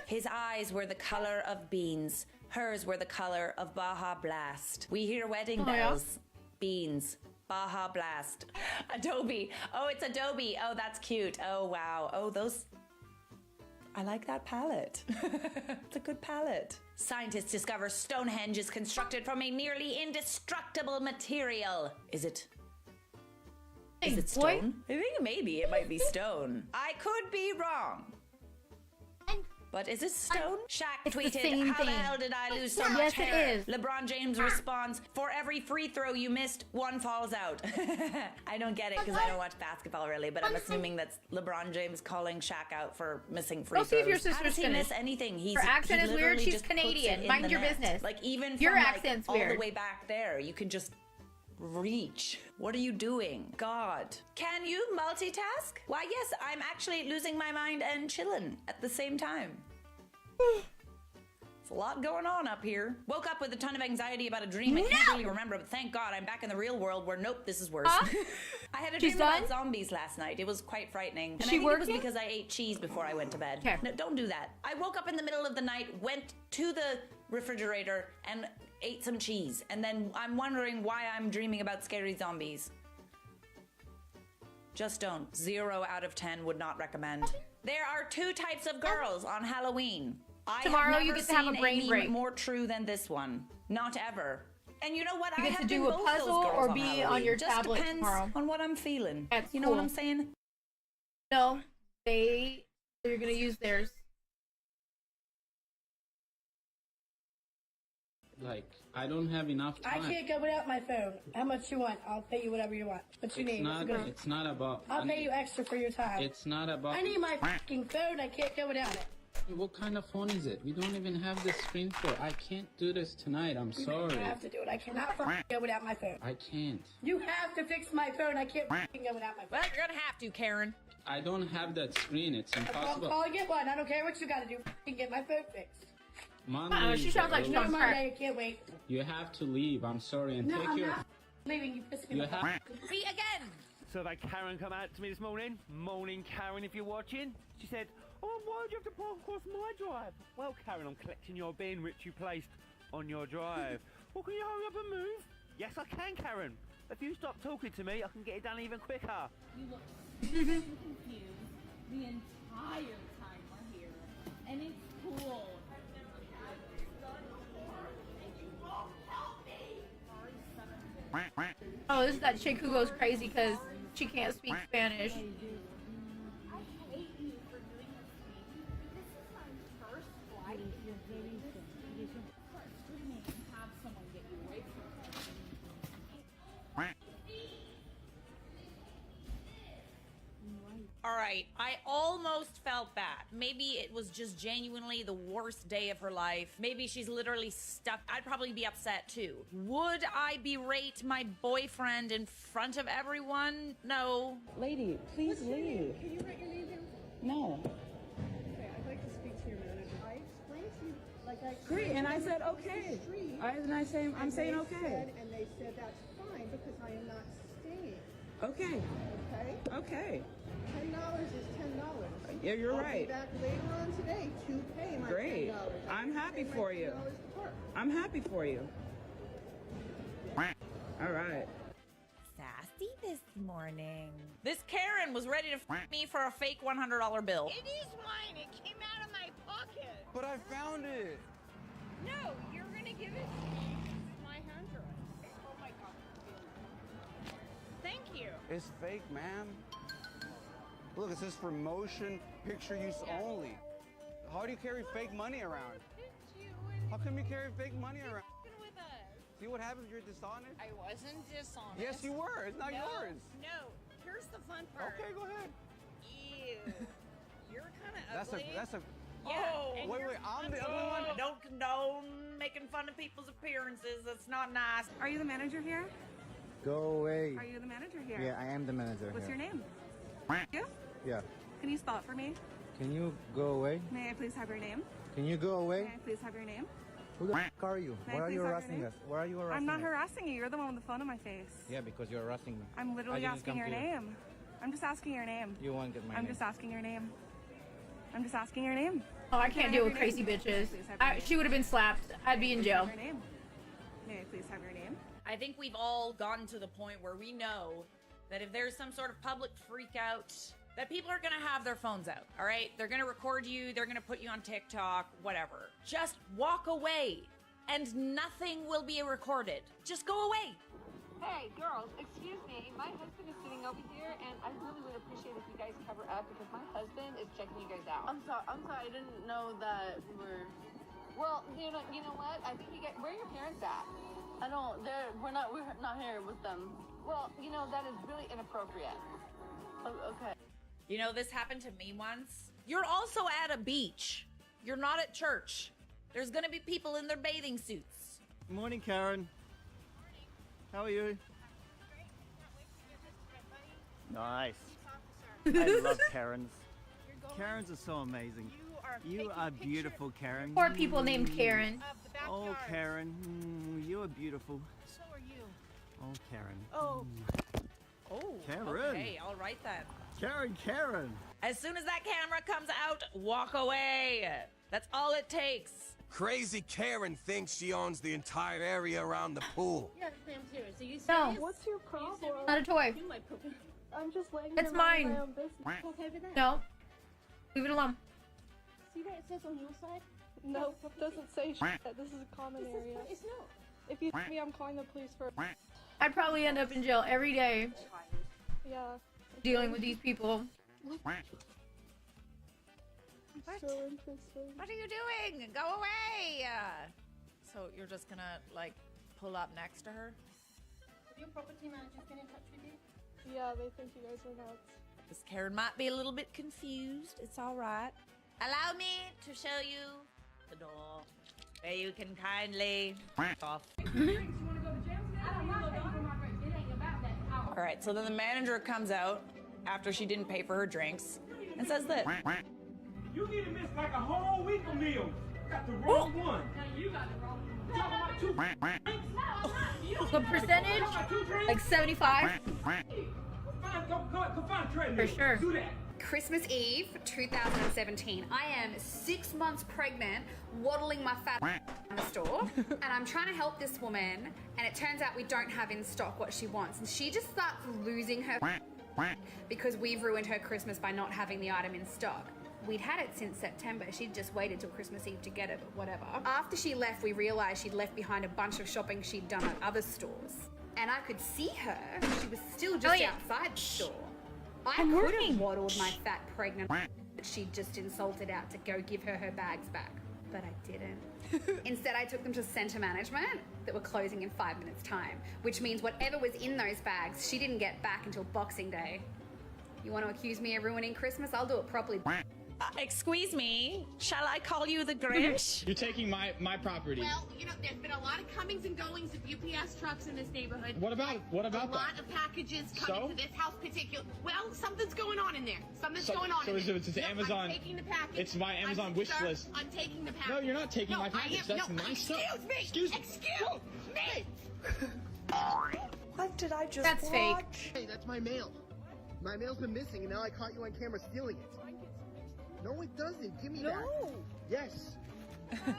His eyes were the color of beans. Hers were the color of Baja Blast. We hear wedding bells. Beans. Baja Blast. Adobe. Oh, it's Adobe. Oh, that's cute. Oh, wow. Oh, those... I like that palette. It's a good palette. Scientists discover Stonehenge is constructed from a nearly indestructible material. Is it stone? I think maybe it might be stone. I could be wrong. But is it stone? Shaq tweeted, how the hell did I lose so much hair? Yes, it is. LeBron James responds, for every free throw you missed, one falls out. I don't get it because I don't watch basketball really, but I'm assuming that's LeBron James calling Shaq out for missing free throws. Go see if your How does sister's he finished. miss anything? Her accent he is weird. literally She's just puts it Canadian. in Mind the your net. business. Like even Your from accent's all weird. the way back there, you can just Reach. What are you doing? God. Can you multitask? Why, yes, I'm actually losing my mind and chilling at the same time. It's a lot going on up here. Woke up with a ton of anxiety about a dream I can't really remember, but thank God I'm back in the real world where nope, this is worse. I had a dream about zombies last night. It was quite frightening. And I think it was because I ate cheese before I went to bed. No, don't do that. I woke up in the middle of the night, went to the refrigerator and ate some cheese. And then I'm wondering why I'm dreaming about scary zombies. Just don't. 0 out of 10 would not recommend. There are 2 types of girls on Halloween. Tomorrow you get to have a brain break. More true than this one. Not ever. And you know what? You I get have to do a puzzle or be on your Just tablet depends tomorrow. on what I'm feeling. That's you know what I'm saying? No, they're gonna use theirs. Like, I don't have enough time. I can't go without my phone. How much you want? I'll pay you whatever you want. What you need? It's not about. I'll pay you extra for your time. It's not about. I need my fucking phone. I can't go without it. What kind of phone is it? We don't even have the screen for it. I can't do this tonight. I'm sorry. You have to do it. I cannot fucking go without my phone. I can't. You have to fix my phone. I can't fucking go without my phone. Well, you're gonna have to, Karen. I don't have that screen. It's impossible. I'll call and get one. I don't care what you gotta do. Fucking get my phone fixed. Monday, she sounds like she's on crack. I can't wait. You have to leave. I'm sorry. And No, take I'm your. not leaving. You pissed me You off. have. See, again. So that Karen come out to me this morning. Morning, Karen, if you're watching. She said, oh, why do you have to park across my drive? Well, Karen, I'm collecting your bin which you placed on your drive. Well, can you hurry up and move? Yes, I can, Karen. If you stop talking to me, I can get it done even quicker. You look confused the entire time we're here. And it's cool. Oh, this is that chick who goes crazy because she can't speak Spanish. I hate you for doing this to me. This is my first flight. You're very sick. Start screaming and have someone get you away from me. All right, I almost felt bad. Maybe it was just genuinely the worst day of her life. Maybe she's literally stuck. I'd probably be upset too. Would I berate my boyfriend in front of everyone? No. Lady, please leave. Can you write your name down? No. Okay, I'd like to speak to your manager. I explained to you, like I Great, and I said okay. I'm saying okay. And they said that's fine because I am not staying. Okay. Okay? Okay. $10 is $10. Yeah, you're I'll right. Be back later on today to pay my Great. $10. I'm happy for you. I'm happy for you. All right. Sassy this morning. This Karen was ready to f me for a fake $100 bill. It is mine. It came out of my pocket. But I found it. No, you're gonna give it to me. It's my $100. Oh my god. Thank you. It's fake, man. Look, it says promotion, picture use only. How do you carry fake money around? How come you carry fake money around? With us. See what happens if you're dishonest? I wasn't dishonest. Yes, you were. It's not yours. No. Here's the fun part. Okay, go ahead. Ew. You're kind of ugly. That's a. Yeah, Oh, wait, I'm the other one. Don't condone making fun of people's appearances. That's not nice. Are you the manager here? Go away. Are you the manager here? Yeah, I am the manager What's here. your name? You? Yeah. Can you spell it for me? Can you go away? May I please have your name? Can you go away? May I please have your name? Who the f are you? May I Why are please you have your harassing name? us? Why are you harassing I'm not us? harassing you. You're the one with the phone in my face. Yeah, because you're harassing me. I'm literally I didn't asking come your to you. name. I'm just asking your name. You won't get my I'm name. just asking your name. I'm just asking your name. Oh, I can't deal with crazy bitches. She would have been slapped. I'd be in jail. May I please have your name? I think we've all gotten to the point where we know that if there's some sort of public freak out, that people are gonna have their phones out, all right? They're gonna record you, they're gonna put you on TikTok, whatever. Just walk away and nothing will be recorded. Just go away. Hey, girls, excuse me. My husband is sitting over here, and I really would appreciate if you guys cover up because my husband is checking you guys out. I'm sorry. I didn't know that we're. Well, you know what? I think you get. Where are your parents at? I don't. We're not here with them. Well, that is really inappropriate. Okay. You know, this happened to me once. You're also at a beach. You're not at church. There's gonna be people in their bathing suits. Morning, Karen. How are you? Nice. I love Karens. Karens are so amazing. You are beautiful, Karen. Poor people named Karen. Oh, Karen. You are beautiful. So are you. Oh, Karen. Oh. Oh. Karen. Okay, all right then. Karen. As soon as that camera comes out, walk away. That's all it takes. Crazy Karen thinks she owns the entire area around the pool. Yeah, I'm serious. Are you serious? No. What's your problem? Not a toy. I'm just letting It's you mind mine. my own business. Okay with that? No. Leave it alone. See what it says on your side? No, it doesn't say shit. This is a common area. It's not. If you see me, I'm calling the police for. I'd probably end up in jail every day Yeah. dealing with these people. What? So interesting. What are you doing? Go away! So you're just gonna, like, pull up next to her? Have your property managers been in touch with you? Yeah, they think you guys are nuts. This Karen might be a little bit confused. It's all right. Allow me to show you the door where you can kindly off. All right, so then the manager comes out after she didn't pay for her drinks and says this. You need to miss like a whole week of meals. Got the wrong one. No, you got the wrong one. Talking about two drinks? No, I'm not. What percentage? Like 75? For sure. Do that. Christmas Eve 2017. I am 6 months pregnant, waddling my fat in the store, and I'm trying to help this woman, and it turns out we don't have in stock what she wants, and she just starts losing her because we've ruined her Christmas by not having the item in stock. We'd had it since September. She'd just waited till Christmas Eve to get it, but whatever. After she left, we realized she'd left behind a bunch of shopping she'd done at other stores. And I could see her. She was still just outside the store. I could have waddled my fat pregnant, but she'd just insulted out to go give her bags back. But I didn't. Instead, I took them to center management that were closing in 5 minutes' time, which means whatever was in those bags, she didn't get back until Boxing Day. You want to accuse me of ruining Christmas? I'll do it properly. Excuse me, shall I call you the Grinch? You're taking my property. Well, you know, there's been a lot of comings and goings of UPS trucks in this neighborhood. What about a that? lot of packages coming to this house particular. Well, something's going on in there. Something's going on in there. It's Amazon. I'm taking the package. It's my Amazon wish list. I'm taking the package. No, you're not taking my package. That's my stuff. Excuse me. What did I just That's watch? fake. Hey, that's my mail. My mail's been missing, and now I caught you on camera stealing it. No, it doesn't. Give me that. Yes. What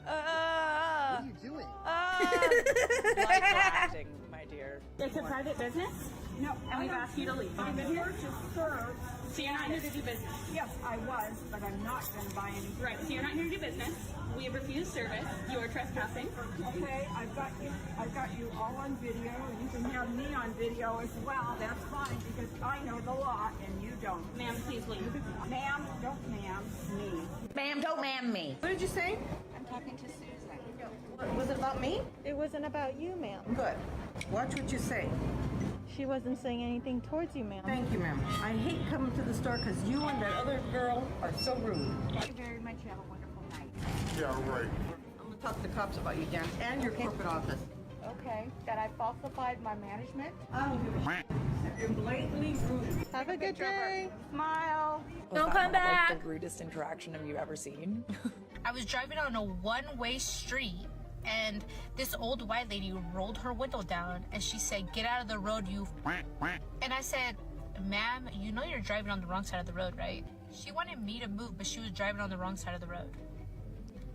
are you doing? Like acting, my dear. It's a private business? No. And we've asked you to leave. I'm here to serve. So you're not here to do business? Yes, I was, but I'm not going to buy any. Right, so you're not here to do business. We have refused service. You are trespassing. Okay, I've got you all on video, and you can have me on video as well. That's fine, because I know the law, and you don't. Ma'am, please leave. Ma'am, don't ma'am me. Ma'am, don't ma'am me. What did you say? I'm talking to Susan. Was it about me? It wasn't about you, ma'am. Good. Watch what you say. She wasn't saying anything towards you, ma'am. Thank you, ma'am. I hate coming to the store because you and that other girl are so rude. Thank you very much. You have a wonderful night. Yeah, right. I'm going to talk to the cops about you, Dan, and your corporate office. Okay, that I falsified my management. I don't give a shit. You're blatantly rude. Have a good day. Smile. Don't come back. Like the rudest interaction have you ever seen? I was driving on a one-way street, and this old white lady rolled her window down, and she said, "Get out of the road, you." And I said, "Ma'am, you know you're driving on the wrong side of the road, right?" She wanted me to move, but she was driving on the wrong side of the road.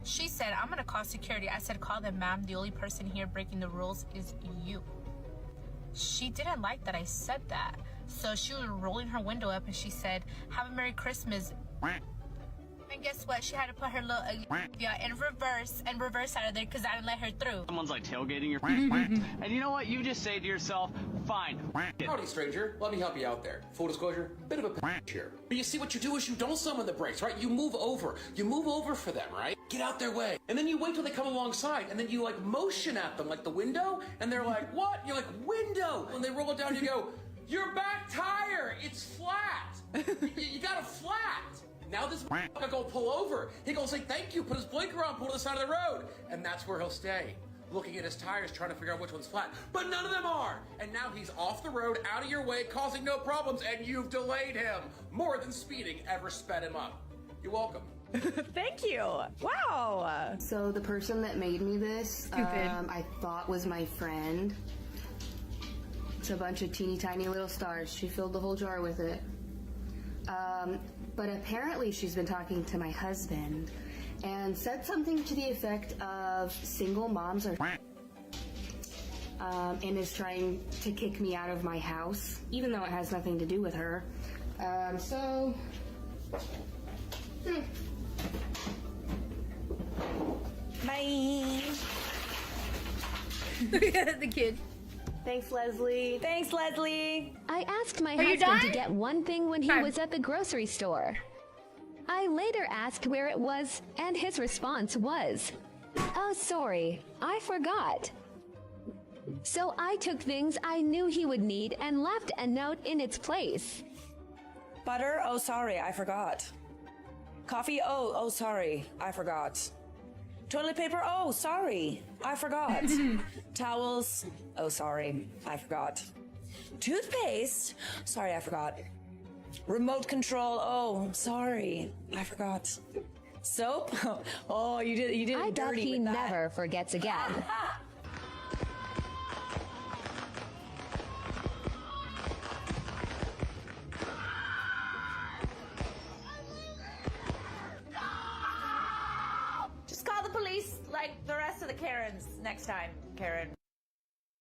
She said, "I'm gonna call security." I said, "Call them, ma'am. The only person here breaking the rules is you." She didn't like that I said that, so she was rolling her window up, and she said, "Have a Merry Christmas." And guess what? She had to put her little in reverse out of there because I didn't let her through. Someone's like tailgating your and you know what? You just say to yourself, fine. Howdy, stranger. Let me help you out there. Full disclosure, bit of a here. But you see, what you do is you don't summon the brakes, right? You move over. You move over for them, right? Get out their way. And then you wait till they come alongside, and then you like motion at them like the window, and they're like, what? You're like, window. When they roll it down, you go, your back tire, it's flat. You got it flat. Now this motherfucker go pull over. He goes say thank you, put his blinker on, pull to the side of the road, and that's where he'll stay. looking at his tires, trying to figure out which one's flat. But none of them are! And now he's off the road, out of your way, causing no problems, and you've delayed him! More than speeding ever sped him up. You're welcome. Thank you. Wow. So the person that made me this, I thought was my friend. It's a bunch of teeny tiny little stars. She filled the whole jar with it. But apparently she's been talking to my husband and said something to the effect of single moms are and is trying to kick me out of my house, even though it has nothing to do with her. Bye. The kid. Thanks, Leslie. Thanks, Leslie. I asked my Are you husband to done? get one thing when he was at the grocery store. I later asked where it was, and his response was, "Oh, sorry, I forgot." So I took things I knew he would need and left a note in its place. Butter? Oh, sorry, I forgot. Coffee? Oh, sorry, I forgot. Toilet paper? Oh, sorry, I forgot. Towels? Oh, sorry, I forgot. Toothpaste? Sorry, I forgot. Remote control? Oh, sorry, I forgot. Soap? Oh, you did I it bet dirty he with that. never forgets again. Just call the police like the rest of the Karens next time, Karen.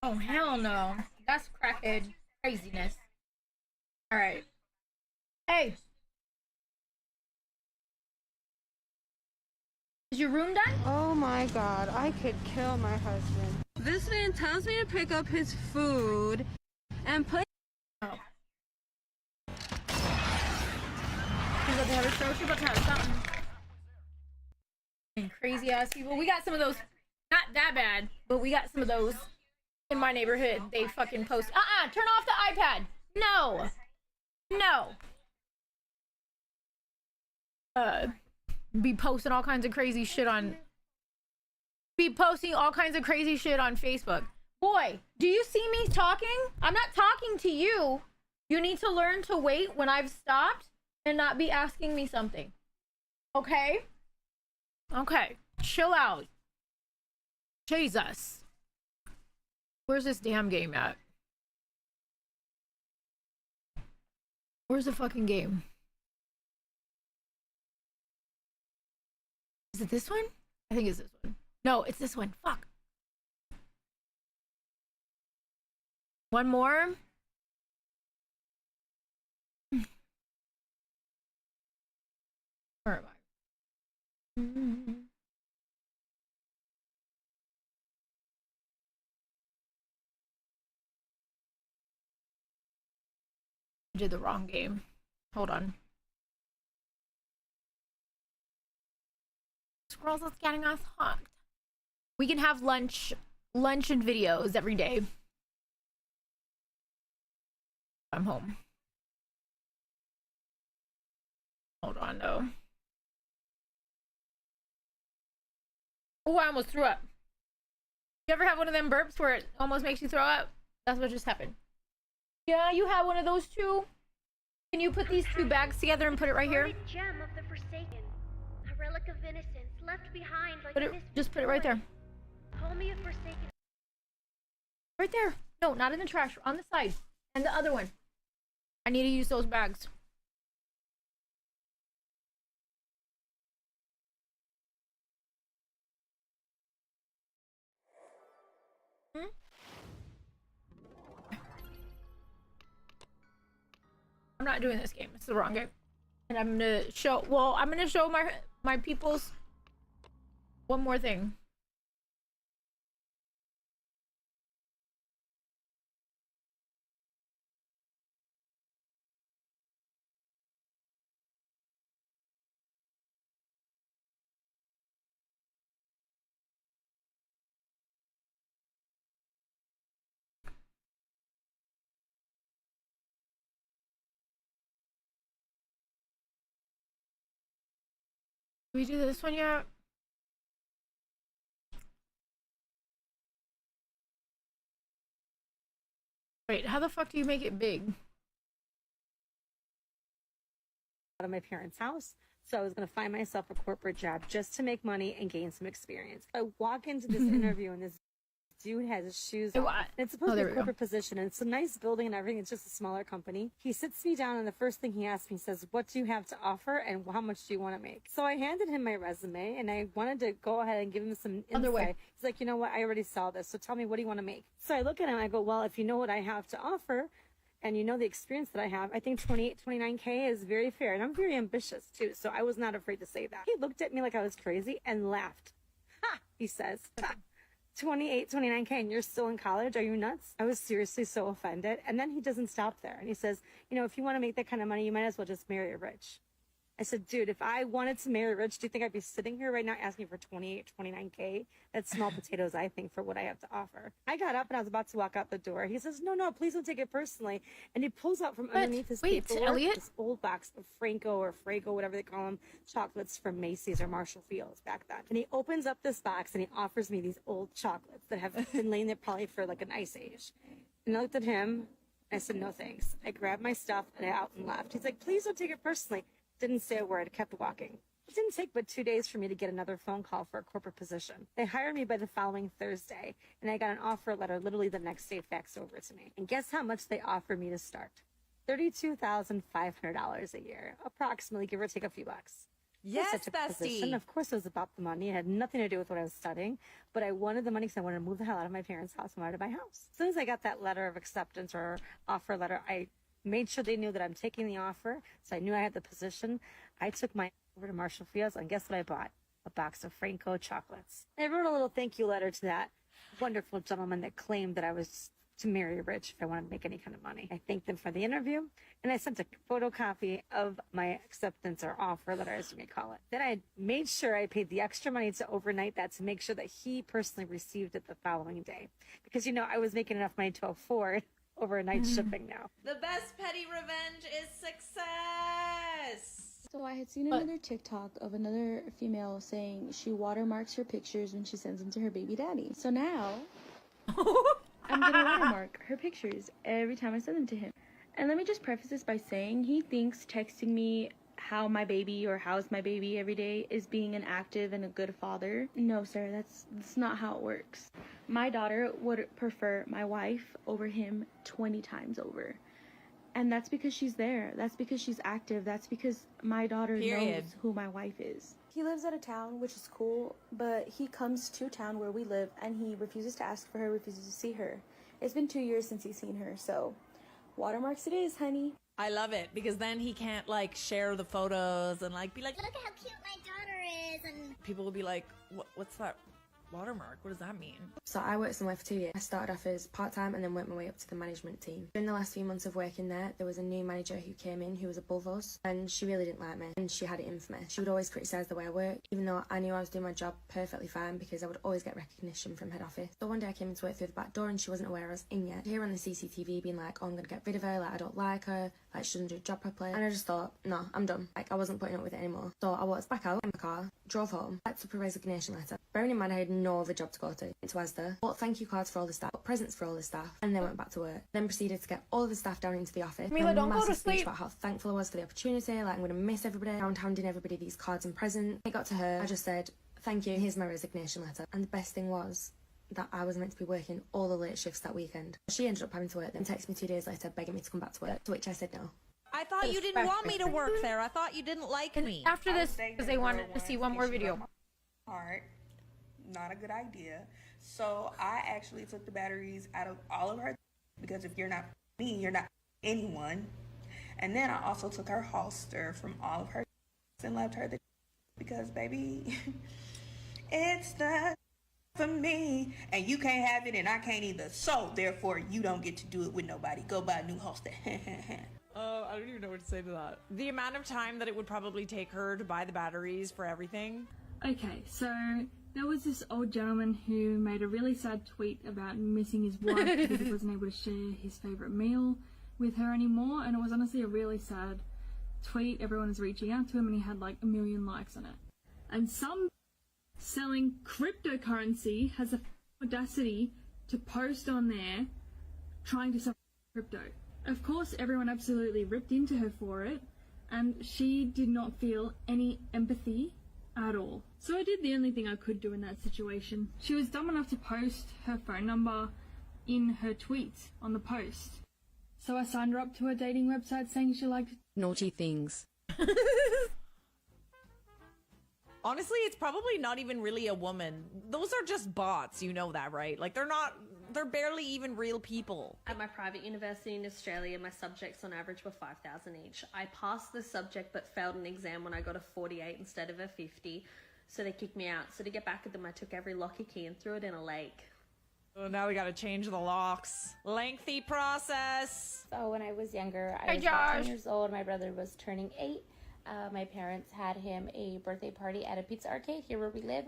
Oh, hell no. That's crackhead craziness. Alright. Hey. Is your room done? Oh my god, I could kill my husband. This man tells me to pick up his food and put. Oh. She's about to have a show. She's about to have something. And crazy ass people. We got some of those. Not that bad, but we got some of those in my neighborhood. They fucking post. Turn off the iPad. No. No. Be posting all kinds of crazy shit on. Be posting all kinds of crazy shit on Facebook. Boy, do you see me talking? I'm not talking to you. You need to learn to wait when I've stopped and not be asking me something. Okay? Okay. Chill out. Jesus. Where's this damn game at? Where's the fucking game? Is it this one? I think it's this one. No, it's this one. Fuck. One more. Where am I? I did the wrong game. Hold on. Sqwulz is getting us hooked. We can have lunch and videos every day. I'm home. Hold on though. Oh, I almost threw up. You ever have one of them burps where it almost makes you throw up? That's what just happened. Yeah, you have one of those too? Can you put these two bags together and put it right here? Gem of the Forsaken, a relic of innocence left behind like Just put it right there. Call me a Forsaken. Right there. No, not in the trash. On the side. And the other one. I need to use those bags. I'm not doing this game. It's the wrong game. And I'm gonna show, well, I'm gonna show my peoples one more thing. Did we do this one yet? Wait, how the fuck do you make it big? Out of my parents' house. So I was going to find myself a corporate job just to make money and gain some experience. I walk into this interview and this dude has his shoes on. And it's supposed to be a corporate position, and it's a nice building and everything. It's just a smaller company. He sits me down, and the first thing he asks me, he says, what do you have to offer and how much do you want to make? So I handed him my resume, and I wanted to go ahead and give him some insight. He's like, you know what? I already saw this, so tell me, what do you want to make? So I look at him, and I go, well, if you know what I have to offer, and you know the experience that I have, I think 29K is very fair. And I'm very ambitious, too, so I was not afraid to say that. He looked at me like I was crazy and laughed. Ha! He says, ha! 29K and you're still in college? Are you nuts? I was seriously so offended. And then he doesn't stop there. And he says, you know, if you want to make that kind of money, you might as well just marry a rich. I said, dude, if I wanted to marry rich, do you think I'd be sitting here right now asking for 29K? That's small potatoes, I think, for what I have to offer. I got up and I was about to walk out the door. He says, no, please don't take it personally. And he pulls out from underneath his paperwork this old box of Franco or Frago, whatever they call them, chocolates from Macy's or Marshall Fields back then. And he opens up this box and he offers me these old chocolates that have been laying there probably for like an ice age. And I looked at him and I said, no thanks. I grabbed my stuff and I out and left. He's like, please don't take it personally. Didn't say a word, kept walking. It didn't take but 2 days for me to get another phone call for a corporate position. They hired me by the following Thursday, and I got an offer letter literally the next day faxed over to me. And guess how much they offered me to start? $32,500 a year, approximately, give or take a few bucks. Yes, such a position. bestie. Of course, it was about the money. It had nothing to do with what I was studying, but I wanted the money because I wanted to move the hell out of my parents' house and out of my house. As soon as I got that letter of acceptance or offer letter, I made sure they knew that I'm taking the offer, so I knew I had the position. I took my over to Marshall Fields, and guess what I bought? A box of Franco chocolates. I wrote a little thank you letter to that wonderful gentleman that claimed that I was to marry rich if I wanted to make any kind of money. I thanked them for the interview, and I sent a photocopy of my acceptance or offer letter, as you may call it. Then I made sure I paid the extra money to overnight that to make sure that he personally received it the following day. Because, you know, I was making enough money to afford overnight shipping now. The best petty revenge is success. So I had seen another TikTok of another female saying she watermarks her pictures when she sends them to her baby daddy. So now I'm gonna watermark her pictures every time I send them to him. And let me just preface this by saying he thinks texting me how my baby or how's my baby every day is being an active and a good father. No, sir, that's not how it works. My daughter would prefer my wife over him 20 times over. And that's because she's there. That's because she's active. That's because my daughter knows who my wife is. He lives out of town, which is cool, but he comes to town where we live and he refuses to ask for her, refuses to see her. It's been 2 years since he's seen her, so watermarks it is, honey. I love it because then he can't like share the photos and like be like, Look at how cute my daughter is, and people will be like, what's that watermark? What does that mean? So I worked somewhere for 2 years. I started off as part-time and then worked my way up to the management team. During the last few months of working there was a new manager who came in who was above us, and she really didn't like me, and she had it in for me. She would always criticise the way I worked, even though I knew I was doing my job perfectly fine because I would always get recognition from head office. So one day I came into work through the back door and she wasn't aware I was in yet. Here on the CCTV being like, oh, I'm gonna get rid of her, like I don't like her, like she doesn't do a job properly. And I just thought, no, I'm done. Like I wasn't putting up with it anymore. So I walked back out in my car, drove home, typed up a resignation letter. Bearing in mind I had no other job to go to. Went to Asda, bought thank you cards for all the staff, bought presents for all the staff, and then went back to work. Then proceeded to get all of the staff down into the office. Mila, don't go to speech sleep. about how thankful I was for the opportunity, like I'm gonna miss everybody. I'm handing everybody these cards and presents. It got to her, I just said, thank you, here's my resignation letter. And the best thing was that I was meant to be working all the late shifts that weekend. She ended up having to work, then texted me 2 days later begging me to come back to work, to which I said no. I thought you didn't want me to work there. I thought you didn't like me. After this, because they wanted to see one more video. Hard, not a good idea. So I actually took the batteries out of all of her, because if you're not me, you're not anyone. And then I also took her holster from all of her and left her the because baby, it's not for me, and you can't have it and I can't either. So therefore you don't get to do it with nobody. Go buy a new holster. I don't even know what to say to that. The amount of time that it would probably take her to buy the batteries for everything. Okay, so there was this old gentleman who made a really sad tweet about missing his wife because he wasn't able to share his favourite meal with her anymore, and it was honestly a really sad tweet. Everyone was reaching out to him and he had like 1 million likes on it. And some selling cryptocurrency has the audacity to post on there trying to sell crypto. Of course, everyone absolutely ripped into her for it, and she did not feel any empathy at all. So I did the only thing I could do in that situation. She was dumb enough to post her phone number in her tweets on the post. So I signed her up to a dating website saying she liked naughty things. Honestly, it's probably not even really a woman. Those are just bots, you know that, right? Like, they're barely even real people. At my private university in Australia, my subjects on average were 5,000 each. I passed the subject but failed an exam when I got a 48 instead of a 50, so they kicked me out. So to get back at them, I took every locker key and threw it in a lake. Oh, now we gotta change the locks. Lengthy process. So when I was younger, I was about 10 years old. My brother was turning 8. My parents had him a birthday party at a pizza arcade here where we live,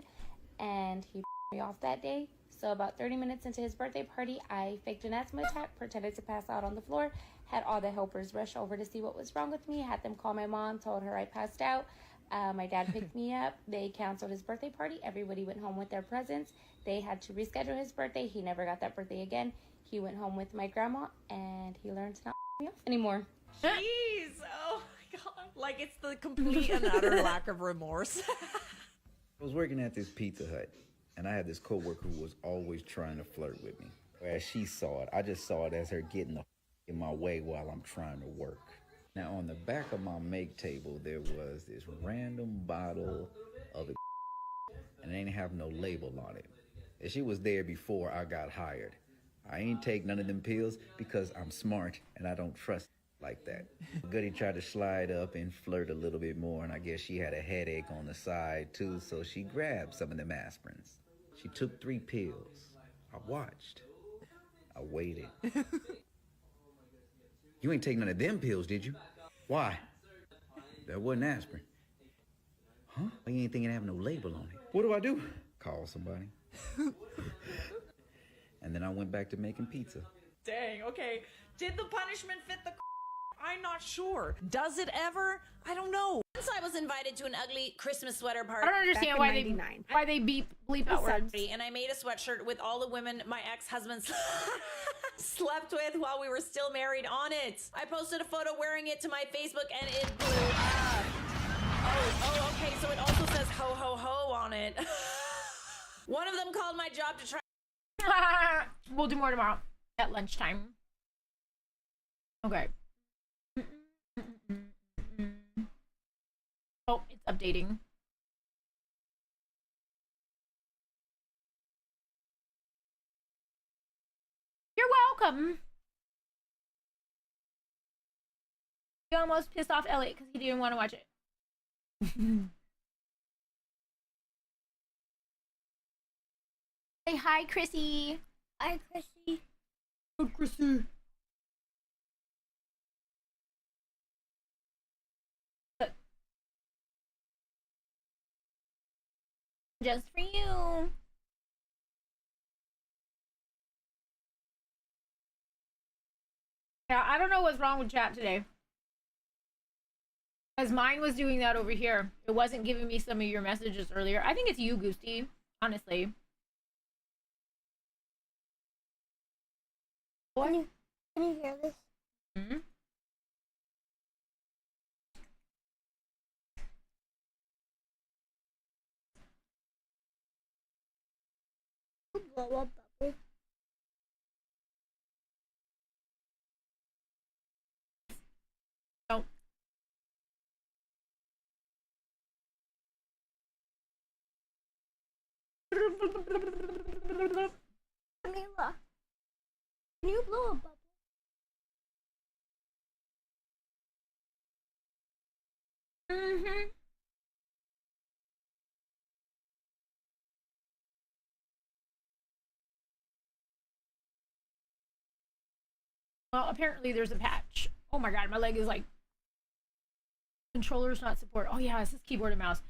and he me off that day. So about 30 minutes into his birthday party, I faked an asthma attack, pretended to pass out on the floor, had all the helpers rush over to see what was wrong with me, had them call my mom, told her I passed out. My dad picked me up. They canceled his birthday party. Everybody went home with their presents. They had to reschedule his birthday. He never got that birthday again. He went home with my grandma, and he learned to not me off anymore. Jeez, oh my god. Like, it's the complete and utter lack of remorse. I was working at this Pizza Hut, and I had this coworker who was always trying to flirt with me. As she saw it, I just saw it as her getting the in my way while I'm trying to work. Now, on the back of my make table, there was this random bottle of it, and it ain't have no label on it. And she was there before I got hired. I ain't take none of them pills because I'm smart and I don't trust like that. Goody tried to slide up and flirt a little bit more, and I guess she had a headache on the side too, so she grabbed some of them aspirins. She took 3 pills. I watched. I waited. You ain't take none of them pills, did you? Why? That wasn't aspirin. Huh? You ain't thinking I have no label on it. What do I do? Call somebody. And then I went back to making pizza. Dang, okay. Did the punishment fit the I'm not sure. Does it ever? I don't know. Once I was invited to an ugly Christmas sweater party. I don't understand why they bleep out words. And I made a sweatshirt with all the women my ex-husband slept with while we were still married on it. I posted a photo wearing it to my Facebook and it blew up. Oh, okay, so it also says ho ho ho on it. One of them called my job to try. We'll do more tomorrow at lunchtime. Okay. Oh, it's updating. You're welcome. You almost pissed off Elliot because he didn't want to watch it. Say hi, Chrissy. Hi, Chrissy. Hi, Chrissy. Just for you. Yeah, I don't know what's wrong with chat today. Because mine was doing that over here. It wasn't giving me some of your messages earlier. I think it's you, Goosty. Honestly. Can you hear this? Mm-hmm. Blow up bubble. Oh. Camila, can you blow a bubble? Mm-hmm. Well, apparently there's a patch. Oh my god, my leg is like... Controllers not support. Oh yeah, this is keyboard and mouse.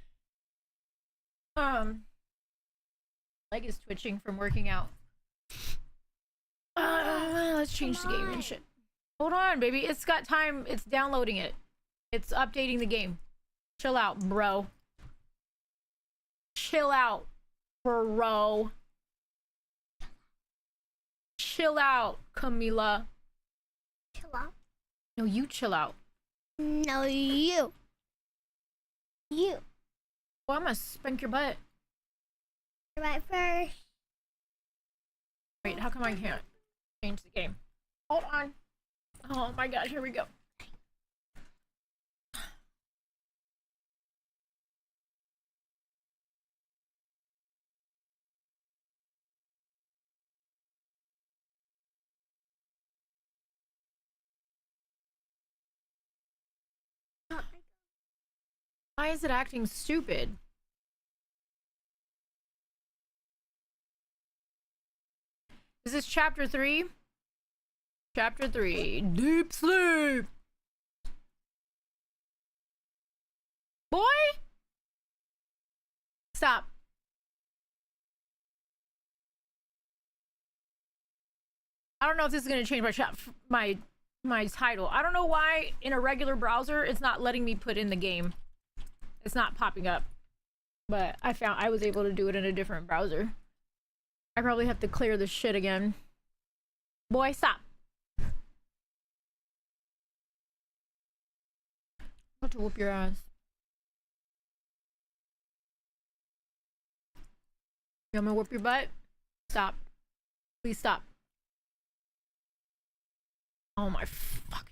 Leg is twitching from working out. Let's change the game and shit. Hold on, baby. It's got time. It's downloading it. It's updating the game. Chill out, bro. Chill out, bro. Chill out, Camila. No, you chill out. No, you. You. Well, I'm gonna spank your butt. Right first. Wait, how come I can't change the game? Hold on. Oh my gosh, here we go. Why is it acting stupid? Is this chapter 3? Chapter 3. Deep sleep. Boy? Stop. I don't know if this is going to change my title. I don't know why in a regular browser it's not letting me put in the game. It's not popping up. But I was able to do it in a different browser. I probably have to clear this shit again. Boy, stop. I'm about to whoop your ass. You want me to whoop your butt? Stop. Please stop. Oh my fucking.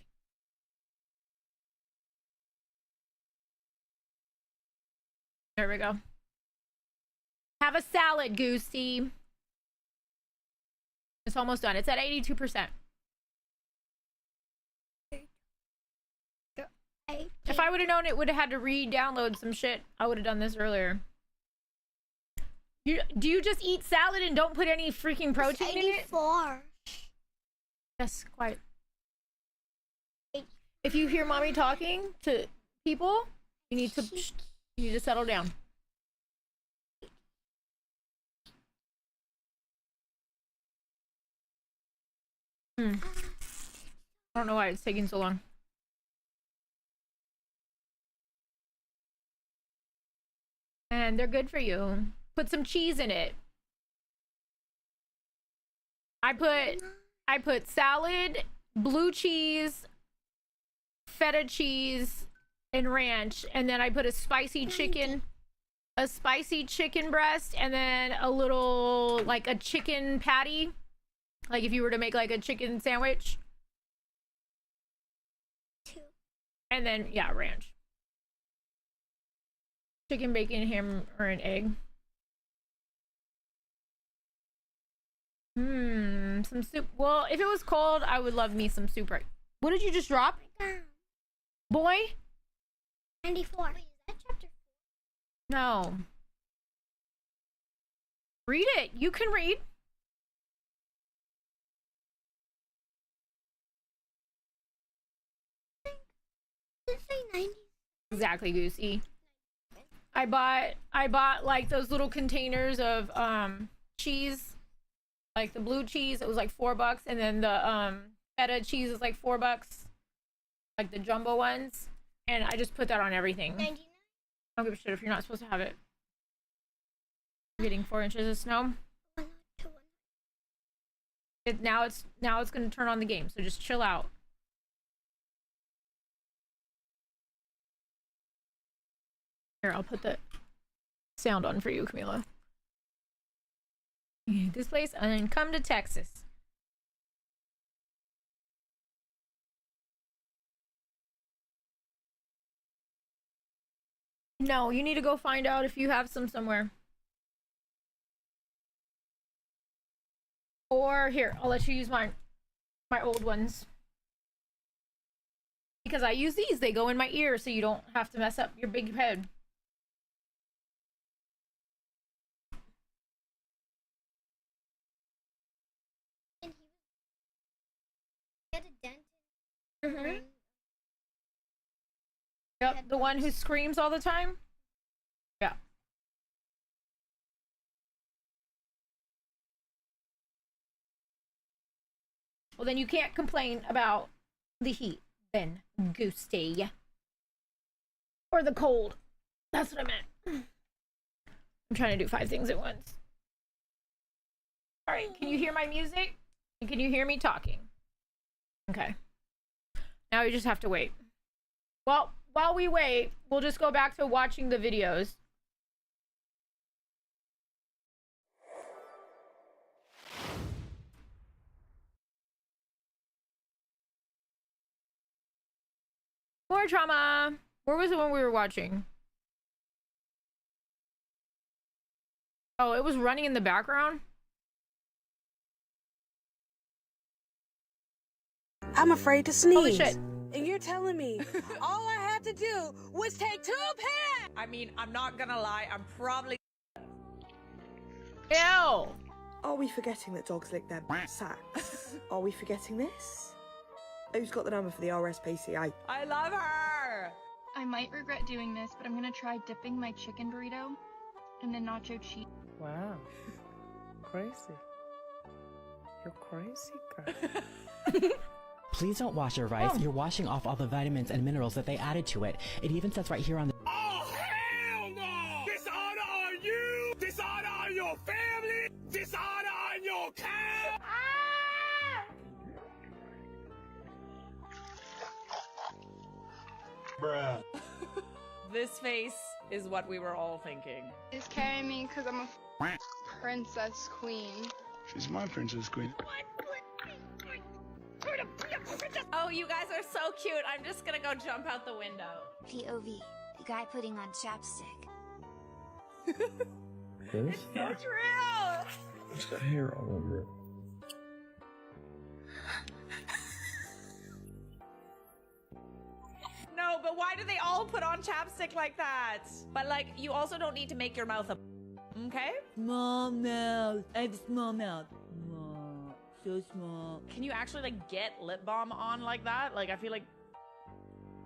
There we go. Have a salad, Goosey. It's almost done. It's at 82%. If I would have known it would have had to re-download some shit, I would have done this earlier. Do you just eat salad and don't put any freaking protein in it? 84. Yes, quiet. If you hear mommy talking to people, you need to settle down. I don't know why it's taking so long. And they're good for you. Put some cheese in it. I put salad, blue cheese, feta cheese, and ranch, and then I put a spicy chicken breast, and then a little, like a chicken patty. Like if you were to make like a chicken sandwich. And then, yeah, ranch. Chicken, bacon, ham, or an egg. Some soup. Well, if it was cold, I would love me some soup. Right. What did you just drop? Boy? 94. Wait, is that chapter 4? No. Read it. You can read. Does it say 90? Exactly, Goosey. I bought like those little containers of cheese, like the blue cheese. It was like $4, and then the feta cheese is like $4, like the jumbo ones. And I just put that on everything. 99? I don't give a shit if you're not supposed to have it. You're getting 4 inches of snow. Now it's gonna turn on the game, so just chill out. Here, I'll put the sound on for you, Camila. This place, and then come to Texas. No, you need to go find out if you have some somewhere. Or here, I'll let you use my old ones. Because I use these, they go in my ear so you don't have to mess up your big head. Yep, the one who screams all the time. Yeah. Well, then you can't complain about the heat, then, Goosey. Or the cold. That's what I meant. I'm trying to do 5 things at once. Alright, can you hear my music? And can you hear me talking? Okay. Now we just have to wait. Well, while we wait, we'll just go back to watching the videos. More trauma. Where was the one we were watching? Oh, it was running in the background? I'm afraid to sneeze. Holy shit. And you're telling me all I had to do was take 2 pads. I mean, I'm not gonna lie, I'm probably... Ew! Are we forgetting that dogs lick their sacks? Are we forgetting this? Who's got the number for the RSPCA? I love her! I might regret doing this, but I'm gonna try dipping my chicken burrito in the nacho cheese. Wow. Crazy. You're crazy, girl. Please don't wash your rice. You're washing off all the vitamins and minerals that they added to it. It even says right here on the... Oh, hell no! Dishonor on you! Dishonor on your family! Dishonor on your cow! Bruh. This face is what we were all thinking. Is carrying me because I'm a princess queen. She's my princess queen. Oh, you guys are so cute. I'm just gonna go jump out the window. POV, the guy putting on chapstick. It's so true! What's got hair all over it? No, but why do they all put on chapstick like that? But like, you also don't need to make your mouth a... Okay? Small mouth. I have a small mouth. Oh, so small. Can you actually like get lip balm on like that? Like, I feel like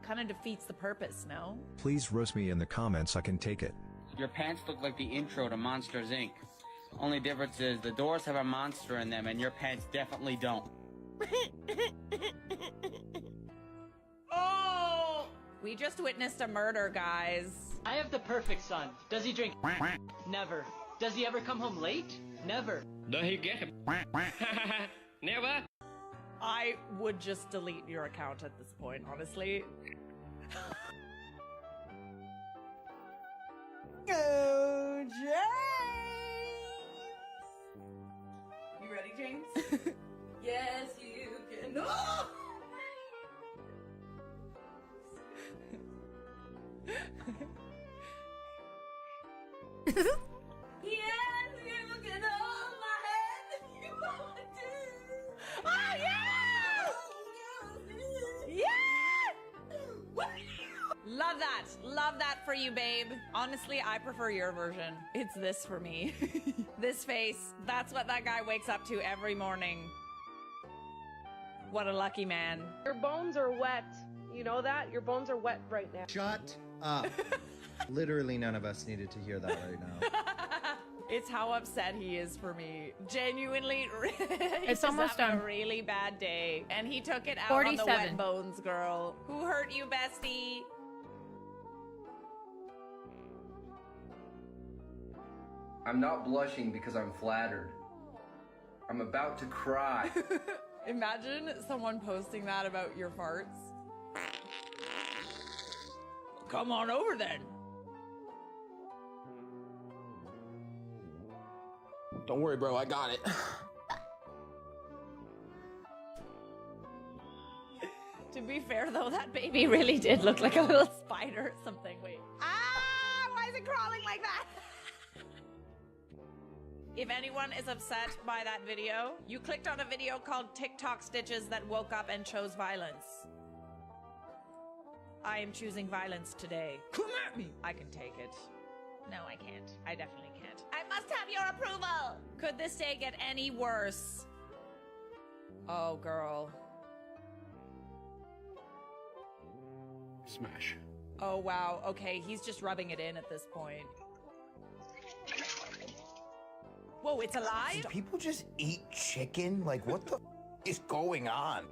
kind of defeats the purpose, no? Please roast me in the comments, I can take it. Your pants look like the intro to Monsters, Inc. Only difference is the doors have a monster in them and your pants definitely don't. Oh! We just witnessed a murder, guys. I have the perfect son. Does he drink? Never. Does he ever come home late? Never. Does he get him? Never. I would just delete your account at this point, honestly. Go, James! You ready, James? Yes, you can. Oh! Yes, you can hold my hand if you want to. Oh, yeah! Yeah! Love that. Love that for you, babe. Honestly, I prefer your version. It's this for me. This face. That's what that guy wakes up to every morning. What a lucky man. Your bones are wet. You know that? Your bones are wet right now. Shut up. Literally none of us needed to hear that right now. It's how upset he is for me. Genuinely, It's almost having done. a really bad day. And he took it out 47. on the wet bones girl. Who hurt you, bestie? I'm not blushing because I'm flattered. I'm about to cry. Imagine someone posting that about your farts. Come on over then. Don't worry, bro. I got it. To be fair though, that baby really did look like a little spider or something. Wait. Ah! Why is it crawling like that? If anyone is upset by that video, you clicked on a video called TikTok Stitches that woke up and chose violence. I am choosing violence today. Come at me! I can take it. No, I can't. I definitely can't. I must have your approval! Could this day get any worse? Oh, girl. Smash. Oh, wow. Okay, he's just rubbing it in at this point. Whoa, it's alive? Do people just eat chicken? Like, what the is going on?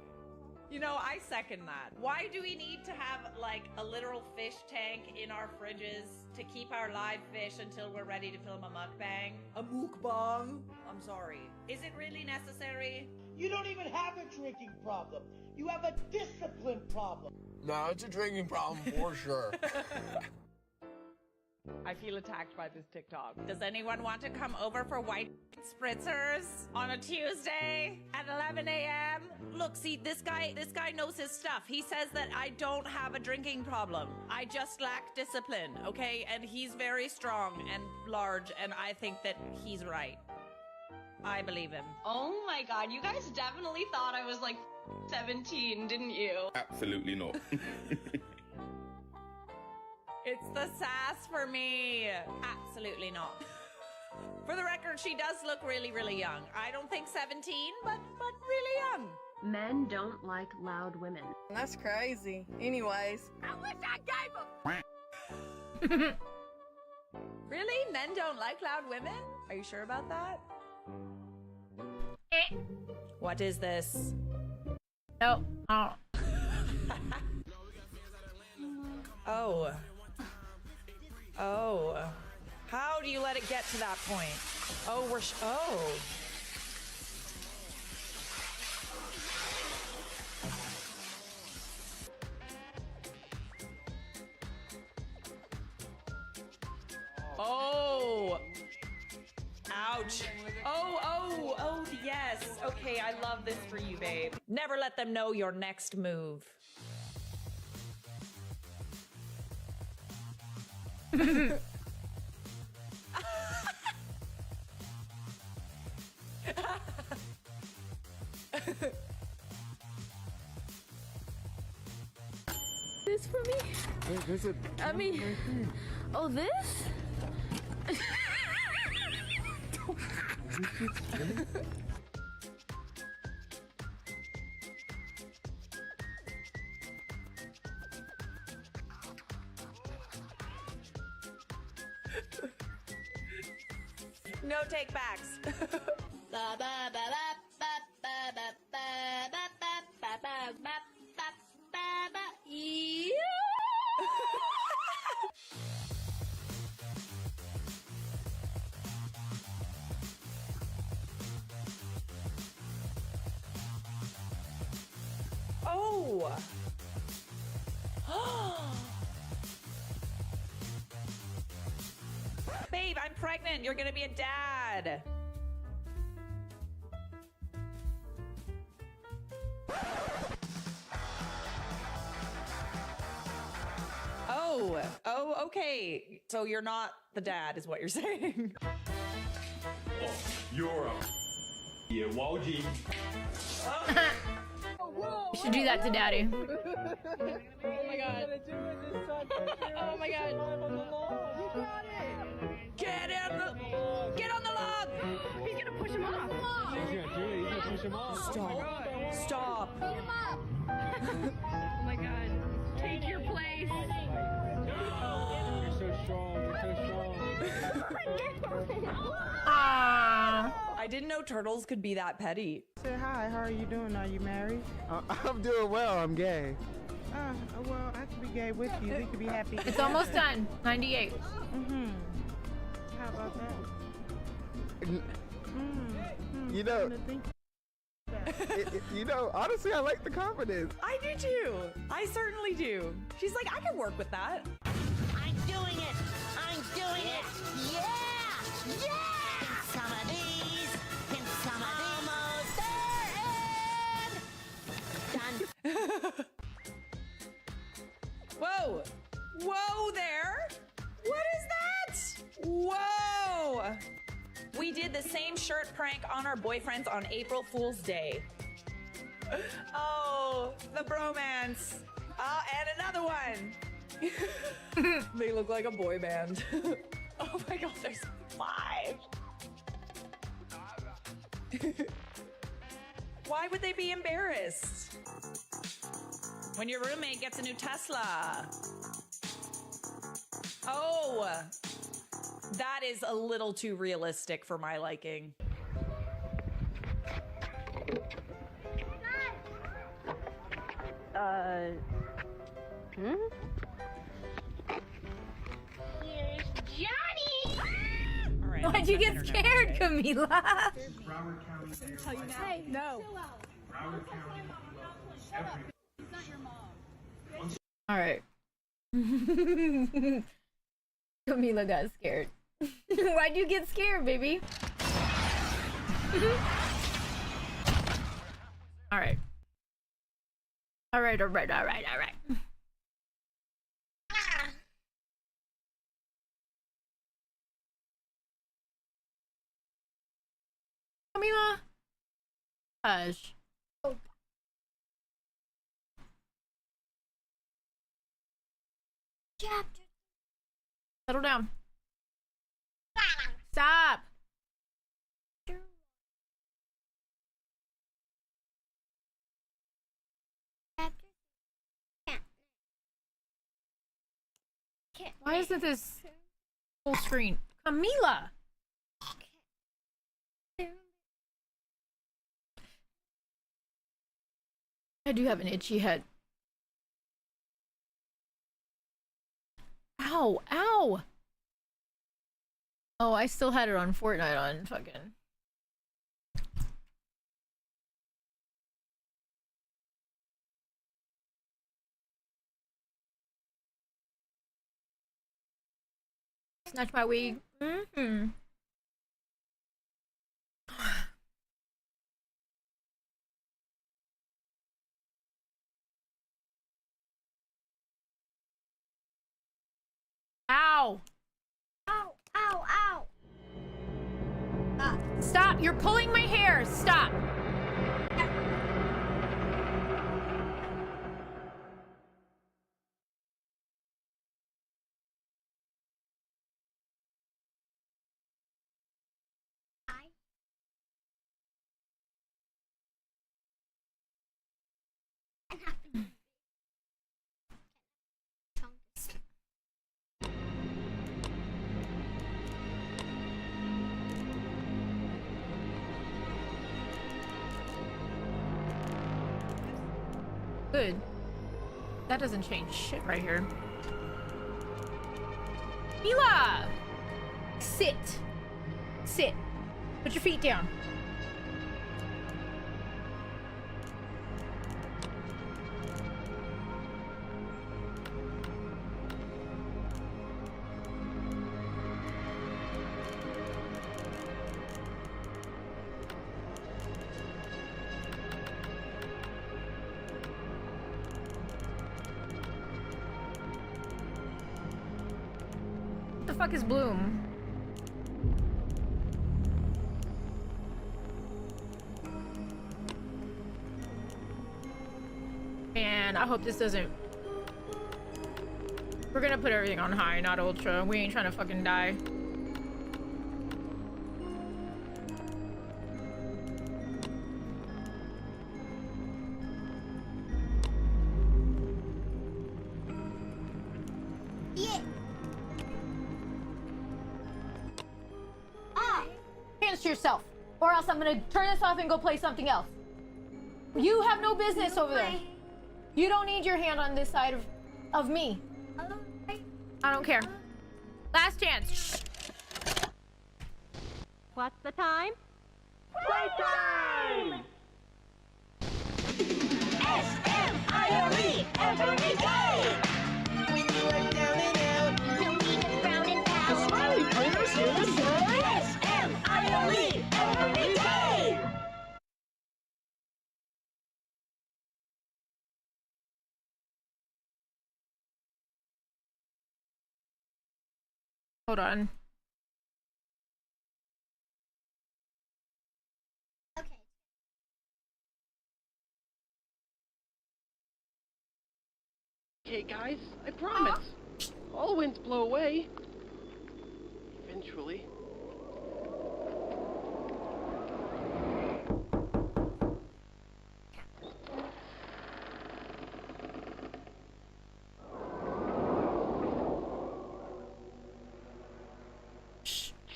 You know, I second that. Why do we need to have, like, a literal fish tank in our fridges to keep our live fish until we're ready to film a mukbang? A mukbang? I'm sorry. Is it really necessary? You don't even have a drinking problem. You have a discipline problem. No, it's a drinking problem for sure. I feel attacked by this TikTok. Does anyone want to come over for white spritzers on a Tuesday at 11 a.m.? Look, see, this guy knows his stuff. He says that I don't have a drinking problem. I just lack discipline, okay? And he's very strong and large, and I think that he's right. I believe him. Oh my god, you guys definitely thought I was like 17, didn't you? Absolutely not. It's the sass for me. Absolutely not. For the record, she does look really, really young. I don't think 17, but really young. Men don't like loud women. That's crazy. Anyways. I wish I gave them. Really? Men don't like loud women? Are you sure about that? What is this? No. Oh. Oh. Oh. How do you let it get to that point? Oh, oh. Oh. Ouch. Oh, yes. Okay, I love this for you, babe. Never let them know your next move. This for me? I mean, oh, this? No take backs. Oh. Babe, I'm pregnant. You're gonna be a dad. Oh, okay. So you're not the dad, is what you're saying. Oh, you're a yeah, Wojie. You should do that to daddy. Oh my god. Oh my god. Get on the log! He's gonna push him off. He's gonna push him off. Stop. Beat him up. Oh my god. Take your place. You're so strong. You're so strong. I didn't know turtles could be that petty. Say hi, how are you doing? Are you married? I'm doing well, I'm gay. Well, I could be gay with you. We could be happy. It's almost done. 98. Mm-hmm. How about that? You know, you know, honestly, I like the confidence. I do too. I certainly do. She's like, I can work with that. I'm doing it. I'm doing it. Yeah. Yeah. Some of these. And some of these. Almost there. And done. Whoa. Whoa there. What is that? Whoa. We did the same shirt prank on our boyfriends on April Fool's Day. Oh, the bromance. Oh, and another one. They look like a boy band. Oh my god, there's 5. Why would they be embarrassed? When your roommate gets a new Tesla. Oh, that is a little too realistic for my liking. Here's Johnny. All right. random. Why'd you get internet scared, website. Camila? Hey, no. All right. Camila got scared. Why'd you get scared, baby? All right. All right. Camila. Hush. Settle down. Stop. Why isn't this full screen? Camila! I do have an itchy head. Ow, ow! Oh, I still had it on Fortnite on fucking... Snatch my wig. Mm-hmm. Ow! Ow, ow, ow! Stop! You're pulling my hair! Stop! Good. That doesn't change shit right here. Mila! Sit. Sit. Put your feet down. What the fuck is Bloom? And I hope this doesn't... We're gonna put everything on high, not ultra. We ain't trying to fucking die. Hands to yourself, or else I'm gonna turn this off and go play something else. You have no business over there. You don't need your hand on this side of me. I don't care. Last chance. Shh. What's the time? Playtime! S-M-I-L-E every day! When you are down and out, no need to frown and pout. The smiley players here to say S-M-I-L-E every day! Hold on. Okay, guys, I promise. All winds blow away. Eventually.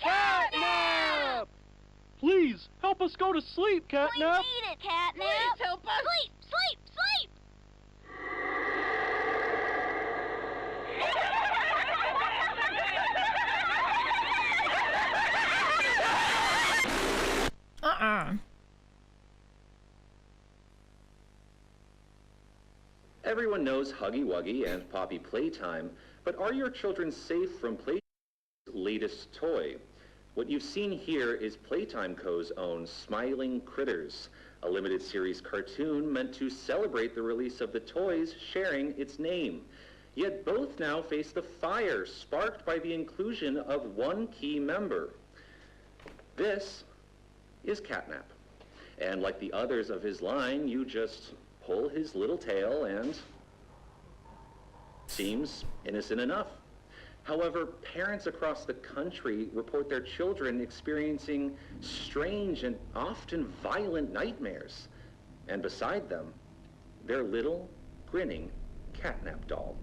Catnap! Please, help us go to sleep, Catnap! We need it, Catnap! Please help us! Sleep, sleep, sleep! Everyone knows Huggy Wuggy and Poppy Playtime, but are your children safe from Playtime's latest toy? What you've seen here is Playtime Co.'s own Smiling Critters, a limited series cartoon meant to celebrate the release of the toys sharing its name. Yet both now face the fire sparked by the inclusion of one key member. This is Catnap. And like the others of his line, you just pull his little tail and seems innocent enough. However, parents across the country report their children experiencing strange and often violent nightmares. And beside them, their little, grinning Catnap doll.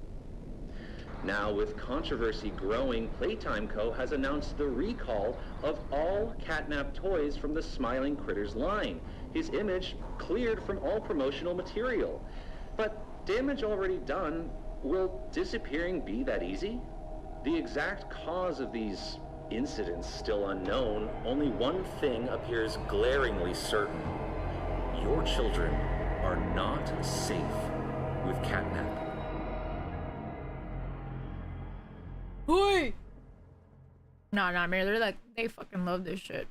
Now, with controversy growing, Playtime Co. has announced the recall of all Catnap toys from the Smiling Critters line. His image cleared from all promotional material. But damage already done, will disappearing be that easy? The exact cause of these incidents still unknown, only one thing appears glaringly certain. Your children are not safe with Catnap. Oi! Nah, man, they're like, they fucking love this shit.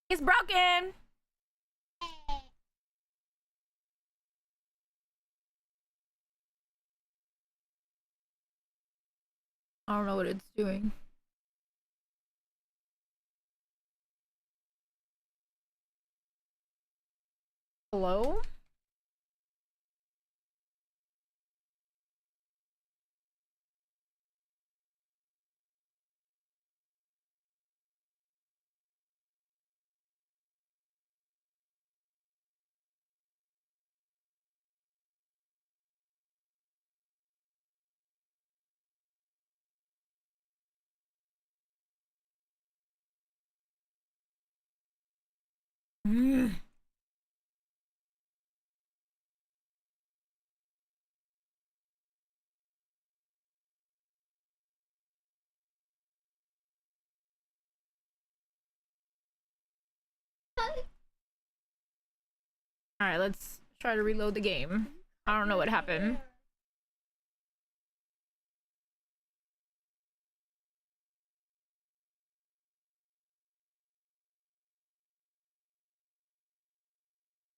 It's broken! I don't know what it's doing. Hello? Alright, let's try to reload the game. I don't know what happened.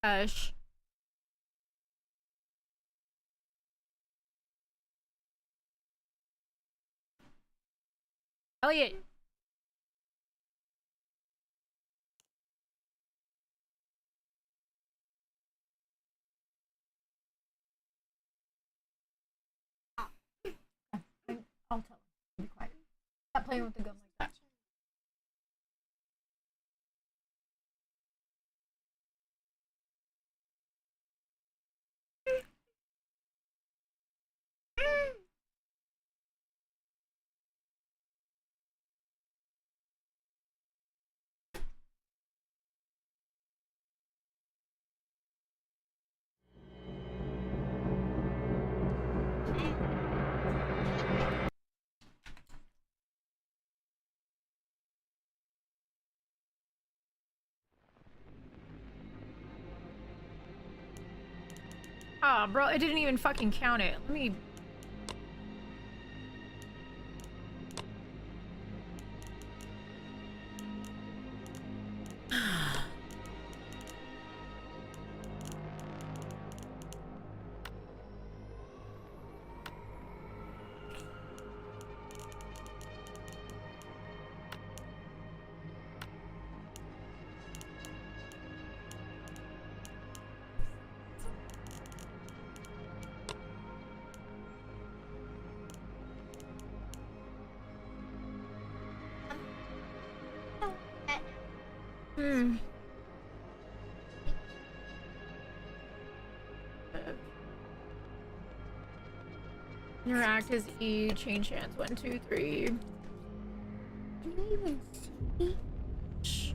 Gosh. Elliot. I'll tell him. Be quiet. Stop playing with the gun like that. Ah, bro, it didn't even fucking count it. Let me... Interact as E, change hands. 1, 2, 3. Can you even see? Shh.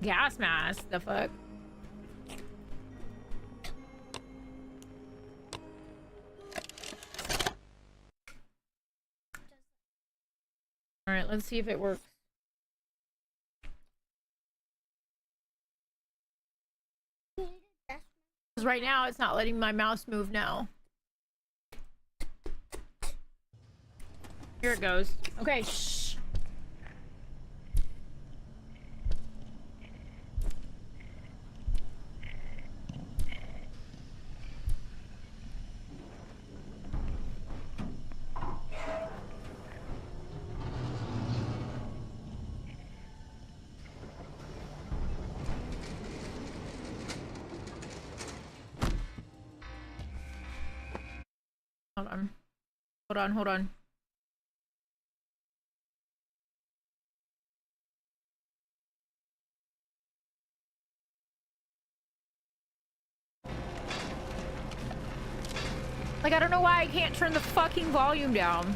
Gas mask, the fuck? Alright, let's see if it works. Because right now it's not letting my mouse move now. Here it goes. Okay, shh. Hold on. Hold on, hold on. Like, I don't know why I can't turn the fucking volume down.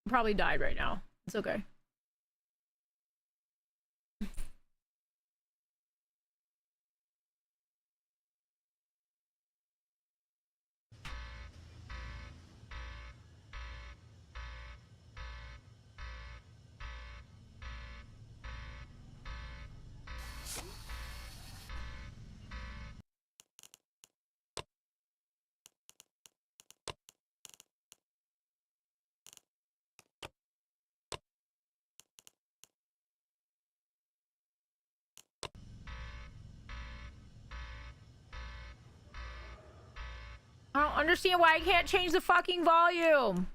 Probably died right now. It's okay. I don't understand why I can't change the fucking volume.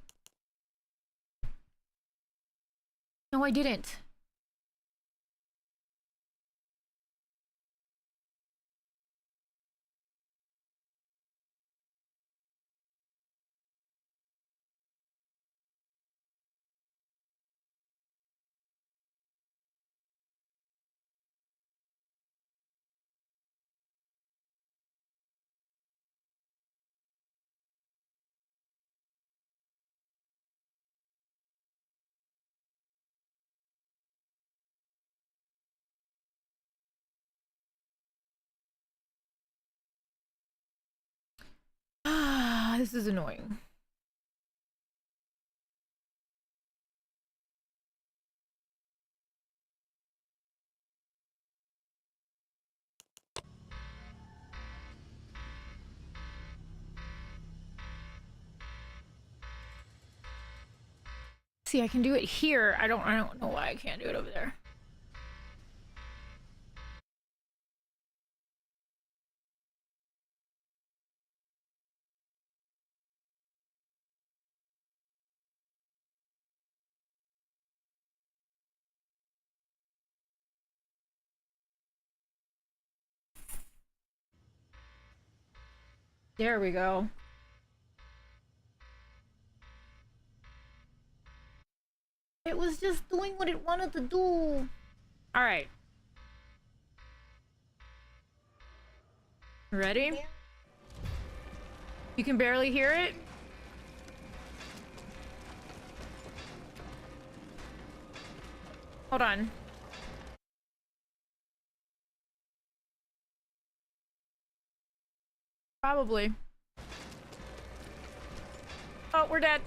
No, I didn't. This is annoying. See, I can do it here. I don't know why I can't do it over there. There we go. It was just doing what it wanted to do. All right. Ready? You can barely hear it? Hold on. Probably. Oh, we're dead.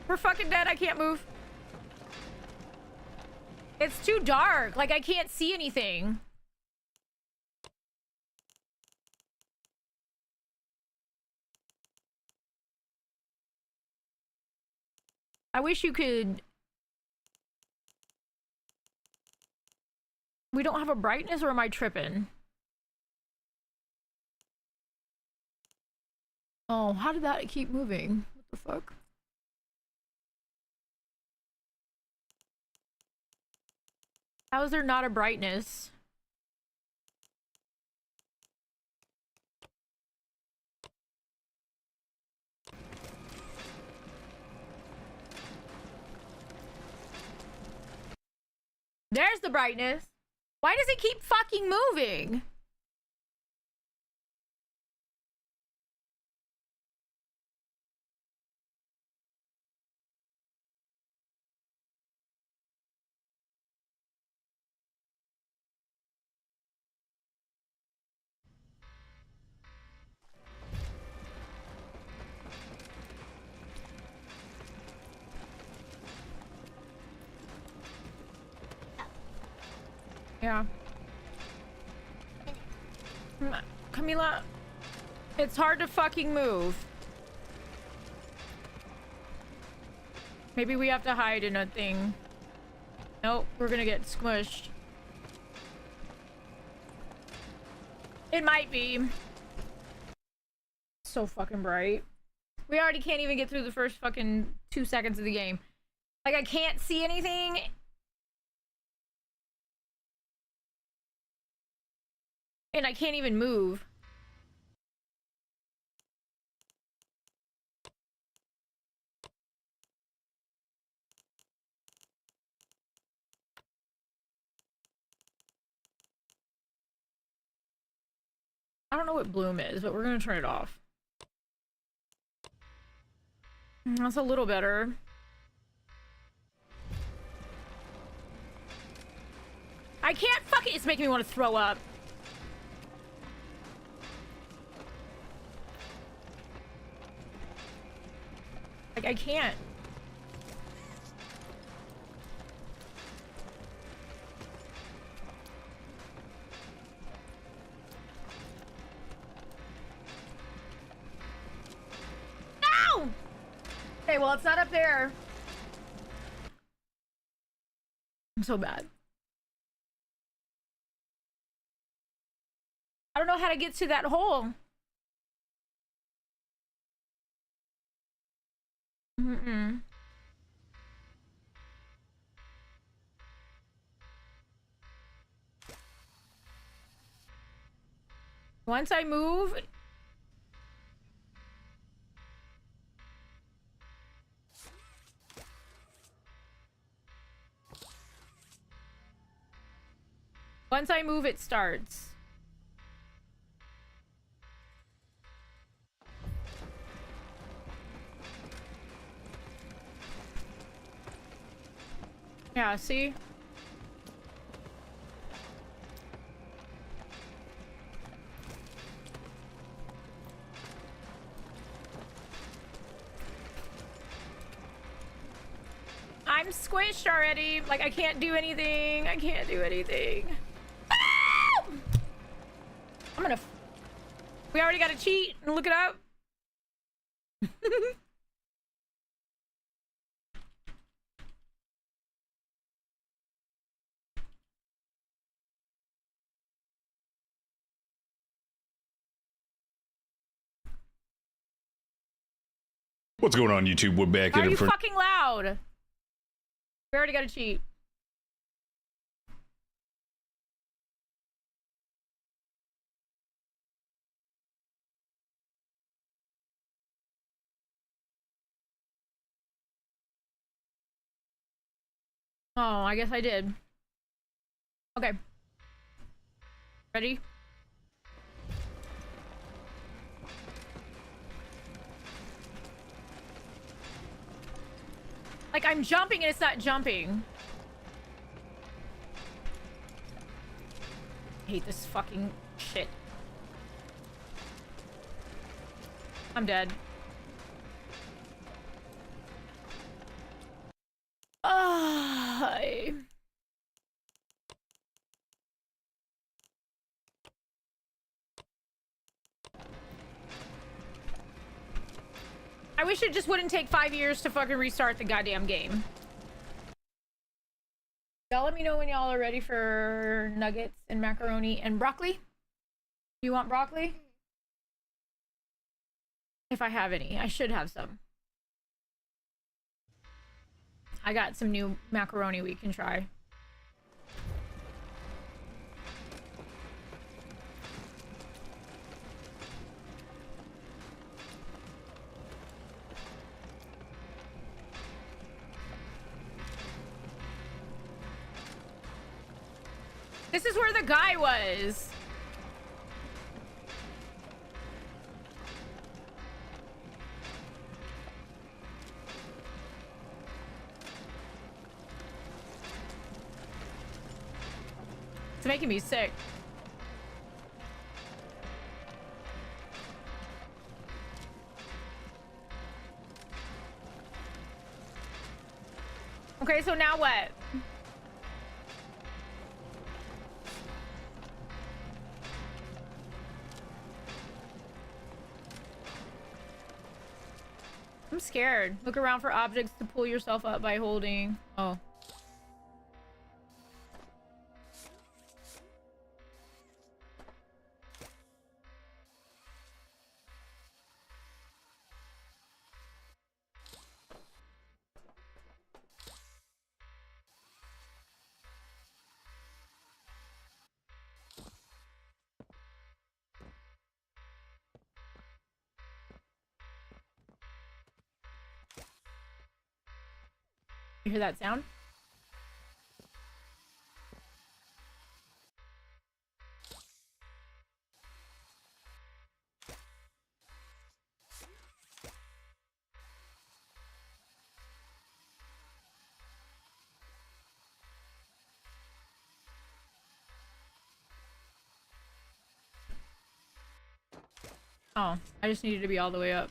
We're fucking dead. I can't move. It's too dark. Like, I can't see anything. I wish you could... We don't have a brightness, or am I tripping? Oh, how did that keep moving? What the fuck? How is there not a brightness? There's the brightness. Why does it keep fucking moving? Yeah. Camila, it's hard to fucking move. Maybe we have to hide in a thing. Nope, we're gonna get squished. It might be. So fucking bright. We already can't even get through the first fucking 2 seconds of the game. Like, I can't see anything. And I can't even move. I don't know what bloom is, but we're gonna turn it off. That's a little better. I can't fucking— it's making me want to throw up. Like, I can't. No! Okay, well, it's not up there. I'm so bad. I don't know how to get to that hole. Mm-mm. Once I move... Once I move, it starts. Yeah, see? I'm squished already. Like, I can't do anything. I can't do anything. Ah! I'm gonna... We already got to cheat and look it up. What's going on, YouTube? We're back Are in you it for fucking loud? We already got to cheat. Oh, I guess I did. Okay. Ready? Like, I'm jumping and it's not jumping. I hate this fucking shit. I'm dead. I wish it just wouldn't take 5 years to fucking restart the goddamn game. Y'all let me know when y'all are ready for nuggets and macaroni and broccoli. You want broccoli? If I have any. I should have some. I got some new macaroni we can try. This is where the guy was. It's making me sick. Okay, so now what? I'm scared. Look around for objects to pull yourself up by holding. Oh. You hear that sound? Oh, I just needed to be all the way up.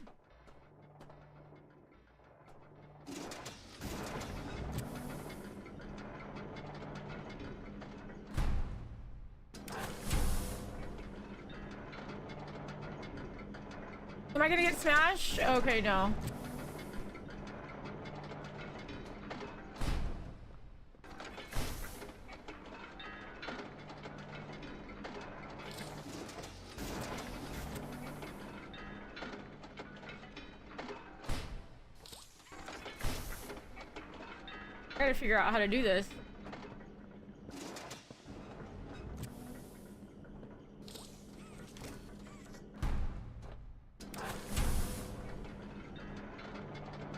Am I gonna get smashed? Okay, no. I gotta figure out how to do this.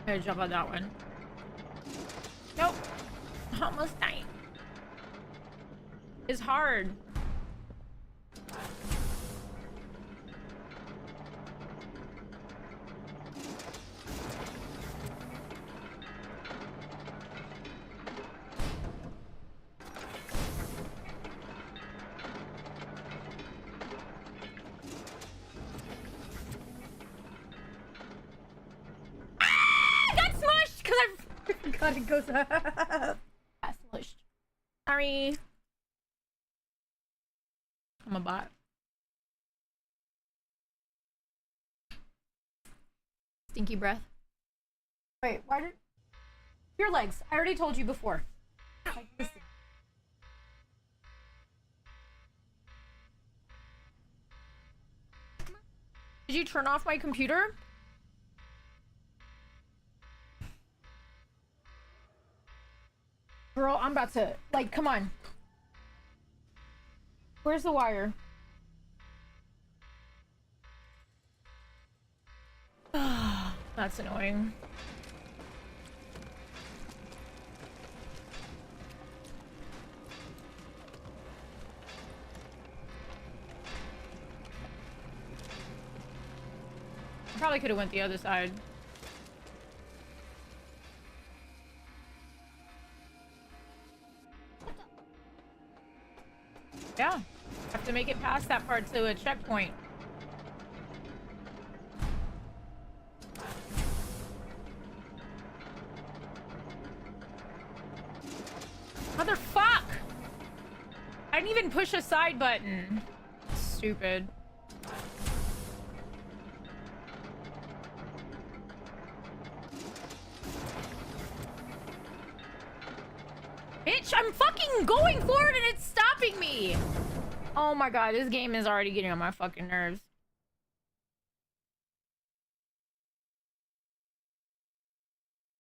I gotta jump on that one. Nope. Almost died. It's hard. God, it goes up. That's smushed. Sorry. I'm a bot. Stinky breath. Wait, why did... Your legs. I already told you before. Like, listen. Did you turn off my computer? Girl, I'm about to, like, come on. Where's the wire? That's annoying. I probably could have went the other side. Yeah, have to make it past that part to a checkpoint. Motherfuck! I didn't even push a side button. Stupid. Bitch, I'm fucking going forward and it's stopping me! Oh my god, this game is already getting on my fucking nerves.